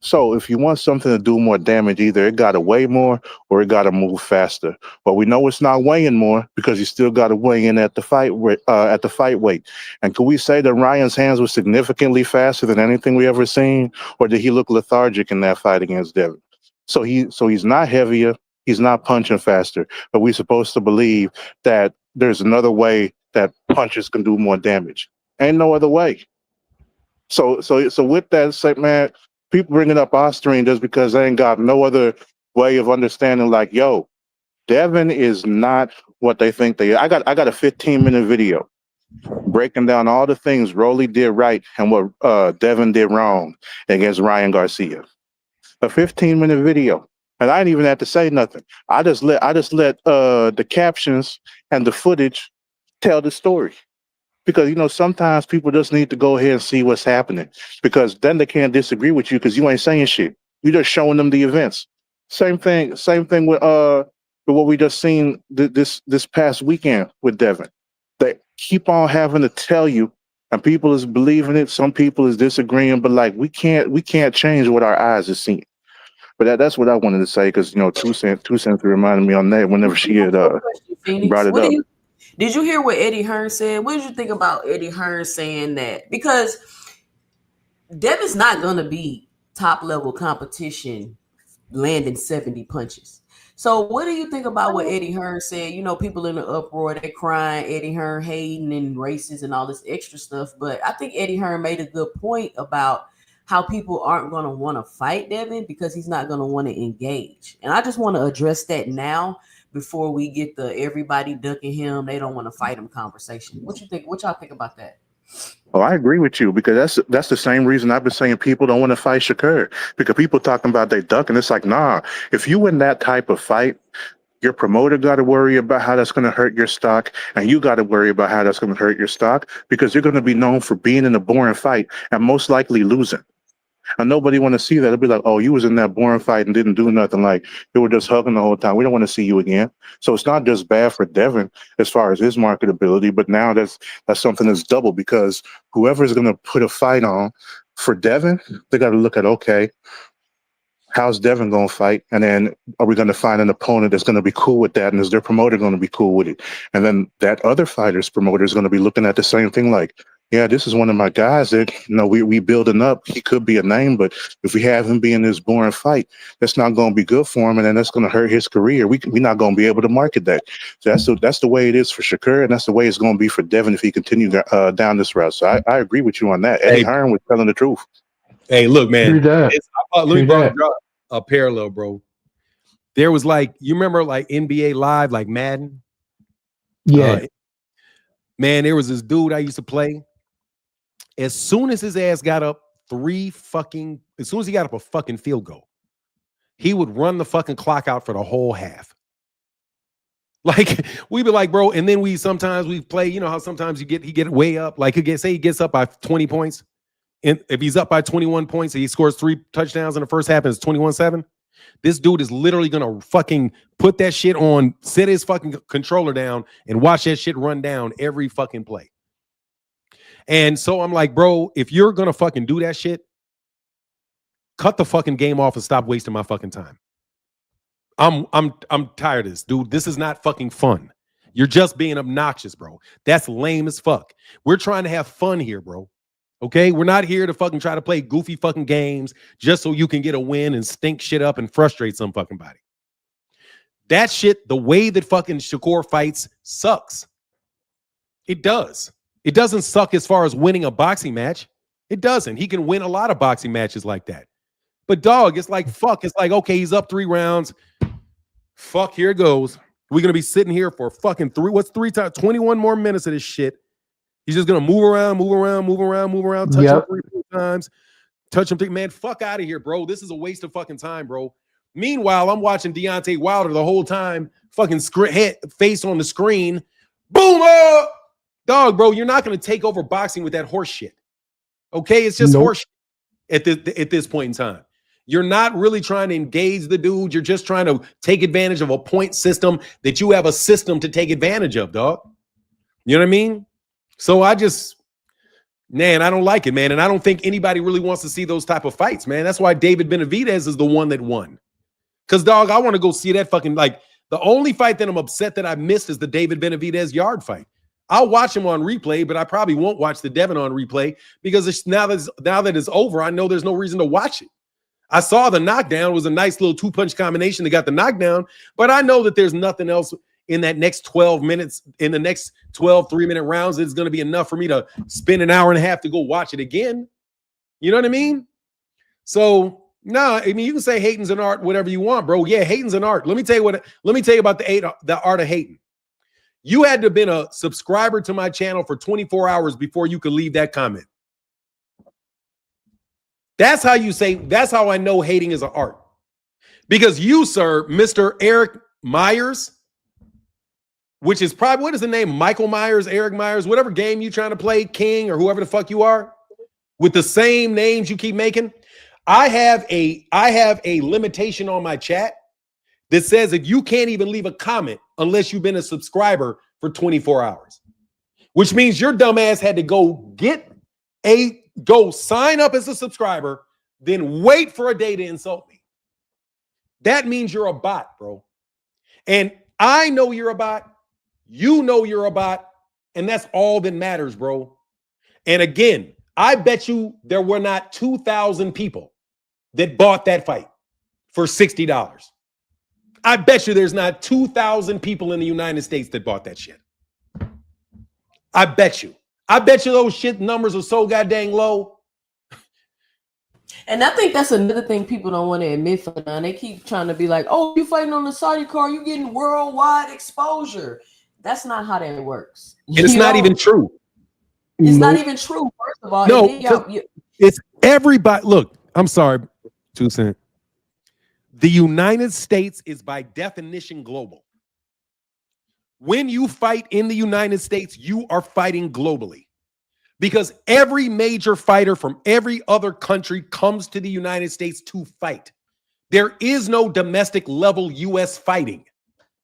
Speaker 7: So if you want something to do more damage, either it got to weigh more or it got to move faster. But we know it's not weighing more because you still got to weigh in at the fight weight. And could we say that Ryan's hands were significantly faster than anything we ever seen, or did he look lethargic in that fight against Devin? So he's not heavier, he's not punching faster, but we're supposed to believe that there's another way that punches can do more damage. Ain't no other way. So with that said, man, people bringing up Austrian just because they ain't got no other way of understanding. Like, yo, Devin is not what they think they are. I got a 15-minute video breaking down all the things Rolly did right and what Devin did wrong against Ryan Garcia. A 15-minute video, and I didn't even have to say nothing. I just let the captions and the footage tell the story. Because, sometimes people just need to go ahead and see what's happening, because then they can't disagree with you because you ain't saying shit. You're just showing them the events. Same thing with what we just seen this past weekend with Devin. They keep on having to tell you, and people is believing it. Some people is disagreeing, but like we can't change what our eyes are seeing. But that's what I wanted to say, because Two Cents reminded me on that whenever she had brought it up.
Speaker 8: Did you hear what Eddie Hearn said? What did you think about Eddie Hearn saying that? Because Devin's not going to be top-level competition landing 70 punches. So what do you think about what Eddie Hearn said? People in the uproar, they're crying, Eddie Hearn hating and racist and all this extra stuff. But I think Eddie Hearn made a good point about how people aren't going to want to fight Devin because he's not going to want to engage. And I just want to address that now, before we get the everybody ducking him, they don't want to fight him conversation. What you think? What y'all think about that?
Speaker 7: Oh, I agree with you, because that's the same reason I've been saying people don't want to fight Shakur, because people talking about they duck, and it's like, nah, if you win that type of fight, your promoter got to worry about how that's going to hurt your stock, and you got to worry about how that's going to hurt your stock, because you're going to be known for being in a boring fight and most likely losing. And nobody want to see that. It'll be like, oh, you was in that boring fight and didn't do nothing. Like, you were just hugging the whole time. We don't want to see you again. So it's not just bad for Devin as far as his marketability, but now that's something that's double, because whoever's going to put a fight on for Devin, they got to look at, okay, how's Devin going to fight? And then are we going to find an opponent that's going to be cool with that? And is their promoter going to be cool with it? And then that other fighter's promoter is going to be looking at the same thing, like, yeah, this is one of my guys that, we building up. He could be a name, but if we have him be in this boring fight, that's not going to be good for him, and then that's going to hurt his career. We're not going to be able to market that. So that's the way it is for Shakur, and that's the way it's going to be for Devin if he continues down this route. So I agree with you on that. Eddie Hearn was telling the truth.
Speaker 1: Hey, look, man. Let me draw a parallel, bro. There was you remember NBA Live, like Madden?
Speaker 9: Yeah.
Speaker 1: Man, there was this dude I used to play. As soon as his ass got up as soon as he got up a fucking field goal, he would run the fucking clock out for the whole half. Like, we'd be like, bro, and then sometimes we play, how sometimes he get way up. Like, he gets up by 20 points. And if he's up by 21 points and he scores 3 touchdowns in the first half and it's 21-7, this dude is literally gonna fucking put that shit on, set his fucking controller down, and watch that shit run down every fucking play. And so I'm like, bro, if you're gonna fucking do that shit, cut the fucking game off and stop wasting my fucking time. I'm tired of this, dude. This is not fucking fun. You're just being obnoxious, bro. That's lame as fuck. We're trying to have fun here, bro. Okay? We're not here to fucking try to play goofy fucking games just so you can get a win and stink shit up and frustrate some fucking body. That shit, the way that fucking Shakur fights sucks. It does. It doesn't suck as far as winning a boxing match. It doesn't. He can win a lot of boxing matches like that. But dog, it's like, fuck. It's like, okay, he's up 3 rounds. Fuck, here it goes. We're going to be sitting here for fucking 3 times, 21 more minutes of this shit. He's just going to move around, touch him 3 times, touch him. Man, fuck out of here, bro. This is a waste of fucking time, bro. Meanwhile, I'm watching Deontay Wilder the whole time, fucking head, face on the screen. Boom! Dog, bro, you're not going to take over boxing with that horse shit. Okay? It's just horse shit at this point in time. You're not really trying to engage the dude. You're just trying to take advantage of a point system that you have a system to take advantage of, dog. You know what I mean? So I don't like it, man. And I don't think anybody really wants to see those type of fights, man. That's why David Benavidez is the one that won. Because, dog, I want to go see that fucking, like, the only fight that I'm upset that I missed is the David Benavidez yard fight. I'll watch him on replay, but I probably won't watch the Devin on replay because now that it's over, I know there's no reason to watch it. I saw the knockdown. It was a nice little 2-punch combination that got the knockdown, but I know that there's nothing else in that next 12 minutes, in the next 12 3-minute rounds, it's going to be enough for me to spend an hour and a half to go watch it again. You know what I mean? So, no, I mean, you can say hating's an art, whatever you want, bro. Yeah, hating's an art. Let me tell you about the art of hating. You had to have been a subscriber to my channel for 24 hours before you could leave that comment. That's how I know hating is an art. Because you, sir, Mr. Eric Myers, which is probably, what is the name? Michael Myers, Eric Myers, whatever game you trying to play, King or whoever the fuck you are, with the same names you keep making. I have a limitation on my chat that says if you can't even leave a comment unless you've been a subscriber for 24 hours, which means your dumb ass had to go sign up as a subscriber, then wait for a day to insult me. That means you're a bot, bro. And I know you're a bot. You know you're a bot. And that's all that matters, bro. And again, I bet you there were not 2,000 people that bought that fight for $60. I bet you there's not 2,000 people in the United States that bought that shit. I bet you. I bet you those shit numbers are so goddamn low.
Speaker 8: And I think that's another thing people don't want to admit for now. They keep trying to be like, oh, you fighting on the Saudi card, you getting worldwide exposure. That's not how that works.
Speaker 1: It's not even true.
Speaker 8: It's not even true, first of all.
Speaker 1: No, it's everybody. Look, I'm sorry, 2 cents. The United States is by definition global. When you fight in the United States, you are fighting globally because every major fighter from every other country comes to the United States to fight. There is no domestic level U.S. fighting.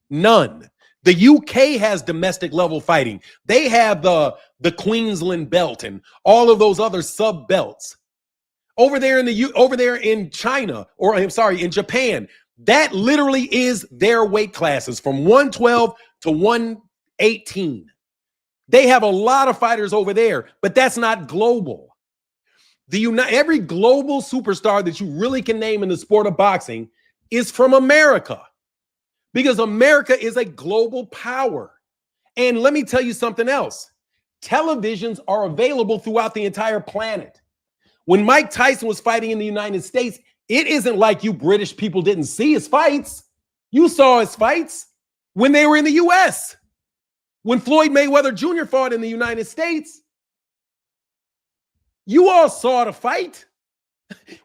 Speaker 1: None. The UK has domestic level fighting. They have the Queensland belt and all of those other sub belts. Over there in China, or I'm sorry, in Japan, that literally is their weight classes from 112 to 118. They have a lot of fighters over there, but that's not global. Every global superstar that you really can name in the sport of boxing is from America, because America is a global power. And let me tell you something else. Televisions are available throughout the entire planet. When Mike Tyson was fighting in the United States, it isn't like you British people didn't see his fights. You saw his fights when they were in the U.S. When Floyd Mayweather Jr. fought in the United States, you all saw the fight.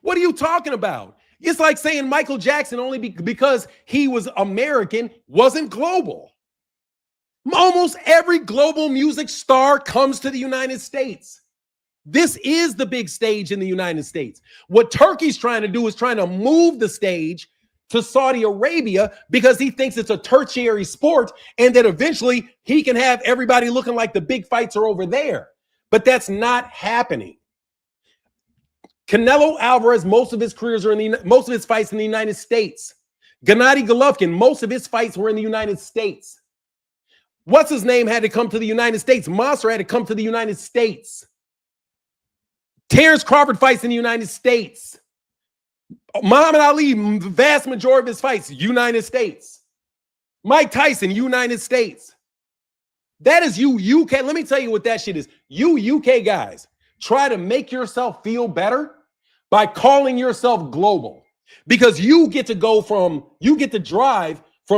Speaker 1: What are you talking about? It's like saying Michael Jackson only because he was American wasn't global. Almost every global music star comes to the United States. This is the big stage in the United States. What Turkey's trying to do is trying to move the stage to Saudi Arabia because he thinks it's a tertiary sport and that eventually he can have everybody looking like the big fights are over there. But that's not happening. Canelo Alvarez, most of his fights are in the United States. Gennady Golovkin, most of his fights were in the United States. What's his name had to come to the United States. Monster had to come to the United States. Terrence Crawford fights in the United States. Muhammad Ali, the vast majority of his fights, United States. Mike Tyson, United States. That is you, UK. Let me tell you what that shit is. You UK guys try to make yourself feel better by calling yourself global. Because you get to drive from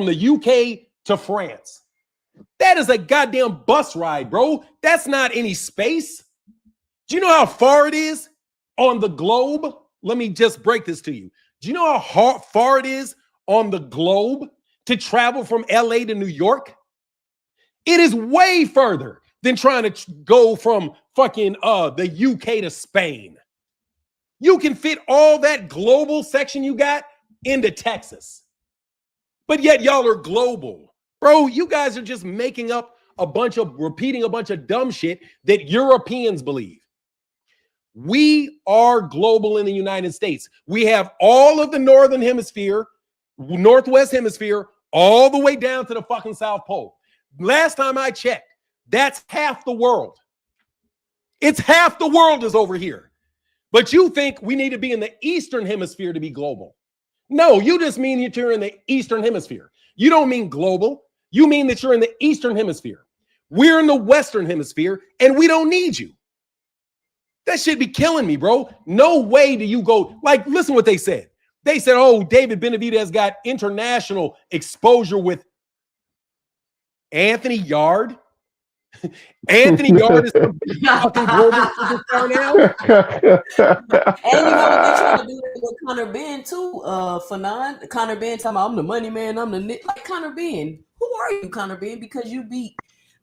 Speaker 1: the UK to France. That is a goddamn bus ride, bro. That's not any space. Do you know how far it is on the globe? Let me just break this to you. Do you know how far it is on the globe to travel from LA to New York? It is way further than trying to go from fucking the UK to Spain. You can fit all that global section you got into Texas. But yet y'all are global. Bro, you guys are just repeating a bunch of dumb shit that Europeans believe. We are global in the United States. We have all of the northern hemisphere, northwest hemisphere, all the way down to the fucking South Pole. Last time I checked, that's half the world. It's half the world is over here. But you think we need to be in the Eastern Hemisphere to be global. No, you just mean that you're in the Eastern Hemisphere. You don't mean global. You mean that you're in the Eastern Hemisphere. We're in the Western Hemisphere, and we don't need you. That should be killing me, bro. No way do you go, like, listen what they said. They said, oh, David Benavidez got international exposure with Anthony Yard. Anthony Yard is the fucking global superstar now.
Speaker 8: And you know they're trying to do that with Conor Ben too. Fanon, Conor Ben talking about I'm the money man, I'm the like Conor Ben. Who are you, Conor Ben? Because you beat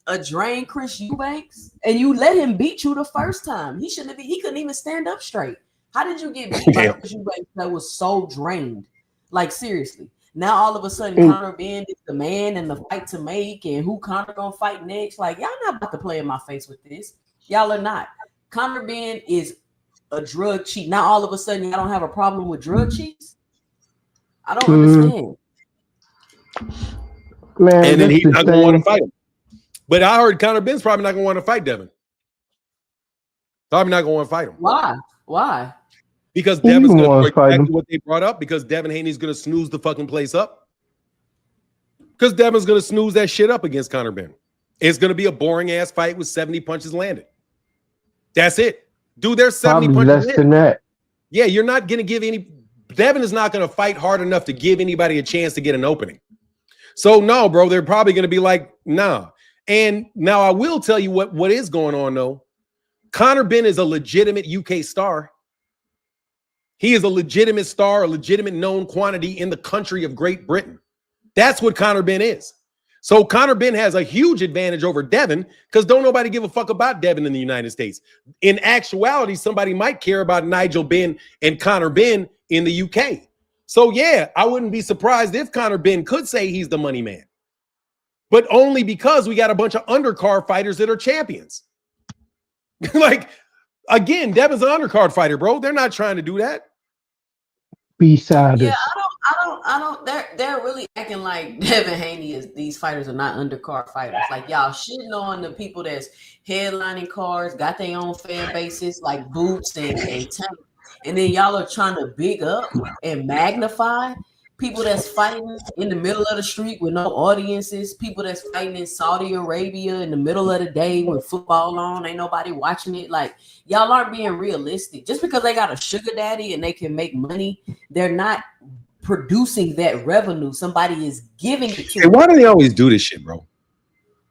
Speaker 8: a drained Chris Eubanks and you let him beat you the first time. He shouldn't have. He couldn't even stand up straight. How did you get beat by Chris Eubanks that was so drained? Like seriously. Now all of a sudden Conor Ben is the man and the fight to make and who Conor gonna fight next. Like y'all not about to play in my face with this. Y'all are not. Conor Ben is a drug cheat. Now all of a sudden y'all don't have a problem with drug cheats. I don't understand.
Speaker 9: Man,
Speaker 1: and then he's not gonna want to fight him. But I heard Conor Ben's probably not gonna want to fight Devin. Probably not gonna want to fight him.
Speaker 8: Why? Why?
Speaker 1: Because Devin's going to do exactly what they brought up. Because Devin Haney's going to snooze the fucking place up. Because Devin's going to snooze that shit up against Conor Ben. It's going to be a boring ass fight with 70 punches landed. That's it, dude. There's 70
Speaker 9: probably
Speaker 1: punches
Speaker 9: less than that.
Speaker 1: Yeah, you're not going to give any. Devin is not going to fight hard enough to give anybody a chance to get an opening. So no, bro. They're probably going to be like, nah. And now I will tell you what is going on though. Conor Ben is a legitimate UK star. He is a legitimate star, a legitimate known quantity in the country of Great Britain. That's what Conor Ben is. So Conor Ben has a huge advantage over Devin because don't nobody give a fuck about Devin in the United States. In actuality, somebody might care about Nigel Benn and Conor Ben in the UK. So yeah, I wouldn't be surprised if Conor Ben could say he's the money man. But only because we got a bunch of undercard fighters that are champions. Like, again, Devin's an undercard fighter, bro. They're not trying to do that.
Speaker 9: B-siders.
Speaker 8: Yeah, I don't. They're really acting like Devin Haney is. These fighters are not undercard fighters. Like y'all shitting on the people that's headlining cards, got their own fan bases like Boots and Tank, and then y'all are trying to big up and magnify people that's fighting in the middle of the street with no audiences, people that's fighting in Saudi Arabia in the middle of the day with football on, ain't nobody watching it. Like, y'all aren't being realistic. Just because they got a sugar daddy and they can make money, they're not producing that revenue. Somebody is giving it to them.
Speaker 1: Why do they always do this shit, bro?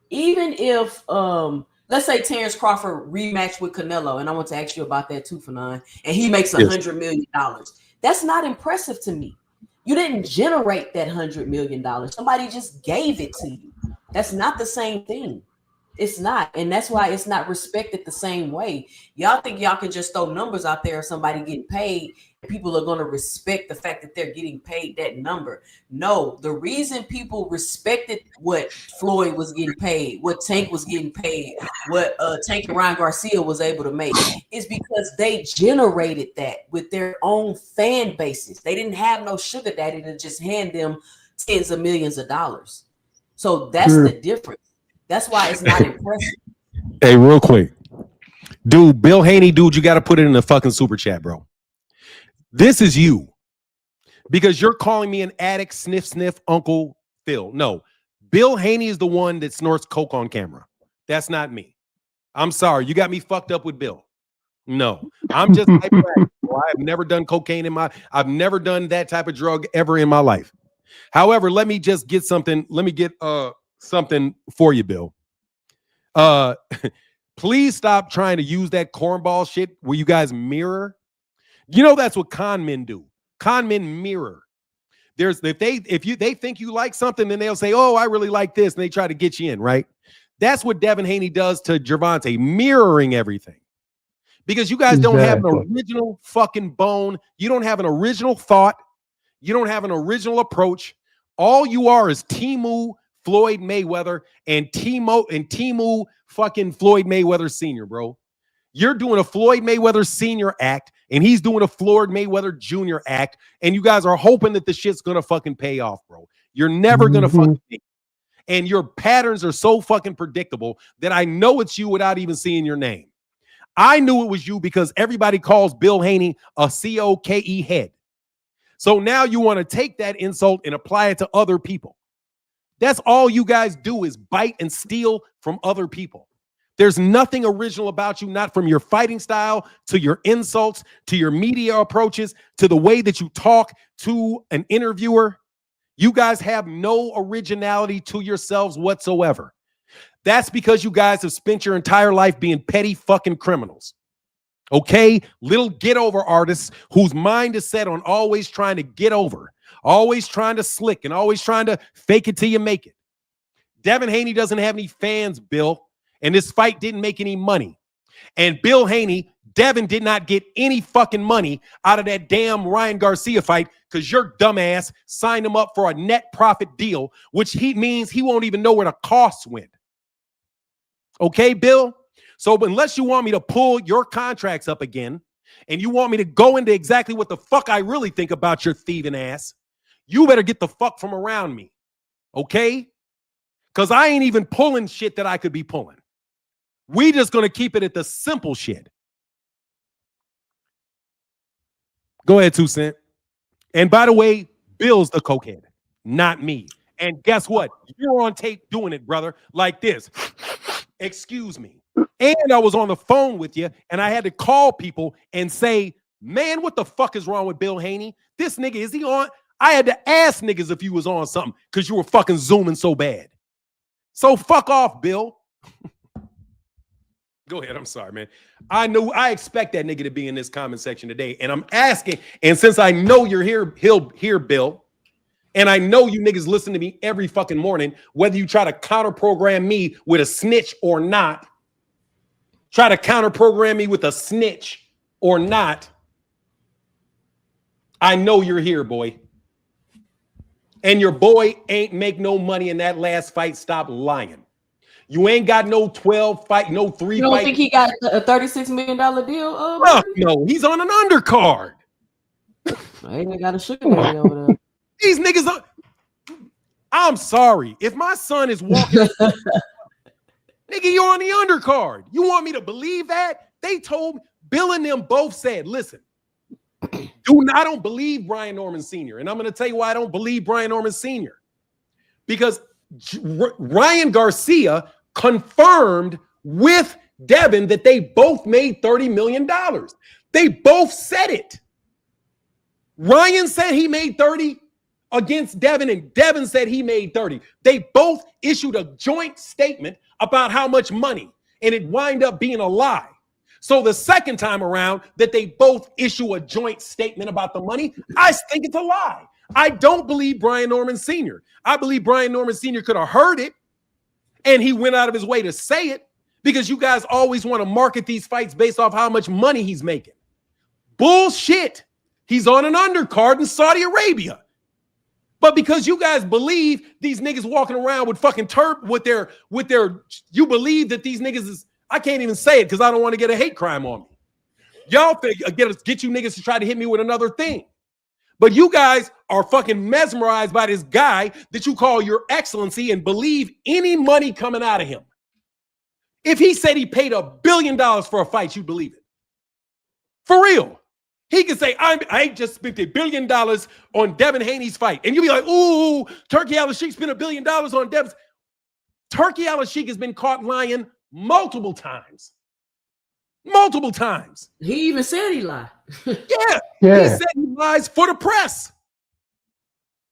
Speaker 8: Even if, let's say Terrence Crawford rematch with Canelo, and I want to ask you about that too, Fanon, and he makes $100 million. That's not impressive to me. You didn't generate that $100 million. Somebody just gave it to you. That's not the same thing. It's not. And that's why it's not respected the same way. Y'all think y'all can just throw numbers out there of somebody getting paid. People are going to respect the fact that they're getting paid that number. No, the reason people respected what Floyd was getting paid, what Tank was getting paid, what Tank and Ryan Garcia was able to make is because they generated that with their own fan bases. They didn't have no sugar daddy to just hand them tens of millions of dollars. So that's the difference. That's why it's not impressive.
Speaker 1: Hey, real quick. Dude, Bill Haney, dude, you got to put it in the fucking super chat, bro. This is you. Because you're calling me an addict, sniff, Uncle Phil. No, Bill Haney is the one that snorts coke on camera. That's not me. I'm sorry. You got me fucked up with Bill. No, I'm just hyperactive. I've never done cocaine I've never done that type of drug ever in my life. However, let me just get something. Let me get something for you, Bill. Please stop trying to use that cornball shit where you guys mirror. You know that's what con men do. Con men mirror. If they think you like something, then they'll say, "Oh, I really like this," and they try to get you in, right? That's what Devin Haney does to Gervonta, mirroring everything. Because you guys don't have an original fucking bone. You don't have an original thought. You don't have an original approach. All you are is Timu Floyd Mayweather and Timu fucking Floyd Mayweather Sr., bro. You're doing a Floyd Mayweather Sr. act, and he's doing a Floyd Mayweather Jr. act, and you guys are hoping that the shit's gonna fucking pay off, bro. You're never gonna fucking pay. And your patterns are so fucking predictable that I know it's you without even seeing your name. I knew it was you because everybody calls Bill Haney a COKE head. So now you want to take that insult and apply it to other people. That's all you guys do is bite and steal from other people. There's nothing original about you, not from your fighting style to your insults, to your media approaches, to the way that you talk to an interviewer. You guys have no originality to yourselves whatsoever. That's because you guys have spent your entire life being petty fucking criminals. Okay? Little get over artists whose mind is set on always trying to get over, always trying to slick, and always trying to fake it till you make it. Devin Haney doesn't have any fans, Bill, and this fight didn't make any money. And Bill Haney, Devin did not get any fucking money out of that damn Ryan Garcia fight because your dumbass signed him up for a net profit deal, which means he won't even know where the costs went. Okay, Bill? So unless you want me to pull your contracts up again and you want me to go into exactly what the fuck I really think about your thieving ass, you better get the fuck from around me. Okay? Because I ain't even pulling shit that I could be pulling. We just going to keep it at the simple shit. Go ahead, 2 Cent. And by the way, Bill's the cokehead, not me. And guess what? You're on tape doing it, brother, like this. Excuse me. And I was on the phone with you, and I had to call people and say, man, what the fuck is wrong with Bill Haney? This nigga, is he on? I had to ask niggas if you was on something because you were fucking zooming so bad. So fuck off, Bill. Go ahead. I'm sorry, man. I expect that nigga to be in this comment section today, and I'm asking, and since I know you're here, Bill, and I know you niggas listen to me every fucking morning, whether you try to counter program me with a snitch or not, try to counter program me with a snitch or not, I know you're here, boy. And your boy ain't make no money in that last fight. Stop lying. You ain't got no 12 fight, no 3 fight.
Speaker 8: You don't think he got a $36 million deal?
Speaker 1: No, he's on an undercard.
Speaker 8: I ain't got a sugar daddy over there.
Speaker 1: These niggas are. I'm sorry. If my son is walking, nigga, you're on the undercard. You want me to believe that? They told Bill and them both said, listen, I don't believe Brian Norman Sr. And I'm going to tell you why I don't believe Brian Norman Sr. Because Ryan Garcia confirmed with Devin that they both made $30 million. They both said it. Ryan said he made 30 against Devin, and Devin said he made 30. They both issued a joint statement about how much money, and it wind up being a lie. So the second time around that they both issue a joint statement about the money, I think it's a lie. I don't believe Brian Norman Sr. I believe Brian Norman Sr. could have heard it, and he went out of his way to say it because you guys always want to market these fights based off how much money he's making. Bullshit. He's on an undercard in Saudi Arabia. But because you guys believe these niggas walking around with fucking you believe that these niggas is, I can't even say it because I don't want to get a hate crime on me. Y'all think get you niggas to try to hit me with another thing. But you guys are fucking mesmerized by this guy that you call your excellency and believe any money coming out of him. If he said he paid $1 billion for a fight, you'd believe it. For real. He could say, I just spent $1 billion on Devin Haney's fight. And you'd be like, ooh, Turkey Al-Sheikh spent $1 billion on Devin's. Turkey Al-Sheikh has been caught lying multiple times. Multiple times.
Speaker 8: He even said he lied.
Speaker 1: Yeah. He said he lies for the press.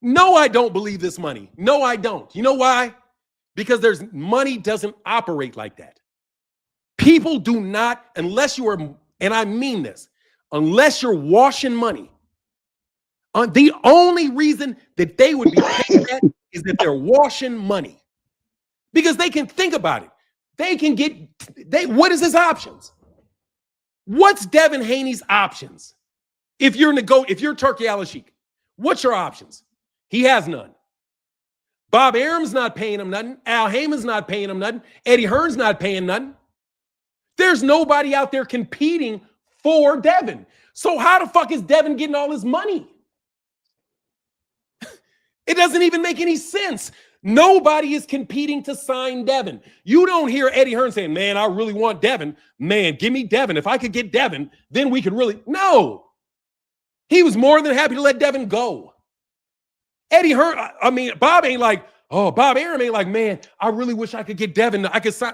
Speaker 1: No, I don't believe this money. No, I don't. You know why? Because money doesn't operate like that. People do not, unless you are, and I mean this, unless you're washing money. The only reason that they would be paying that is that they're washing money. Because they can think about it. They can what is his options? What's Devin Haney's options? If you're Turkey Al-Sheikh, what's your options? He has none. Bob Arum's not paying him nothing. Al Heyman's not paying him nothing. Eddie Hearn's not paying nothing. There's nobody out there competing for Devin. So how the fuck is Devin getting all his money? It doesn't even make any sense. Nobody is competing to sign Devin. You don't hear Eddie Hearn saying, man, I really want Devin. Man, give me Devin. If I could get Devin, then we could really. No. He was more than happy to let Devin go. Eddie Hearn, Bob ain't like, Bob Arum ain't like, man, I really wish I could get Devin. I could sign.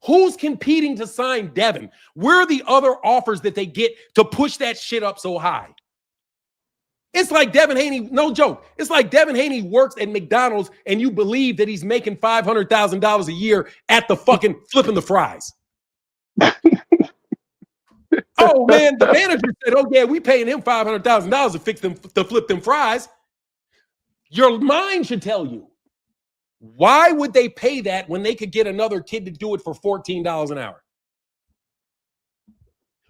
Speaker 1: Who's competing to sign Devin? Where are the other offers that they get to push that shit up so high? It's like Devin Haney, no joke. It's like Devin Haney works at McDonald's and you believe that he's making $500,000 a year at the fucking flipping the fries. Oh man, the manager said, oh yeah, we paying him $500,000 to flip them fries. Your mind should tell you, why would they pay that when they could get another kid to do it for $14 an hour?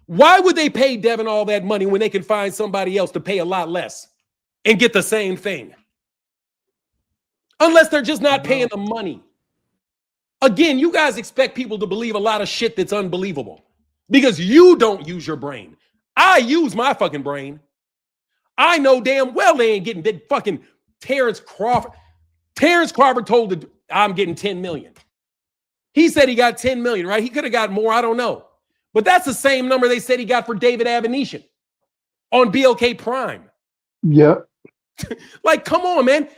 Speaker 1: Why would they pay Devin all that money when they can find somebody else to pay a lot less and get the same thing? Unless they're just not paying the money. Again, you guys expect people to believe a lot of shit that's unbelievable because you don't use your brain. I use my fucking brain. I know damn well they ain't getting that fucking Terrence Crawford. Terrence Crawford told I'm getting 10 million. He said he got 10 million, right? He could have got more. I don't know. But that's the same number they said he got for David Avenetian on BLK Prime.
Speaker 9: Yep.
Speaker 1: Like, come on, man.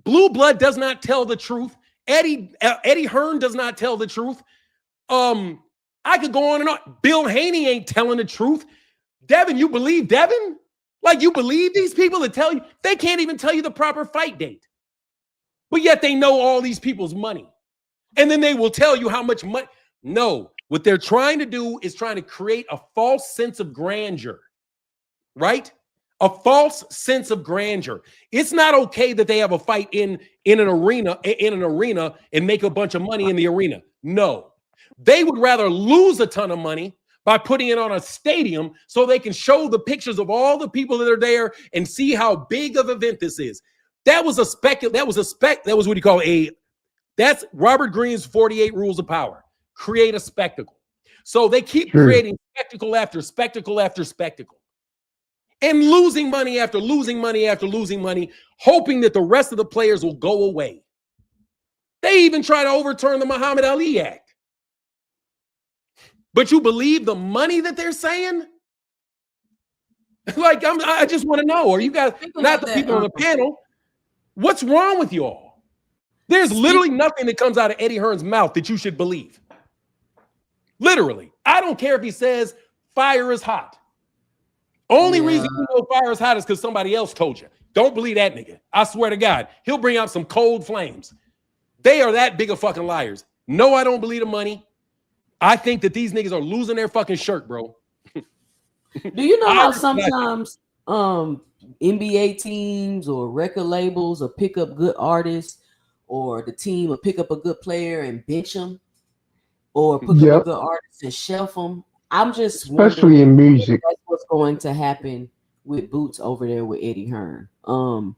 Speaker 1: Blue Blood does not tell the truth. Eddie Hearn does not tell the truth. I could go on and on. Bill Haney ain't telling the truth. Devin, you believe Devin? Like, you believe these people that tell you? They can't even tell you the proper fight date. But yet they know all these people's money. And then they will tell you how much money. No. What they're trying to do is trying to create a false sense of grandeur, right? A false sense of grandeur. It's not okay that they have a fight in an arena and make a bunch of money in the arena. No, they would rather lose a ton of money by putting it on a stadium so they can show the pictures of all the people that are there and see how big of an event this is. That was what you call that's Robert Greene's 48 rules of power. Create a spectacle. So they keep creating spectacle after spectacle after spectacle and losing money after losing money after losing money, hoping that the rest of the players will go away. They even try to overturn the Muhammad Ali Act. But you believe the money that they're saying? Like, I just want to know, are you guys, not the people on the panel, what's wrong with you all? There's literally nothing that comes out of Eddie Hearn's mouth that you should believe. Literally. I don't care if he says fire is hot. Only reason you know fire is hot is because somebody else told you. Don't believe that nigga. I swear to God. He'll bring out some cold flames. They are that big of fucking liars. No, I don't believe the money. I think that these niggas are losing their fucking shirt, bro.
Speaker 8: Do you know how sometimes NBA teams or record labels will pick up good artists, or the team will pick up a good player and bench them, or pick up a good artist and shelf them? I'm just
Speaker 9: especially in music.
Speaker 8: That's what's going to happen with Boots over there with Eddie Hearn. I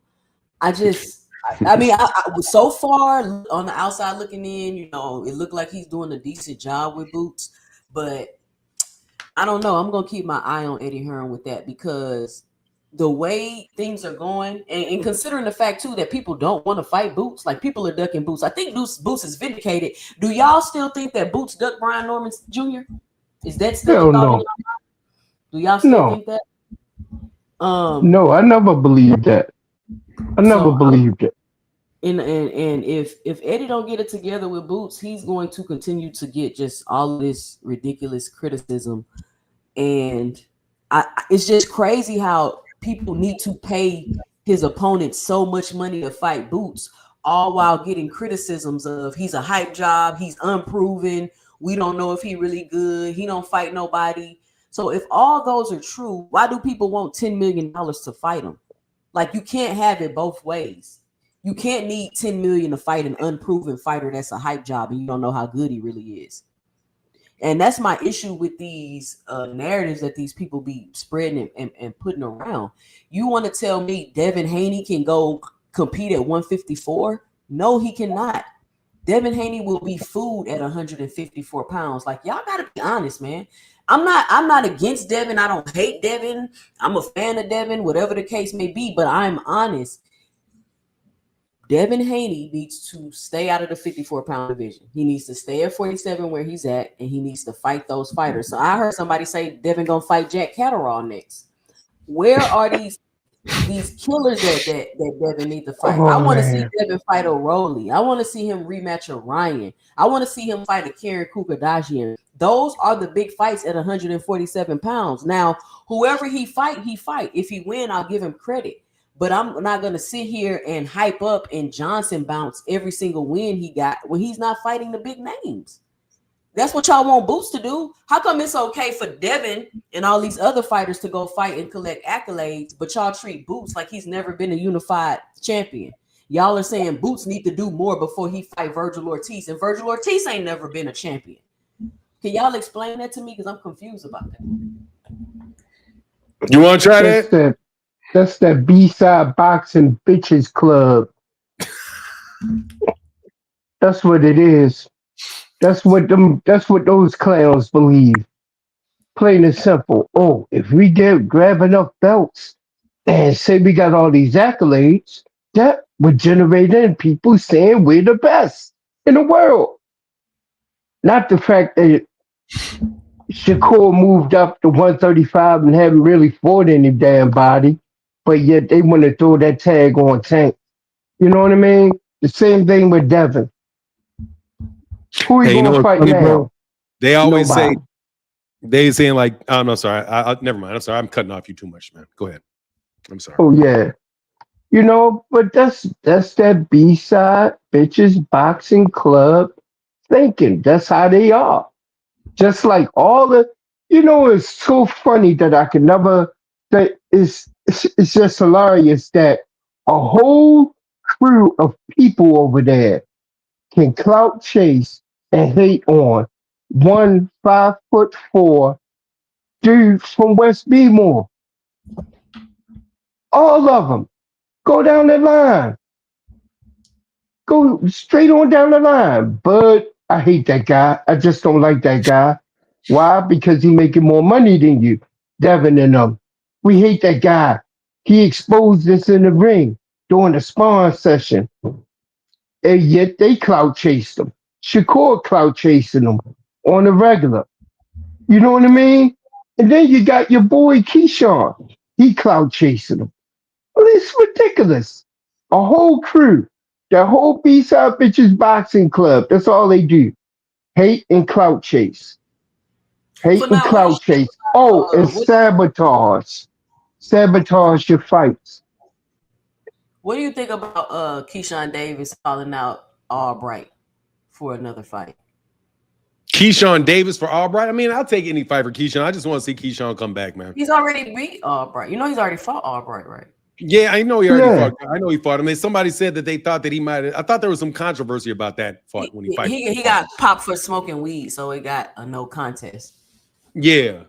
Speaker 8: mean, so far on the outside looking in, you know, it looked like he's doing a decent job with Boots, but I don't know. I'm gonna keep my eye on Eddie Hearn with that because the way things are going, and considering the fact too that people don't want to fight Boots, like people are ducking Boots. I think Boots is vindicated. Do y'all still think that Boots ducked Brian Norman Jr.? Is that still
Speaker 9: Hell
Speaker 8: a thought in
Speaker 9: no.
Speaker 8: y'all mind? Do y'all still
Speaker 9: No.
Speaker 8: think that?
Speaker 9: No, I never believed that. I never believed it.
Speaker 8: And if Eddie don't get it together with Boots, he's going to continue to get just all of this ridiculous criticism. And it's just crazy how people need to pay his opponent so much money to fight Boots, all while getting criticisms of he's a hype job, he's unproven, we don't know if he really good, he don't fight nobody. So if all those are true, why do people want $10 million to fight him? Like, you can't have it both ways. You can't need $10 million to fight an unproven fighter that's a hype job and you don't know how good he really is. And that's my issue with these narratives that these people be spreading and putting around. You want to tell me Devin Haney can go compete at 154? No, he cannot. Devin Haney will be food at 154 pounds. Like, y'all got to be honest, man. I'm not against Devin. I don't hate Devin. I'm a fan of Devin, whatever the case may be. But I'm honest. Devin Haney needs to stay out of the 54-pound division. He needs to stay at 47 where he's at, and he needs to fight those fighters. So I heard somebody say Devin gonna fight Jack Catterall next. Where are these killers that Devin needs to fight? I want to see Devin fight O'Reilly. I want to see him rematch a Ryan. I want to see him fight a Karen Kukadashian. Those are the big fights at 147 pounds. Now, whoever he fight. If he win, I'll give him credit. But I'm not going to sit here and hype up and Johnson bounce every single win he got when he's not fighting the big names. That's what y'all want Boots to do. How come it's okay for Devin and all these other fighters to go fight and collect accolades, but y'all treat Boots like he's never been a unified champion? Y'all are saying Boots need to do more before he fight Virgil Ortiz, and Virgil Ortiz ain't never been a champion. Can y'all explain that to me? Because I'm confused about that.
Speaker 1: You want to try that?
Speaker 9: That's that B-side boxing bitches club. That's what it is. That's what those clowns believe. Plain and simple. Oh, if we grab enough belts and say we got all these accolades, that would generate in people saying we're the best in the world. Not the fact that Shakur moved up to 135 and haven't really fought any damn body. But yet they want to throw that tag on Tank. You know what I mean? The same thing with Devin. Who are you going to fight now? Bro?
Speaker 1: They always say, saying like, oh, no, sorry. I never mind. I'm sorry. I'm cutting off you too much, man. Go ahead. I'm sorry.
Speaker 9: Oh, yeah. You know, but that's that B-side bitches boxing club thinking. That's how they are. Just like all the, it's so funny that I can never, that it's just hilarious that a whole crew of people over there can clout chase and hate on one 5'4" dude from West Beemore. All of them. Go down the line. Go straight on down the line. But I hate that guy. I just don't like that guy. Why? Because he making more money than you. Devin and them. We hate that guy. He exposed us in the ring during the sparring session. And yet they clout chased him. Shakur clout chasing him on the regular. You know what I mean? And then you got your boy Keyshawn. He clout chasing him. Well, it's ridiculous. A whole crew. That whole B-side bitches boxing club. That's all they do. Hate and clout chase. Hate and clout chase. Oh, and sabotage. Sabotage your fights.
Speaker 8: What do you think about Keyshawn Davis calling out Albright for another fight?
Speaker 1: Keyshawn Davis for Albright? I mean, I'll take any fight for Keyshawn. I just want to see Keyshawn come back, man.
Speaker 8: He's already beat Albright. You know he's already fought Albright, right?
Speaker 1: Yeah, I know he already fought. I know he fought him. And somebody said that they thought that he might have. I thought there was some controversy about that fight when he fought.
Speaker 8: He got popped for smoking weed, so it got a no contest.
Speaker 1: Yeah.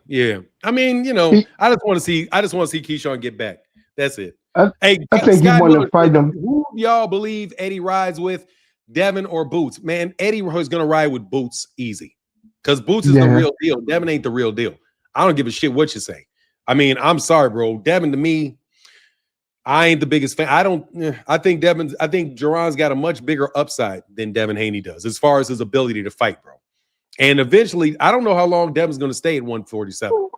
Speaker 1: I mean, I just want to see Keyshawn get back. That's it.
Speaker 9: I think he want to fight him.
Speaker 1: Who y'all believe Eddie rides with, Devin or Boots? Man, Eddie is gonna ride with Boots easy, because Boots is the real deal. Devin ain't the real deal. I don't give a shit what you say. I mean, I'm sorry, bro. Devin to me, I ain't the biggest fan. I think Jaron's got a much bigger upside than Devin Haney does as far as his ability to fight, bro. And eventually, I don't know how long Devin's going to stay at 147.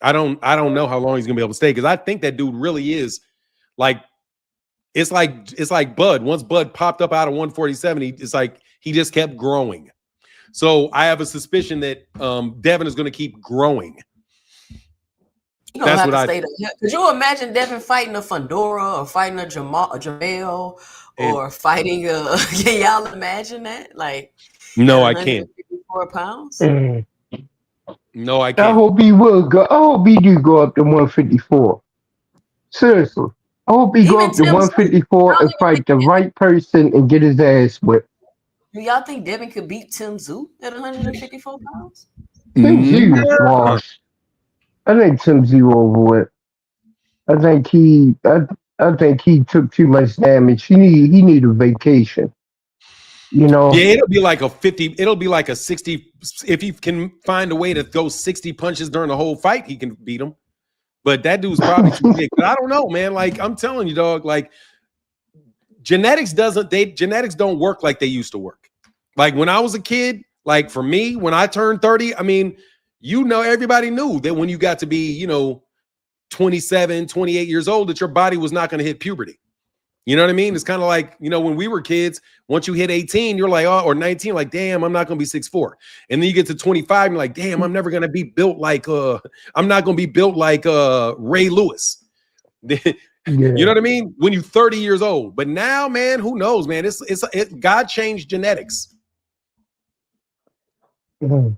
Speaker 1: I don't know how long he's going to be able to stay because I think that dude really is like it's like Bud. Once Bud popped up out of 147, it's like he just kept growing. So I have a suspicion that Devin is going to keep growing.
Speaker 8: You don't have to stay there. Could you imagine Devin fighting a Fundora or fighting a Jamel or fighting a? Can y'all imagine that? Like,
Speaker 1: no, I can't.
Speaker 8: 4 pounds.
Speaker 1: No, I can't.
Speaker 9: I hope he will go. I hope he do go up to 154. Seriously, I hope he go up to 154 and fight the right person and get his ass whipped.
Speaker 8: Do y'all think Devin could beat Tim Tszyu at 154 pounds?
Speaker 9: Tim Tszyu is washed. I think Tim Tszyu over it. I think he took too much damage. He need a vacation. You know.
Speaker 1: Yeah, it'll be like a 50. It'll be like a 60. If he can find a way to throw 60 punches during the whole fight, he can beat him. But that dude's probably too big. But I don't know, man. Like I'm telling you, dog. Like genetics don't work like they used to work. Like when I was a kid, like for me, when I turned 30, I mean, everybody knew that when you got to be, 27, 28 years old, that your body was not going to hit puberty. You know what I mean? It's kind of like, when we were kids, once you hit 18, you're like, or 19, like, damn, I'm not going to be 6'4". And then you get to 25, and you're like, damn, I'm never going to be built like, I'm not going to be built like Ray Lewis. You know what I mean? When you're 30 years old. But now, man, who knows, man? God changed genetics.
Speaker 9: The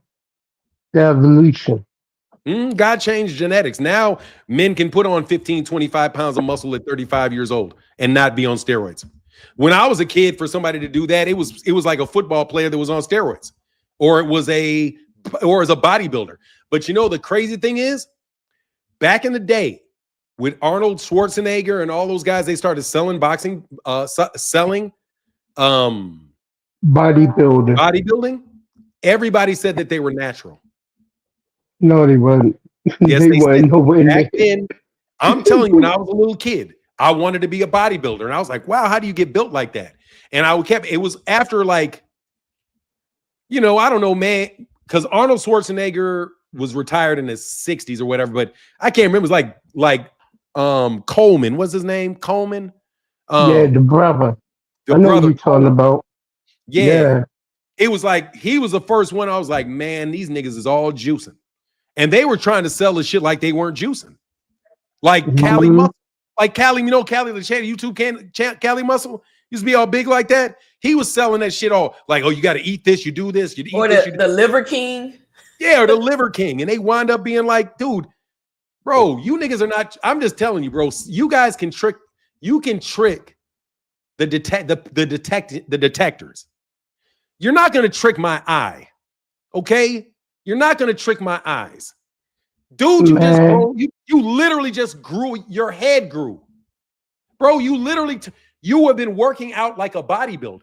Speaker 9: evolution.
Speaker 1: God changed genetics. Now men can put on 15, 25 pounds of muscle at 35 years old and not be on steroids. When I was a kid, for somebody to do that, it was like a football player that was on steroids, or as a bodybuilder. But the crazy thing is, back in the day with Arnold Schwarzenegger and all those guys, they started selling bodybuilding. Everybody said that they were natural.
Speaker 9: No, they wasn't.
Speaker 1: Yes,
Speaker 9: they weren't.
Speaker 1: Back then, I'm telling you, when I was a little kid, I wanted to be a bodybuilder. And I was like, wow, how do you get built like that? And it was after like, I don't know, man, because Arnold Schwarzenegger was retired in his 60s or whatever, but I can't remember. It was like Coleman. What's his name? Coleman?
Speaker 9: The brother. I know what you're talking about.
Speaker 1: Yeah. It was like, he was the first one. I was like, man, these niggas is all juicing. And they were trying to sell the shit like they weren't juicing. Like Cali Muscle. Like Cali, Cali the channel, YouTube Cali Muscle used to be all big like that. He was selling that shit all like, oh, you got to eat this, you do this, you eat this.
Speaker 8: Or the Liver King.
Speaker 1: Yeah, or the Liver King. And they wind up being like, dude, bro, you niggas are not, I'm just telling you, bro, you guys can trick the detectors. You're not going to trick my eye. Okay? You're not going to trick my eyes. Dude, you literally just grew, your head grew. Bro, you have been working out like a bodybuilder.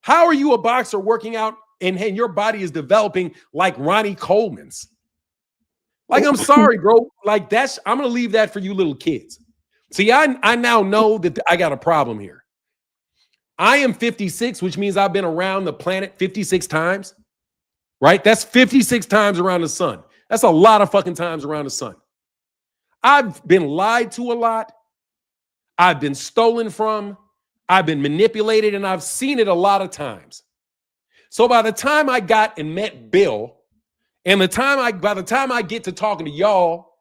Speaker 1: How are you a boxer working out and your body is developing like Ronnie Coleman's? Like, I'm sorry, bro. Like I'm going to leave that for you little kids. See, I now know that I got a problem here. I am 56, which means I've been around the planet 56 times. Right? That's 56 times around the sun. That's a lot of fucking times around the sun. I've been lied to a lot. I've been stolen from. I've been manipulated, and I've seen it a lot of times. So by the time I got and met Bill, and by the time I get to talking to y'all,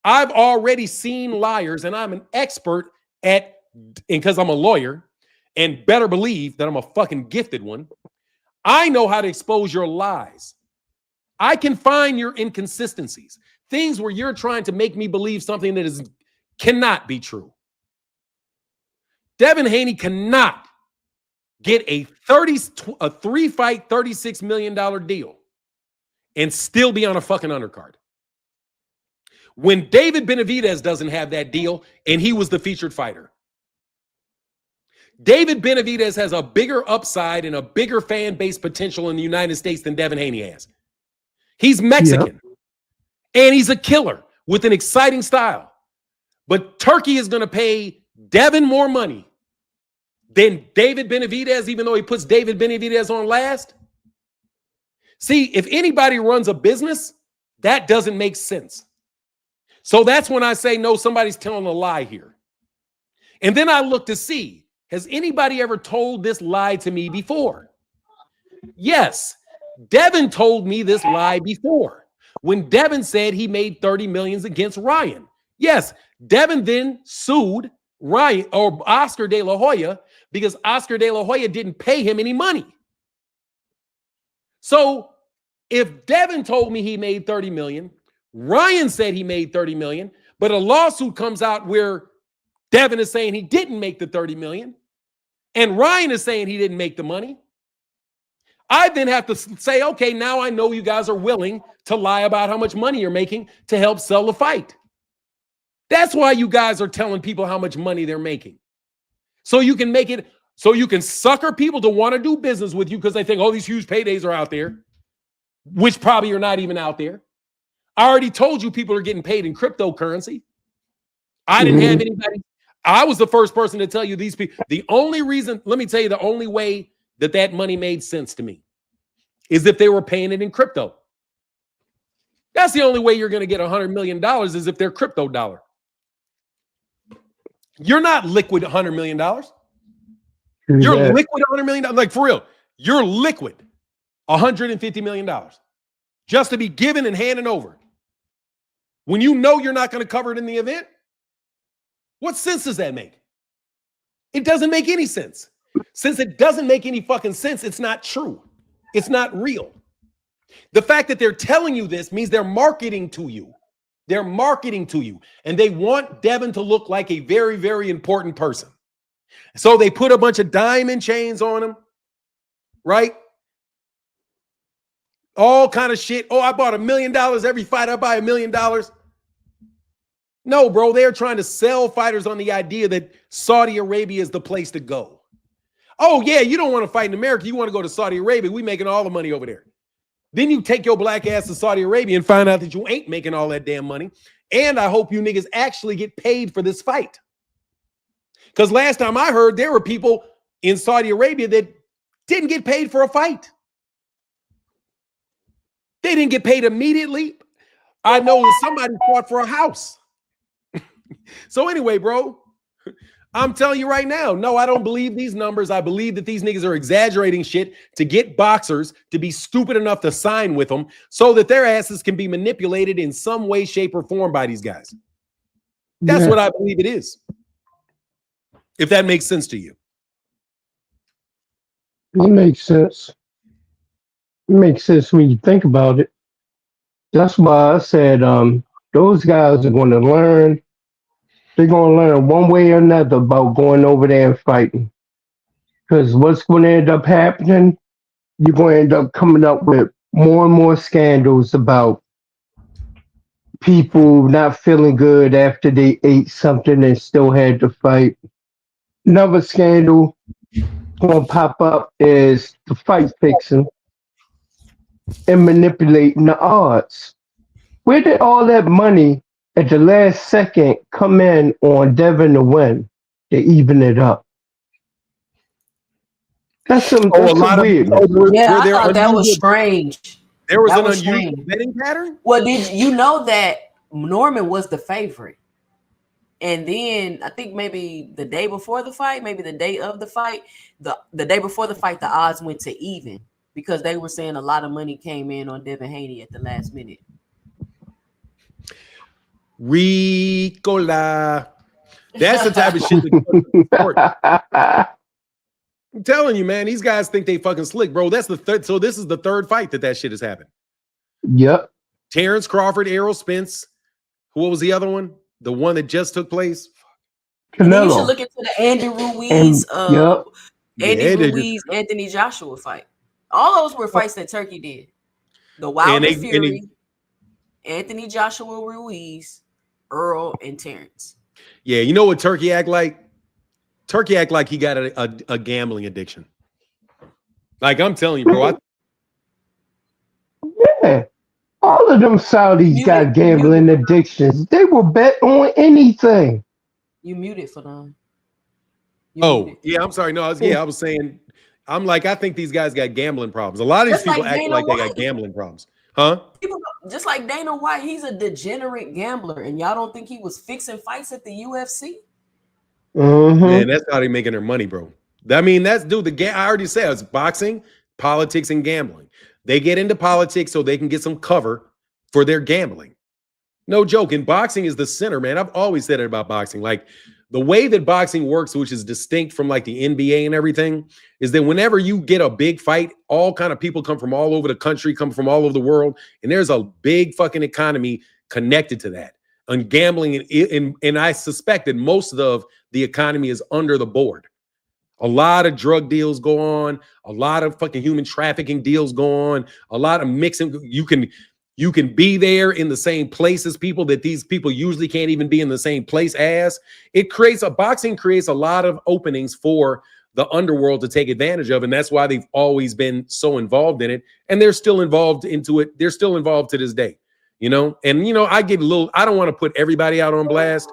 Speaker 1: I've already seen liars, and I'm an expert because I'm a lawyer, and better believe that I'm a fucking gifted one. I know how to expose your lies. I can find your inconsistencies, things where you're trying to make me believe something that cannot be true. Devin Haney cannot get a 3-fight, $36 million deal and still be on a fucking undercard. When David Benavidez doesn't have that deal and he was the featured fighter. David Benavidez has a bigger upside and a bigger fan base potential in the United States than Devin Haney has. He's Mexican, and he's a killer with an exciting style. But Turkey is going to pay Devin more money than David Benavidez, even though he puts David Benavidez on last. See, if anybody runs a business, that doesn't make sense. So that's when I say, no, somebody's telling a lie here. And then I look to see, has anybody ever told this lie to me before? Yes, Devin told me this lie before. When Devin said he made 30 million against Ryan. Yes, Devin then sued Ryan or Oscar De La Hoya because Oscar De La Hoya didn't pay him any money. So if Devin told me he made 30 million, Ryan said he made 30 million, but a lawsuit comes out where Devin is saying he didn't make the 30 million, and Ryan is saying he didn't make the money, I then have to say, okay, now I know you guys are willing to lie about how much money you're making to help sell the fight. That's why you guys are telling people how much money they're making. So you can make it, so you can sucker people to want to do business with you because they think, oh, these huge paydays are out there, which probably are not even out there. I already told you people are getting paid in cryptocurrency. I didn't have anybody. I was the first person to tell you these people. The only reason, let me tell you, the only way that that money made sense to me is if they were paying it in crypto. That's the only way you're going to get $100 million is if they're crypto dollar. You're not liquid $100 million. You're liquid $100 million. Like for real, you're liquid $150 million just to be given and handed over. When you know you're not going to cover it in the event, what sense does that make? It doesn't make any sense. Since it doesn't make any fucking sense, it's not true. It's not real. The fact that they're telling you this means they're marketing to you. They're marketing to you. And they want Devin to look like a very, very important person. So they put a bunch of diamond chains on him, right? All kind of shit. Oh, I bought $1 million every fight. I buy $1 million. No, bro, they're trying to sell fighters on the idea that Saudi Arabia is the place to go. Oh, yeah, you don't want to fight in America. You want to go to Saudi Arabia. We making all the money over there. Then you take your black ass to Saudi Arabia and find out that you ain't making all that damn money. And I hope you niggas actually get paid for this fight. Because last time I heard, there were people in Saudi Arabia that didn't get paid for a fight. They didn't get paid immediately. I know that somebody fought for a house. So anyway, bro, I'm telling you right now, no, I don't believe these numbers. I believe that these niggas are exaggerating shit to get boxers to be stupid enough to sign with them so that their asses can be manipulated in some way, shape, or form by these guys. That's what I believe it is. If that makes sense to you.
Speaker 9: It makes sense. It makes sense when you think about it. That's why I said those guys are going to learn. They're going to learn one way or another about going over there and fighting. Because what's going to end up happening, you're going to end up coming up with more and more scandals about people not feeling good after they ate something and still had to fight. Another scandal going to pop up is the fight fixing and manipulating the odds. Where did all that money at the last second come in on Devin to win to even it up? That's some weird.
Speaker 8: Yeah, I thought that was strange.
Speaker 1: There was an unusual betting pattern?
Speaker 8: Well, did you know that Norman was the favorite? And then I think maybe the day before the fight, maybe the day of the fight, the day before the fight, the odds went to even because they were saying a lot of money came in on Devin Haney at the last minute.
Speaker 1: Ricola. That's the type of shit I'm telling you, man, these guys think they fucking slick, bro. That's the third. So this is the third fight that shit has happened.
Speaker 9: Yep.
Speaker 1: Terrence Crawford, Errol Spence. What was the other one? The one that just took place?
Speaker 8: Canelo. You should look into the Andy Ruiz, Ruiz, Anthony Joshua fight. All those were fights that Turkey did. The Wilder Fury, Anthony Joshua Ruiz, Earl, and Terrence.
Speaker 1: Yeah, you know what Turkey act like? Turkey act like he got a gambling addiction. Like I'm telling you, bro.
Speaker 9: All of them Saudis got gambling addictions. They will bet on anything.
Speaker 8: You muted for them.
Speaker 1: Oh, yeah, I'm sorry. No, I was saying, I'm like, I think these guys got gambling problems. A lot of these
Speaker 8: Just
Speaker 1: people
Speaker 8: like
Speaker 1: act
Speaker 8: Dana
Speaker 1: like they got
Speaker 8: White.
Speaker 1: gambling problems. Huh?
Speaker 8: People, just like Dana White, he's a degenerate gambler, and y'all don't think he was fixing fights at the UFC?
Speaker 1: Man, that's how they making their money, bro. I mean, that's I already said it's boxing, politics, and gambling. They get into politics so they can get some cover for their gambling. No joke. And boxing is the center, man. I've always said it about boxing. Like the way that boxing works, which is distinct from like the NBA and everything, is that whenever you get a big fight, all kind of people come from all over the country, come from all over the world, and there's a big fucking economy connected to that. And gambling, and I suspect that most of the economy is under the board. A lot of drug deals go on, a lot of fucking human trafficking deals go on, a lot of mixing. You can be there in the same place as people that these people usually can't even be in the same place as. Boxing creates a lot of openings for the underworld to take advantage of. And that's why they've always been so involved in it. And they're still involved into it. They're still involved to this day, And, I don't want to put everybody out on blast,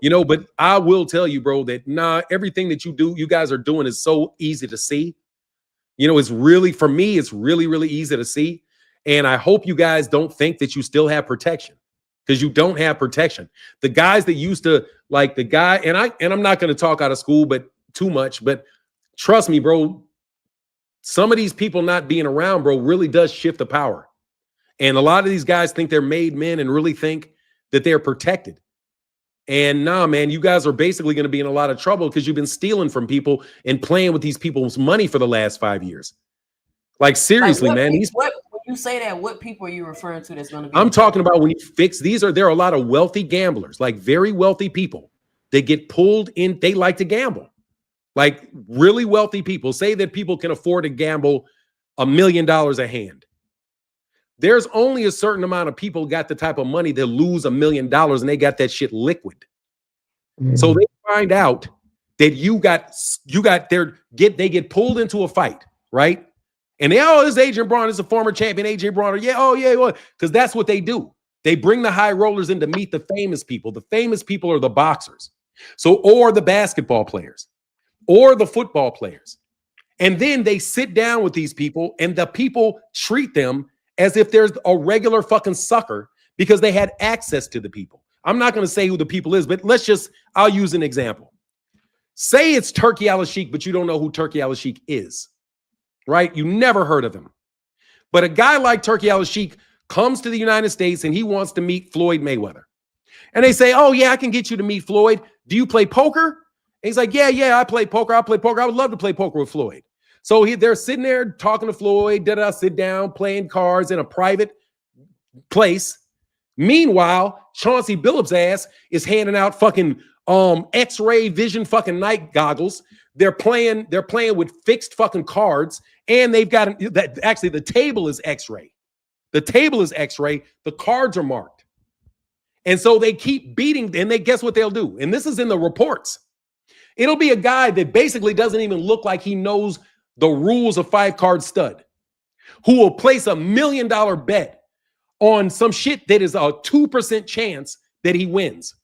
Speaker 1: but I will tell you, bro, that everything that you guys are doing is so easy to see. It's really, for me, it's really, really easy to see. And I hope you guys don't think that you still have protection, because you don't have protection. The guys that used to like the guy, and I'm not going to talk out of school, but too much, but trust me, bro, some of these people not being around, bro, really does shift the power. And a lot of these guys think they're made men and really think that they're protected. And nah, man, you guys are basically going to be in a lot of trouble because you've been stealing from people and playing with these people's money for the last 5 years. Like seriously, man.
Speaker 8: When you say that, what people are you referring to that's going to be?
Speaker 1: I'm talking about when you fix there are a lot of wealthy gamblers, like very wealthy people that get pulled in. They like to gamble, like really wealthy people. Say that people can afford to gamble $1 million a hand. There's only a certain amount of people got the type of money that lose $1 million and they got that shit liquid. So they find out that they get pulled into a fight, right? And this Adrian Braun is a former champion, Adrian Braun. Yeah, because that's what they do. They bring the high rollers in to meet the famous people. The famous people are the boxers, or the basketball players, or the football players. And then they sit down with these people, and the people treat them as if there's a regular fucking sucker because they had access to the people. I'm not going to say who the people is, but I'll use an example. Say it's Turki Al-Sheikh, but you don't know who Turki Al-Sheikh is. Right? You never heard of him. But a guy like Turki Al-Sheikh comes to the United States and he wants to meet Floyd Mayweather. And they say, oh, yeah, I can get you to meet Floyd. Do you play poker? And he's like, yeah, I play poker. I would love to play poker with Floyd. So they're sitting there talking to Floyd, sit down, playing cards in a private place. Meanwhile, Chauncey Billups' ass is handing out fucking X-ray vision fucking night goggles. They're playing with fixed fucking cards, and they've got actually the table is X-ray. The table is X-ray. The cards are marked. And so they keep beating, and guess what they'll do? And this is in the reports. It'll be a guy that basically doesn't even look like he knows the rules of 5-card stud, who will place $1 million bet on some shit that is a 2% chance that he wins.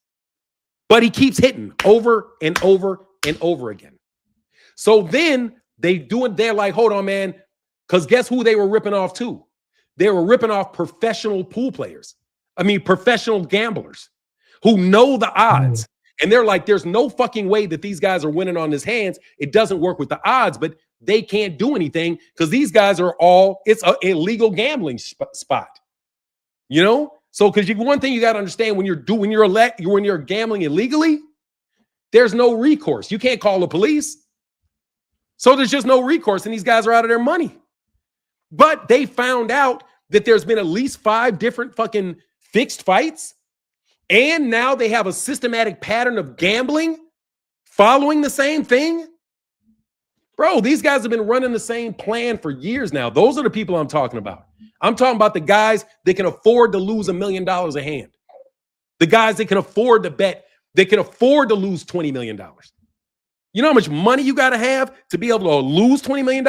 Speaker 1: But he keeps hitting over and over and over again. So then they're like, hold on, man, because guess who they were ripping off too? They were ripping off professional professional gamblers who know the odds. And they're like, there's no fucking way that these guys are winning on his hands. It doesn't work with the odds, but they can't do anything because these guys are it's an illegal gambling spot. So because one thing you got to understand when you're gambling illegally, there's no recourse. You can't call the police. So there's just no recourse, and these guys are out of their money. But they found out that there's been at least 5 different fucking fixed fights, and now they have a systematic pattern of gambling following the same thing. Bro, these guys have been running the same plan for years now. Those are the people I'm talking about. I'm talking about the guys that can afford to lose $1 million a hand. The guys that can afford to bet, they can afford to lose $20 million. You know how much money you got to have to be able to lose $20 million?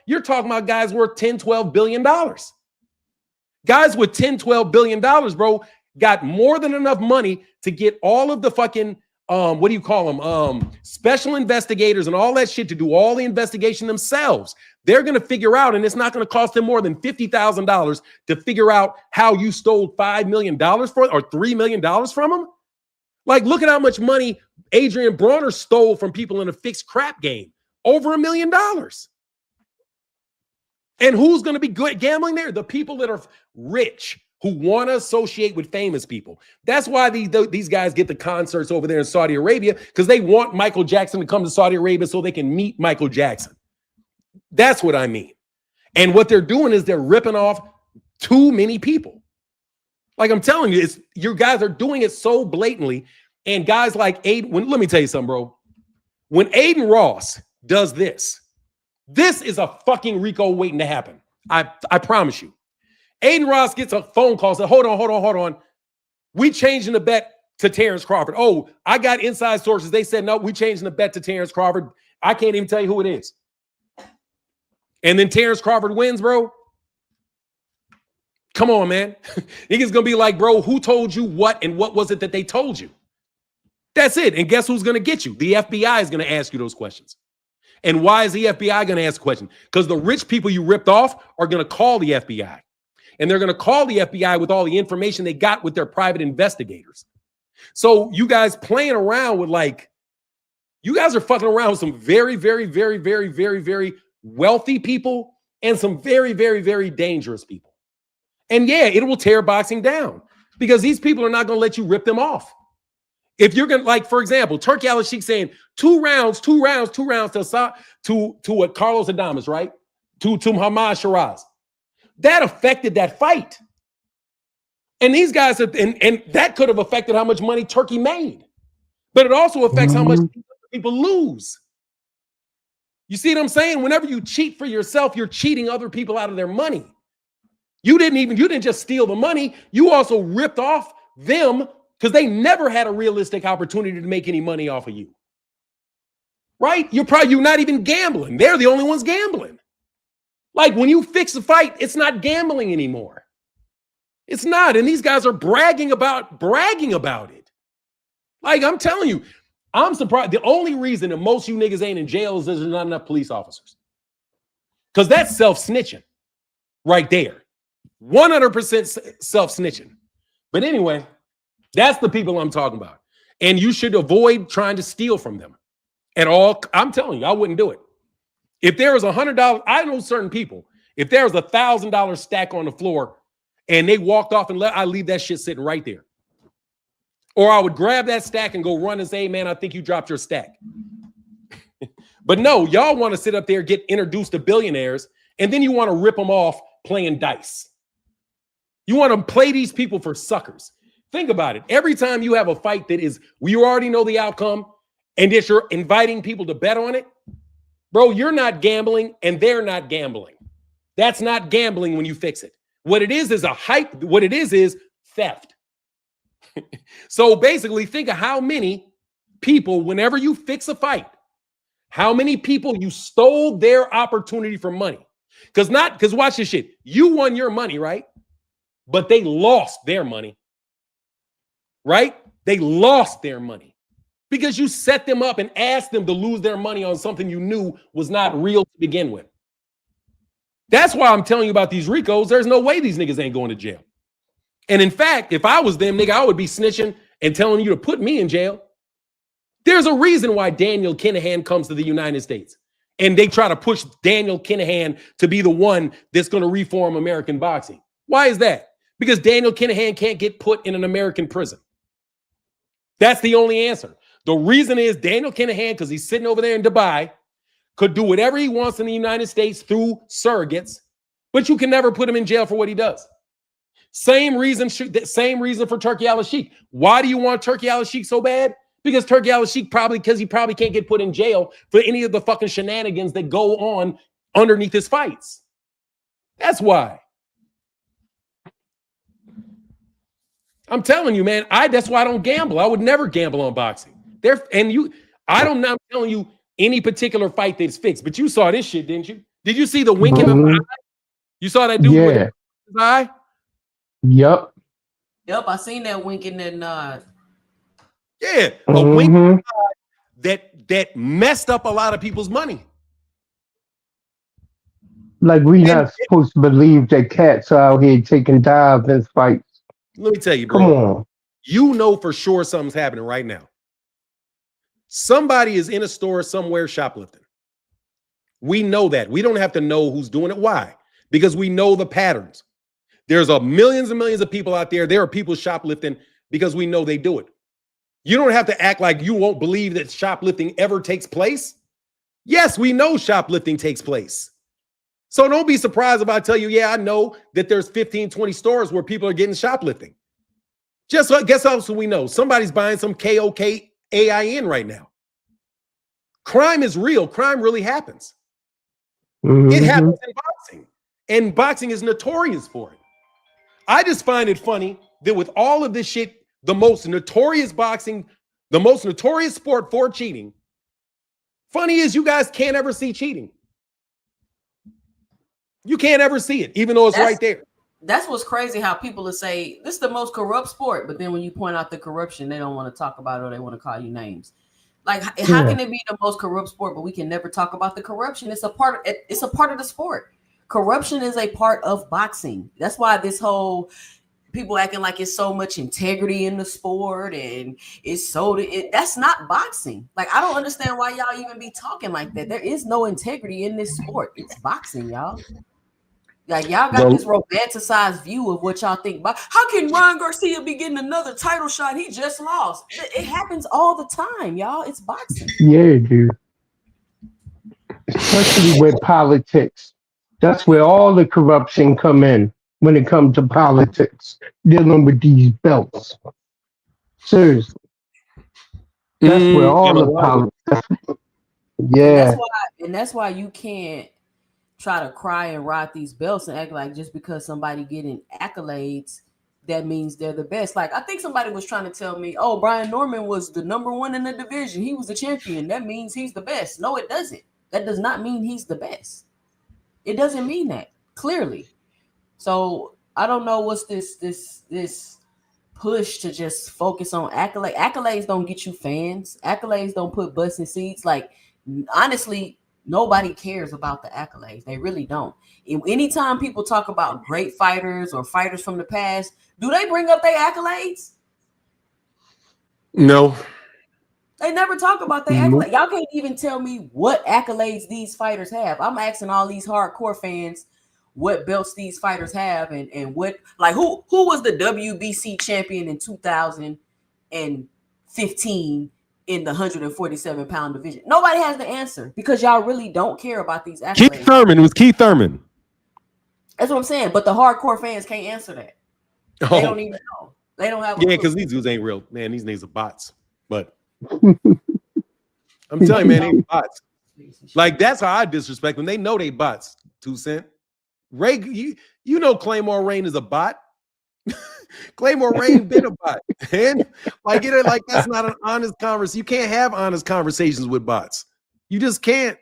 Speaker 1: You're talking about guys worth $10, $12 billion. Guys with 10, 12 billion dollars, bro, got more than enough money to get all of the fucking what do you call them? Special investigators and all that shit to do all the investigation themselves. They're going to figure out, and it's not going to cost them more than $50,000 to figure out how you stole $5 million for or $3 million from them. Like, look at how much money Adrian Bronner stole from people in a fixed crap game. Over $1 million. And who's going to be good gambling there? The people that are rich, who want to associate with famous people. That's why these guys get the concerts over there in Saudi Arabia, because they want Michael Jackson to come to Saudi Arabia so they can meet Michael Jackson. That's what I mean. And what they're doing is they're ripping off too many people. Like I'm telling you, you guys are doing it so blatantly. And guys like Aiden, let me tell you something, bro. When Aiden Ross does this is a fucking RICO waiting to happen. I promise you. Aiden Ross gets a phone call, said, hold on. We changing the bet to Terrence Crawford. Oh, I got inside sources. They said, no, we changing the bet to Terrence Crawford. I can't even tell you who it is. And then Terrence Crawford wins, bro. Come on, man. Niggas gonna be like, bro, who told you what and what was it that they told you? That's it. And guess who's gonna get you? The FBI is gonna ask you those questions. And why is the FBI gonna ask a question? Because the rich people you ripped off are gonna call the FBI. And they're going to call the FBI with all the information they got with their private investigators. So you guys playing around with you guys are fucking around with some very, very, very, very, very, very wealthy people and some very, very, very dangerous people. And yeah, it will tear boxing down because these people are not going to let you rip them off. If you're going to, for example, Turki Al-Sheikh saying 2 rounds to Carlos Adames, right? To Muhammad Shiraz. That affected that fight. And these guys, and that could have affected how much money Turkey made. But it also affects how much people lose. You see what I'm saying? Whenever you cheat for yourself, you're cheating other people out of their money. You didn't just steal the money. You also ripped off them because they never had a realistic opportunity to make any money off of you. Right? You're not even gambling. They're the only ones gambling. Like when you fix a fight, it's not gambling anymore. It's not. And these guys are bragging about it. Like I'm telling you, I'm surprised. The only reason that most of you niggas ain't in jail is there's not enough police officers. Because that's self-snitching right there. 100% self-snitching. But anyway, that's the people I'm talking about. And you should avoid trying to steal from them at all. I'm telling you, I wouldn't do it. If there was $100, I know certain people, if there was $1,000 stack on the floor and they walked off and I leave that shit sitting right there. Or I would grab that stack and go run and say, hey, man, I think you dropped your stack. But no, y'all want to sit up there, get introduced to billionaires, and then you want to rip them off playing dice. You want to play these people for suckers. Think about it. Every time you have a fight that is, you already know the outcome, and that you're inviting people to bet on it, bro, you're not gambling and they're not gambling. That's not gambling when you fix it. What it is a hype. What it is theft. So basically, think of how many people, whenever you fix a fight, how many people you stole their opportunity for money. Because watch this shit. You won your money, right? But they lost their money. Right? They lost their money. Because you set them up and asked them to lose their money on something you knew was not real to begin with. That's why I'm telling you about these RICOs. There's no way these niggas ain't going to jail. And in fact, if I was them, nigga, I would be snitching and telling you to put me in jail. There's a reason why Daniel Kinahan comes to the United States. And they try to push Daniel Kinahan to be the one that's going to reform American boxing. Why is that? Because Daniel Kinahan can't get put in an American prison. That's the only answer. The reason is Daniel Kinahan, because he's sitting over there in Dubai, could do whatever he wants in the United States through surrogates, but you can never put him in jail for what he does. Same reason for Turki Al-Sheikh. Why do you want Turki Al-Sheikh so bad? Because Turki Al-Sheikh probably can't get put in jail for any of the fucking shenanigans that go on underneath his fights. That's why. I'm telling you, man, that's why I don't gamble. I would never gamble on boxing. I'm not telling you any particular fight that's fixed, but you saw this shit, didn't you? Did you see the winking of the eye? You saw that dude with his eye?
Speaker 9: Yep.
Speaker 8: Yep, I seen that winking and nod.
Speaker 1: Yeah, a wink that messed up a lot of people's money.
Speaker 9: Like we
Speaker 1: And
Speaker 9: not supposed to believe that cats are out here taking dives and fights.
Speaker 1: let me tell you,
Speaker 9: Come
Speaker 1: bro.
Speaker 9: on.
Speaker 1: You know for sure something's happening right now. Somebody is in a store somewhere shoplifting. We know that. We don't have to know who's doing it. Why? Because we know the patterns. There's millions and millions of people out there. There are people shoplifting because we know they do it. You don't have to act like you won't believe that shoplifting ever takes place. Yes, we know shoplifting takes place. So don't be surprised if I tell you, yeah, I know that there's 15, 20 stores where people are getting shoplifting. Just guess also we know somebody's buying some KOKAIN right now. Crime is real. Crime really happens. It happens in boxing, and boxing is notorious for it. I just find it funny that with all of this shit, the most notorious sport for cheating, funny is you guys can't ever see cheating. You can't ever see it, even though it's right there.
Speaker 8: That's what's crazy, how people will say this is the most corrupt sport, but then when you point out the corruption, they don't want to talk about it or they want to call you names. Like, how can it be the most corrupt sport, but we can never talk about the corruption? It's a part of the sport. Corruption is a part of boxing. That's why this whole people acting like it's so much integrity in the sport and it's that's not boxing. Like, I don't understand why y'all even be talking like that. There is no integrity in this sport. It's boxing, y'all. Like, y'all got this romanticized view of what y'all think about. How can Ryan Garcia be getting another title shot? He just lost. It happens all the time, y'all. It's boxing.
Speaker 9: Yeah, dude. Especially with politics. That's where all the corruption come in when it comes to politics, dealing with these belts. Seriously. That's where all the politics. Yeah.
Speaker 8: And that's why you can't try to cry and ride these belts and act like just because somebody getting accolades, that means they're the best. Like, I think somebody was trying to tell me, oh, Brian Norman was the #1 in the division. He was the champion. That means he's the best. No, it doesn't. That does not mean he's the best. It doesn't mean that, clearly. So I don't know what's this push to just focus on accolades. Accolades don't get you fans. Accolades don't put butts in seats. Like, honestly, nobody cares about the accolades. They really don't. And anytime people talk about great fighters or fighters from the past, do they bring up their accolades?
Speaker 1: No.
Speaker 8: They never talk about their accolades. Y'all can't even tell me what accolades these fighters have. I'm asking all these hardcore fans what belts these fighters have and what, like, who was the WBC champion in 2015 in the 147-pound division? Nobody has the answer because y'all really don't care about these accolades.
Speaker 1: Keith Thurman was Keith Thurman.
Speaker 8: That's what I'm saying. But the hardcore fans can't answer that. They don't even know. They don't have.
Speaker 1: Yeah, because these dudes ain't real, man. These niggas are bots. But I'm telling you, man, they bots. Like, that's how I disrespect them. They know they bots. 2 Cent. Ray, you know Claymore Rain is a bot. Claymore Rain been a bot. And like, that's not an honest conversation. You can't have honest conversations with bots. You just can't.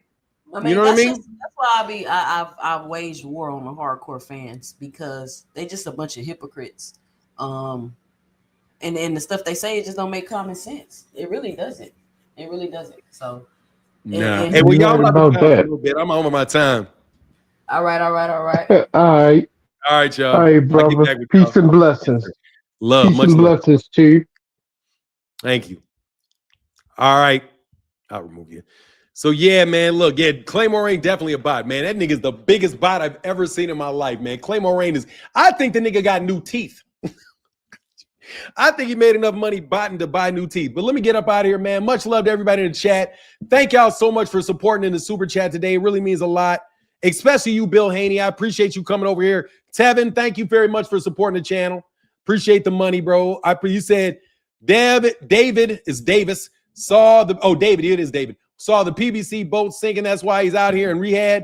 Speaker 8: I mean,
Speaker 1: you know what I mean?
Speaker 8: That's why I've waged war on the hardcore fans, because they just a bunch of hypocrites. And the stuff they say, it just don't make common sense. It really doesn't. It really doesn't. So,
Speaker 1: no. Hey, well, y'all about that a little bit. I'm over my time.
Speaker 8: All right.
Speaker 9: All right.
Speaker 1: All right, y'all.
Speaker 9: All right, brother. Peace and blessings.
Speaker 1: Love.
Speaker 9: Peace
Speaker 1: much
Speaker 9: and
Speaker 1: love.
Speaker 9: blessings to you.
Speaker 1: Thank you. All right. I'll remove you. So, yeah, man, look, Claymore Rain definitely a bot, man. That nigga's the biggest bot I've ever seen in my life, man. Claymore Rain I think the nigga got new teeth. I think he made enough money botting to buy new teeth. But let me get up out of here, man. Much love to everybody in the chat. Thank y'all so much for supporting in the super chat today. It really means a lot, especially you, Bill Haney. I appreciate you coming over here. Tevin, thank you very much for supporting the channel. Appreciate the money, bro. You said David is Davis. David, it is David. Saw the PBC boat sinking. That's why he's out here in rehab.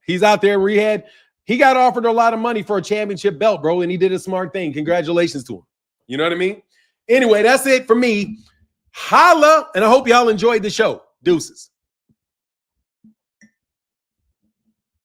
Speaker 1: He's out there in rehab. He got offered a lot of money for a championship belt, bro, and he did a smart thing. Congratulations to him. You know what I mean? Anyway, that's it for me. Holla, and I hope y'all enjoyed the show. Deuces.